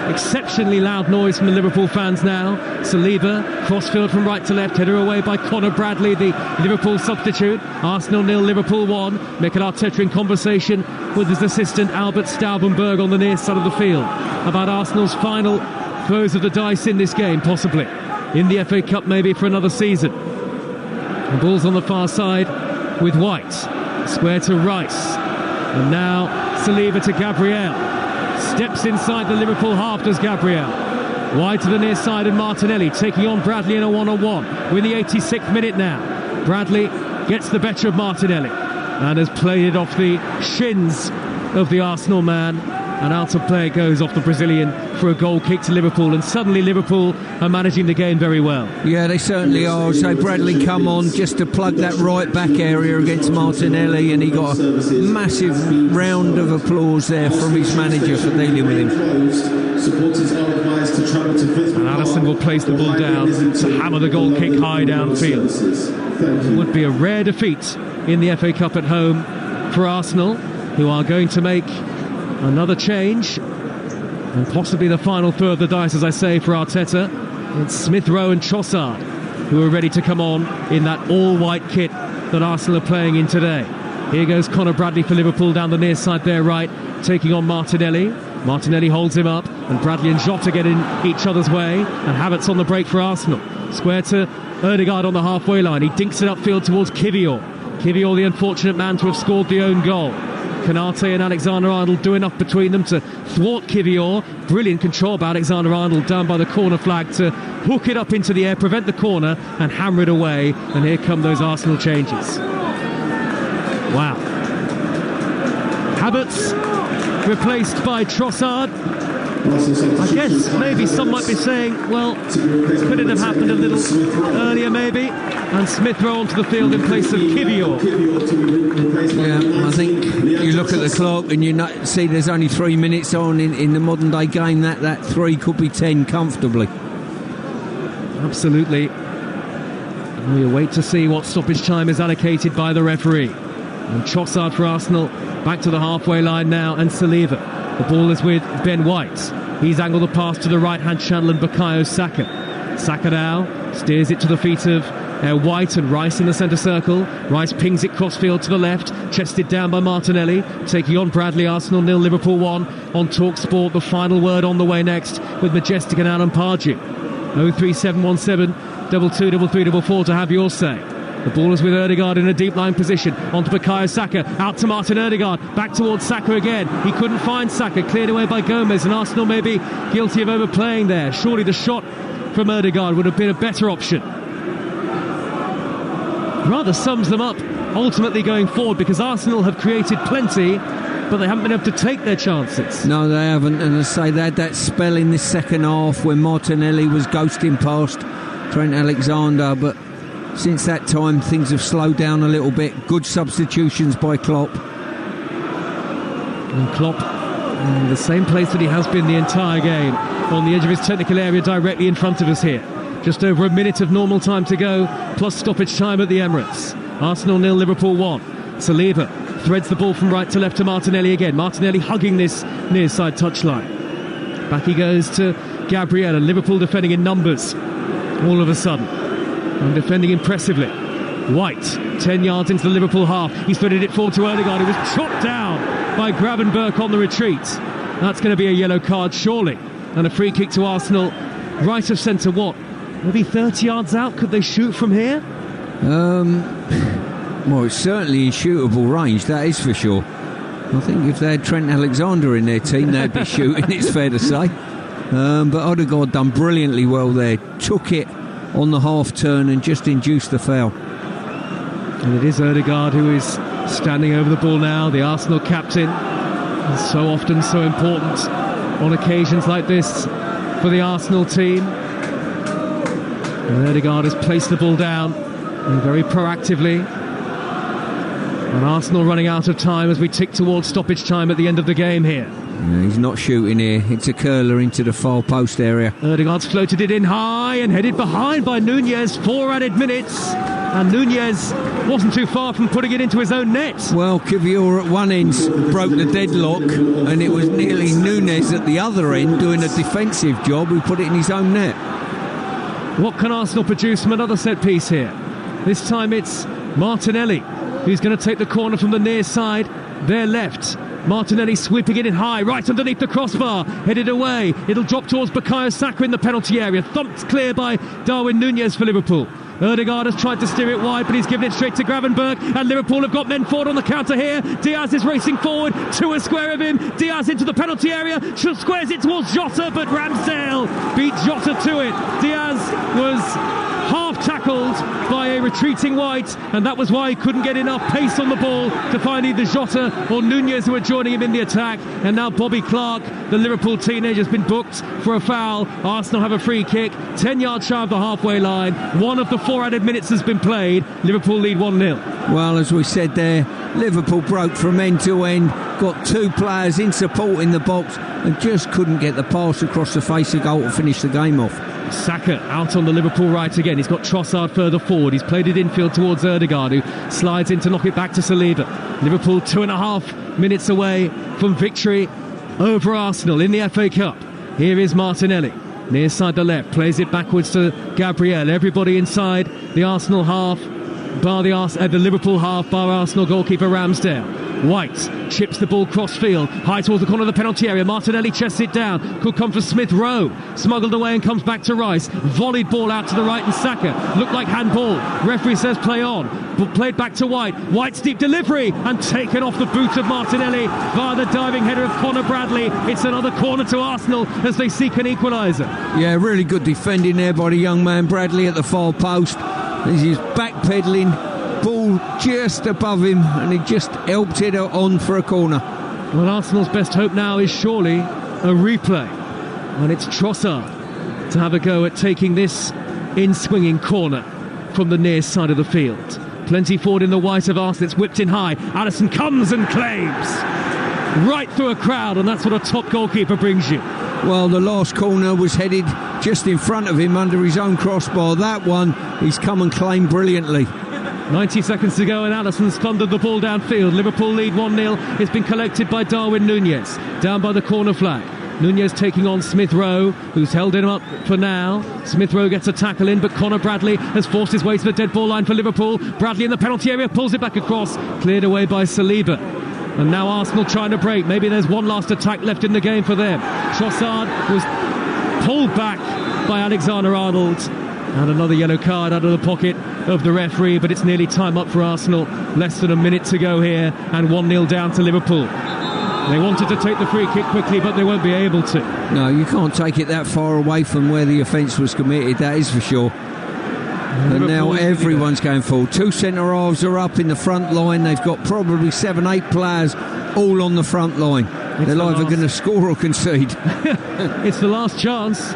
exceptionally loud noise from the Liverpool fans now. Saliba, crossfield from right to left, header away by Conor Bradley, the Liverpool substitute. Arsenal 0, Liverpool 1. Mikel Arteta in conversation with his assistant Albert Staubenberg on the near side of the field about Arsenal's final throws of the dice in this game, possibly in the FA Cup, maybe for another season. The ball's on the far side with White, square to Rice, and now Saliba to Gabriel. Steps inside the Liverpool half, does Gabriel. Wide to the near side, and Martinelli taking on Bradley in a one-on-one. We're in the 86th minute now. Bradley gets the better of Martinelli and has played it off the shins of the Arsenal man, and out of play goes off the Brazilian for a goal kick to Liverpool, and suddenly Liverpool are managing the game very well. Yeah, they certainly are. So Bradley come on just to plug that right back area against Martinelli, and he got a massive round of applause there from his manager for dealing with him. And Alisson will place the ball down to hammer the goal kick high downfield. It would be a rare defeat in the FA Cup at home for Arsenal, who are going to make another change, and possibly the final throw of the dice, as I say, for Arteta. It's Smith Rowe and Trossard who are ready to come on in that all-white kit that Arsenal are playing in today. Here goes Conor Bradley for Liverpool down the near side there right, taking on Martinelli. Martinelli holds him up, and Bradley and Jota get in each other's way, and Havertz on the break for Arsenal. Square to Ødegaard on the halfway line. He dinks it upfield towards Kivior. Kivior, the unfortunate man to have scored the own goal. Kanate and Alexander-Arnold do enough between them to thwart Kivior. Brilliant control by Alexander-Arnold down by the corner flag to hook it up into the air, prevent the corner and hammer it away. And here come those Arsenal changes. Wow. Havertz replaced by Trossard. I guess maybe some might be saying, well, could it have happened a little earlier maybe? And Smith Rowe onto the field in place of Kivior. Yeah, I think you look at the clock and you see there's only 3 minutes on in the modern day game. That 3 could be 10 comfortably. Absolutely. We await to see what stoppage time is allocated by the referee. And Trossard for Arsenal back to the halfway line now, and Saliba. The ball is with Ben White. He's angled the pass to the right-hand channel, and Bukayo Saka. Saka now steers it to the feet of White and Rice in the centre circle. Rice pings it crossfield to the left, chested down by Martinelli, taking on Bradley. Arsenal 0, Liverpool 1 on Talksport. The final word on the way next with Majestic and Alan Pardew. 03717 223344 to have your say. The ball is with Ødegaard in a deep line position. Onto Bukayo Saka, out to Martin Ødegaard, back towards Saka again. He couldn't find Saka, cleared away by Gomez, and Arsenal may be guilty of overplaying there. Surely the shot from Ødegaard would have been a better option. Rather sums them up ultimately going forward, because Arsenal have created plenty, but they haven't been able to take their chances. No, they haven't, and as I say, they had that spell in this second half when Martinelli was ghosting past Trent Alexander, but since that time things have slowed down a little bit. Good substitutions by Klopp. And Klopp in the same place that he has been the entire game, on the edge of his technical area directly in front of us here. Just over a minute of normal time to go, plus stoppage time at the Emirates. Arsenal 0, Liverpool 1. Saliba threads the ball from right to left to Martinelli again. Martinelli hugging this near side touchline. Back he goes to Gabriel, and Liverpool defending in numbers all of a sudden, and defending impressively. White 10 yards into the Liverpool half. He's threaded it forward to Ødegaard, who was chopped down by Gravenberch on the retreat. That's going to be a yellow card surely, and a free kick to Arsenal right of centre. What, maybe 30 yards out? Could they shoot from here? Well, it's certainly in shootable range, that is for sure. I think if they had Trent Alexander in their team, they'd be shooting, it's fair to say. But Ødegaard done brilliantly well there. Took it on the half turn and just induced the foul. And it is Ødegaard who is standing over the ball now, the Arsenal captain. And so often so important on occasions like this for the Arsenal team. And Ødegaard has placed the ball down, and very proactively. And Arsenal running out of time as we tick towards stoppage time at the end of the game here. Yeah, he's not shooting here. It's a curler into the far post area. Ødegaard's floated it in high and headed behind by Nunez. 4 added minutes. And Nunez wasn't too far from putting it into his own net. Well, Kivior at one end broke the deadlock, and it was nearly Nunez at the other end doing a defensive job who put it in his own net. What can Arsenal produce from another set piece here? This time it's Martinelli who's going to take the corner from the near side, their left. Martinelli sweeping it in high, right underneath the crossbar, headed away. It'll drop towards Bukayo Saka in the penalty area, thumped clear by Darwin Nunez for Liverpool. Odegaard has tried to steer it wide, but he's given it straight to Gravenberch, and Liverpool have got men forward on the counter here. Diaz is racing forward to a square of him. Diaz into the penalty area, squares it towards Jota, but Ramsdale beat Jota to it. Diaz was half tackled by a retreating White, and that was why he couldn't get enough pace on the ball to find either Jota or Nunez, who were joining him in the attack. And now Bobby Clark, the Liverpool teenager, has been booked for a foul. Arsenal have a free kick 10 yards shy of the halfway line. One of the 4 added minutes has been played. Liverpool lead 1-0. Well, as we said there, Liverpool broke from end to end, got 2 players in support in the box, and just couldn't get the pass across the face of goal to finish the game off. Saka out on the Liverpool right again. He's got Trossard further forward. He's played it infield towards Odegaard, who slides in to knock it back to Saliba. Liverpool 2.5 minutes away from victory over Arsenal in the FA Cup. Here is Martinelli, near side the left, plays it backwards to Gabriel. Everybody inside the Arsenal half, bar the Liverpool half, bar Arsenal goalkeeper Ramsdale. White chips the ball cross field, high towards the corner of the penalty area. Martinelli chests it down, could come for Smith Rowe, smuggled away and comes back to Rice. Volleyed ball out to the right, and Saka looked like handball. Referee says play on, but played back to White. White's deep delivery and taken off the boot of Martinelli via the diving header of Conor Bradley. It's another corner to Arsenal as they seek an equaliser. Yeah, really good defending there by the young man Bradley at the far post. He's backpedaling, ball just above him, and he just helped it on for a corner. Well, Arsenal's best hope now is surely a replay, and it's Trossard to have a go at taking this in-swinging corner from the near side of the field. Plenty forward in the white of Arsenal. It's whipped in high. Alisson comes and claims right through a crowd, and that's what a top goalkeeper brings you. Well, the last corner was headed just in front of him under his own crossbar. That one, he's come and claimed brilliantly. 90 seconds to go, and Alisson's thundered the ball downfield. Liverpool lead 1-0. It's been collected by Darwin Nunez, down by the corner flag. Nunez taking on Smith Rowe, who's held him up for now. Smith Rowe gets a tackle in, but Conor Bradley has forced his way to the dead ball line for Liverpool. Bradley in the penalty area, pulls it back across, cleared away by Saliba. And now Arsenal trying to break. Maybe there's one last attack left in the game for them. Trossard was pulled back by Alexander-Arnold. And another yellow card out of the pocket of the referee, but it's nearly time up for Arsenal. Less than a minute to go here, and 1-0 down to Liverpool. They wanted to take the free kick quickly, but they won't be able to. No, you can't take it that far away from where the offence was committed, that is for sure. And now everyone's going forward. 2 centre-halves are up in the front line. They've got probably 7-8 players all on the front line. They're either going to score or concede. It's the last chance.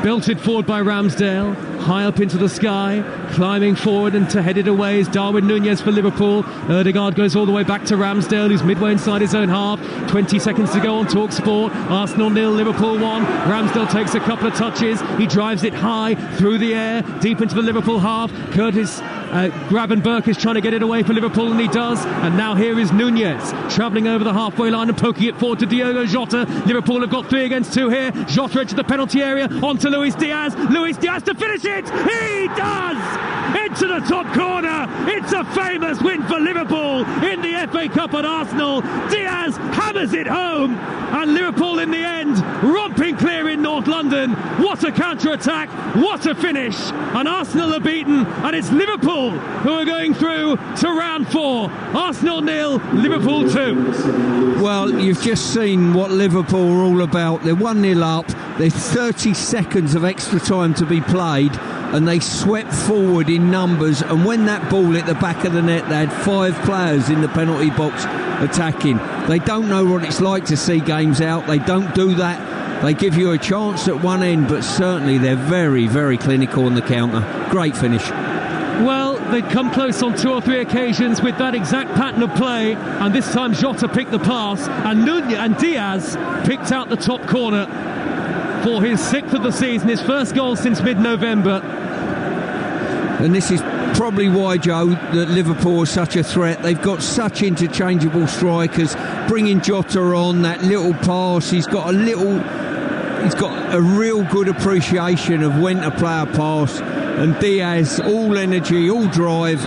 Belted forward by Ramsdale, high up into the sky, climbing forward and to head it away is Darwin Nunez for Liverpool. Odegaard goes all the way back to Ramsdale, who's midway inside his own half. 20 seconds to go on Talksport. Arsenal 0, Liverpool 1. Ramsdale takes a couple of touches. He drives it high through the air, deep into the Liverpool half. Curtis Gravenberch is trying to get it away for Liverpool, and he does. And now here is Nunez travelling over the halfway line and poking it forward to Diogo Jota. Liverpool have got 3 against 2 here. Jota into the penalty area, onto Luis Diaz. Luis Diaz to finish it. He does! Into the top corner. It's a famous win for Liverpool in the FA Cup at Arsenal. Diaz hammers it home, and Liverpool in the end romping clear in North London. What a counter-attack, what a finish, and Arsenal are beaten, and it's Liverpool who are going through to round 4. Arsenal 0, Liverpool 2. Well, you've just seen what Liverpool are all about. They're 1-0 up, there's 30 seconds of extra time to be played, and they swept forward in numbers, and when that ball hit the back of the net, they had 5 players in the penalty box attacking. They don't know what it's like to see games out. They don't do that. They give you a chance at one end, but certainly they're very, very clinical on the counter. Great finish. Well, they'd come close on 2 or 3 occasions with that exact pattern of play, and this time Jota picked the pass, and Nunez and Diaz picked out the top corner for his 6th of the season, his first goal since mid-November. And this is probably why, Joe, that Liverpool is such a threat. They've got such interchangeable strikers. Bringing Jota on, that little pass, he's got a real good appreciation of when to play a pass. And Diaz, all energy, all drive,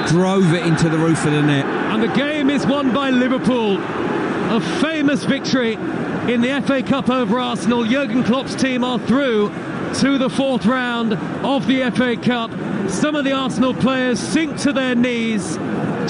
drove it into the roof of the net. And the game is won by Liverpool. A famous victory in the FA Cup over Arsenal. Jurgen Klopp's team are through to the fourth round of the FA Cup. Some of the Arsenal players sink to their knees.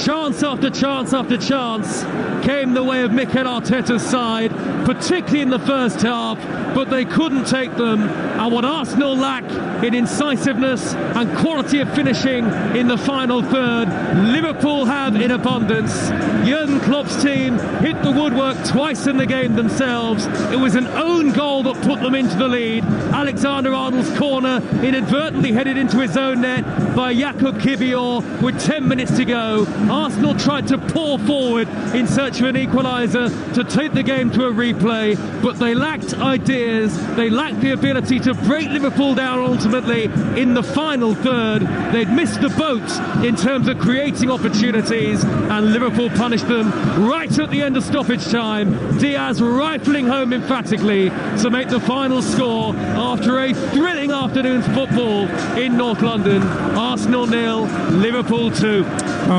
Chance after chance after chance came the way of Mikel Arteta's side, particularly in the first half, but they couldn't take them. And what Arsenal lack in incisiveness and quality of finishing in the final third, Liverpool have in abundance. Jurgen Klopp's team hit the woodwork twice in the game themselves. It was an own goal that put them into the lead. Alexander-Arnold's corner inadvertently headed into his own net by Jakub Kiwior with 10 minutes to go. Arsenal tried to pour forward in search of an equaliser to take the game to a replay, but they lacked ideas. They lacked the ability to break Liverpool down ultimately in the final third. They'd missed the boat in terms of creating opportunities, and Liverpool punished them right at the end of stoppage time. Diaz rifling home emphatically to make the final score after a thrilling afternoon's football in North London. Arsenal 0, Liverpool 2.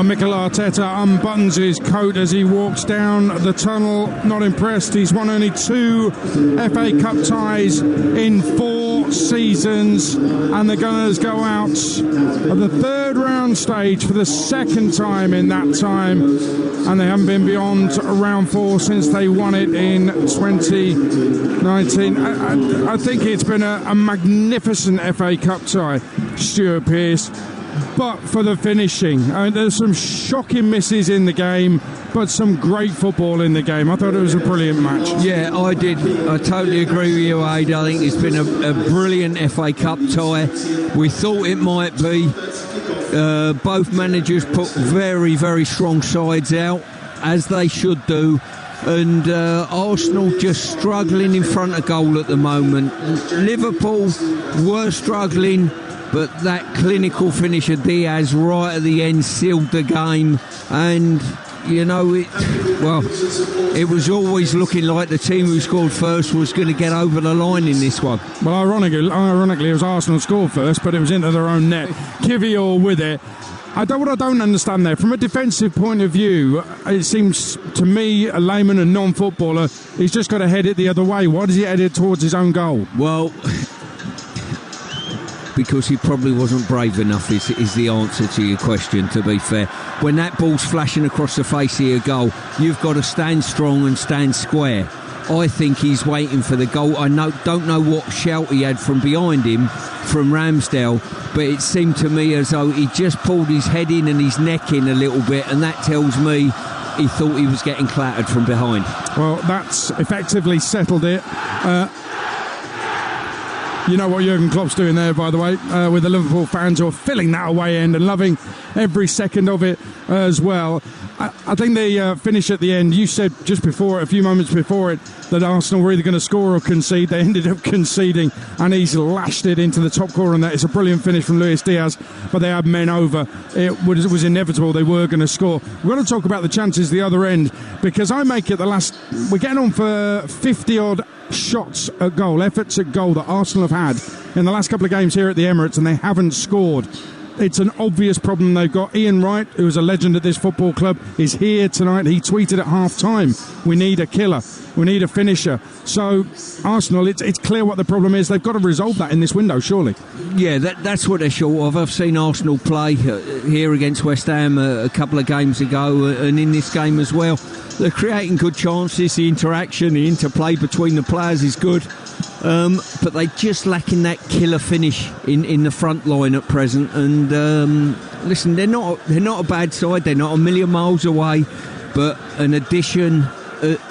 Mikel Arteta unbuttons his coat as he walks down the tunnel. Not impressed. He's won only 2 FA Cup ties in 4 seasons, and the Gunners go out at the third round stage for the second time in that time, and they haven't been beyond round 4 since they won it in 2019. I think it's been a magnificent FA Cup tie, Stuart Pearce, but for the finishing. There's some shocking misses in the game, but some great football in the game. I thought it was a brilliant match. Yeah, I did. I totally agree with you, Aid. I think it's been a brilliant FA Cup tie. We thought it might be. Both managers put very, very strong sides out, as they should do. And Arsenal just struggling in front of goal at the moment. Liverpool were struggling, but that clinical finish of Diaz right at the end sealed the game. And you know, it was always looking like the team who scored first was going to get over the line in this one. Well, ironically, it was Arsenal scored first, but it was into their own net. Kiwior with it. What I don't understand there, from a defensive point of view, it seems to me, a layman and non-footballer, he's just got to head it the other way. Why does he head it towards his own goal? Well, because he probably wasn't brave enough is the answer to your question, to be fair. When that ball's flashing across the face of your goal, you've got to stand strong and stand square. I think he's waiting for the goal. I don't know what shout he had from behind him, from Ramsdale, but it seemed to me as though he just pulled his head in and his neck in a little bit, and that tells me he thought he was getting clattered from behind. Well, that's effectively settled it. You know what Jurgen Klopp's doing there, by the way, with the Liverpool fans who are filling that away end and loving every second of it as well. I think they finish at the end. You said just before, a few moments before it, that Arsenal were either going to score or concede. They ended up conceding, and he's lashed it into the top corner. And that it's a brilliant finish from Luis Diaz, but they had men over. It was inevitable they were going to score. We've got to talk about the chances the other end, because I make it we're getting on for 50-odd shots at goal, efforts at goal that Arsenal have had in the last couple of games here at the Emirates, and they haven't scored. It's an obvious problem they've got. Ian Wright, who is a legend at this football club, is here tonight. He tweeted at half-time, we need a killer, we need a finisher. So Arsenal, it's clear what the problem is. They've got to resolve that in this window, surely. Yeah, that's what they're short of. I've seen Arsenal play here against West Ham a couple of games ago, and in this game as well. They're creating good chances. The interaction, the interplay between the players is good, but they're just lacking that killer finish in the front line at present. And listen, they're not a bad side. They're not a million miles away, but an addition at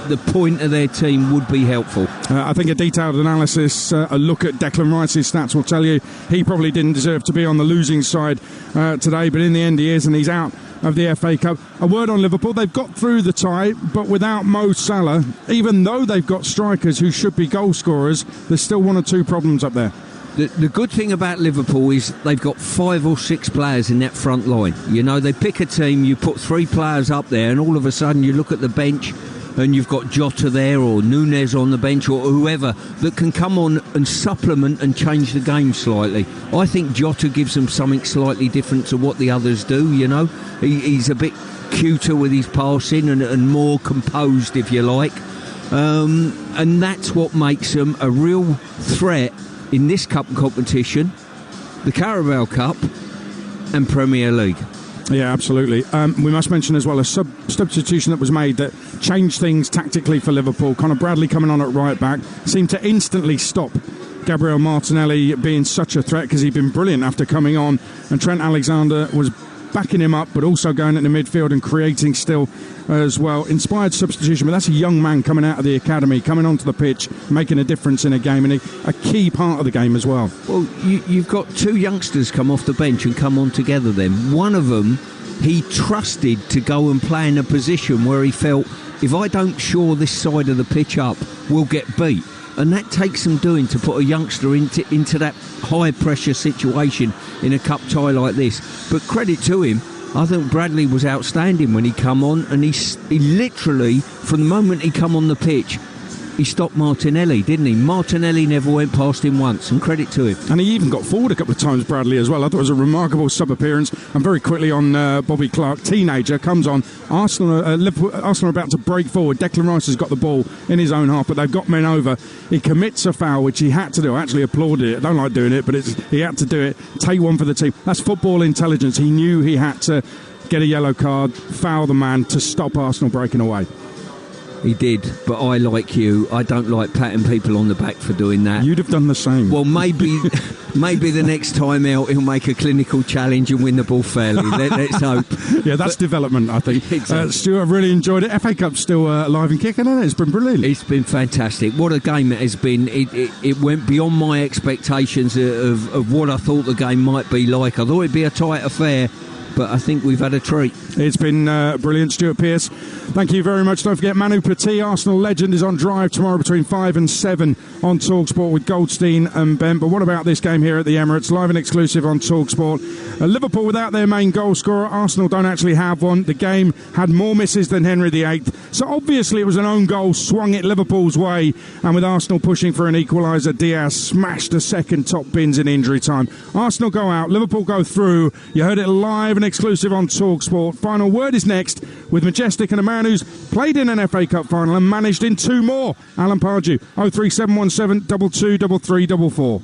the point of their team would be helpful. I think a detailed analysis, a look at Declan Rice's stats will tell you he probably didn't deserve to be on the losing side today, but in the end he is, and he's out of the FA Cup. A word on Liverpool. They've got through the tie, but without Mo Salah, even though they've got strikers who should be goal scorers, there's still one or two problems up there. The good thing about Liverpool is they've got 5 or 6 players in that front line. You know, they pick a team, you put 3 players up there, and all of a sudden you look at the bench and you've got Jota there or Nunez on the bench or whoever that can come on and supplement and change the game slightly. I think Jota gives them something slightly different to what the others do, you know. He's a bit cuter with his passing and more composed, if you like. And that's what makes them a real threat in this cup competition, the Carabao Cup and Premier League. Yeah, absolutely. We must mention as well a substitution that was made that changed things tactically for Liverpool. Conor Bradley coming on at right back seemed to instantly stop Gabriel Martinelli being such a threat because he'd been brilliant after coming on, and Trent Alexander was backing him up but also going into midfield and creating still as well. Inspired substitution, but that's a young man coming out of the academy, coming onto the pitch, making a difference in a game, and a key part of the game as well. Well, you've got 2 youngsters come off the bench and come on together then. One of them he trusted to go and play in a position where he felt, if I don't shore this side of the pitch up, we'll get beat. And that takes some doing to put a youngster into that high pressure situation in a cup tie like this. But credit to him, I think Bradley was outstanding when he come on, and he literally, from the moment he come on the pitch, he stopped Martinelli, didn't he? Martinelli never went past him once, and credit to him. And he even got forward a couple of times, Bradley, as well. I thought it was a remarkable sub-appearance. And very quickly on Bobby Clark, teenager, comes on. Arsenal are about to break forward. Declan Rice has got the ball in his own half, but they've got men over. He commits a foul, which he had to do. I actually applauded it. I don't like doing it, but he had to do it. Take one for the team. That's football intelligence. He knew he had to get a yellow card, foul the man to stop Arsenal breaking away. He did, but I, like you, I don't like patting people on the back for doing that. You'd have done the same. Well, maybe the next time out he'll make a clinical challenge and win the ball fairly. Let's hope. Yeah, that's development, I think. Exactly. Stuart, I've really enjoyed it. FA Cup's still alive and kicking, hasn't it? It's been brilliant. It's been fantastic. What a game it has been. It went beyond my expectations of what I thought the game might be like. I thought it'd be a tight affair, but I think we've had a treat. It's been brilliant. Stuart Pearce, thank you very much. Don't forget, Manu Petit, Arsenal legend, is on Drive tomorrow between 5 and 7 on Talksport with Goldstein and Ben. But what about this game here at the Emirates? Live and exclusive on Talksport. Liverpool without their main goal scorer. Arsenal don't actually have one. The game had more misses than Henry VIII. So obviously it was an own goal, swung it Liverpool's way. And with Arsenal pushing for an equaliser, Diaz smashed a second top bins in injury time. Arsenal go out, Liverpool go through. You heard it live and exclusive on Talksport. Final word is next with Majestic and a man who's played in an FA Cup final and managed in 2 more. Alan Pardew, 03717 223344.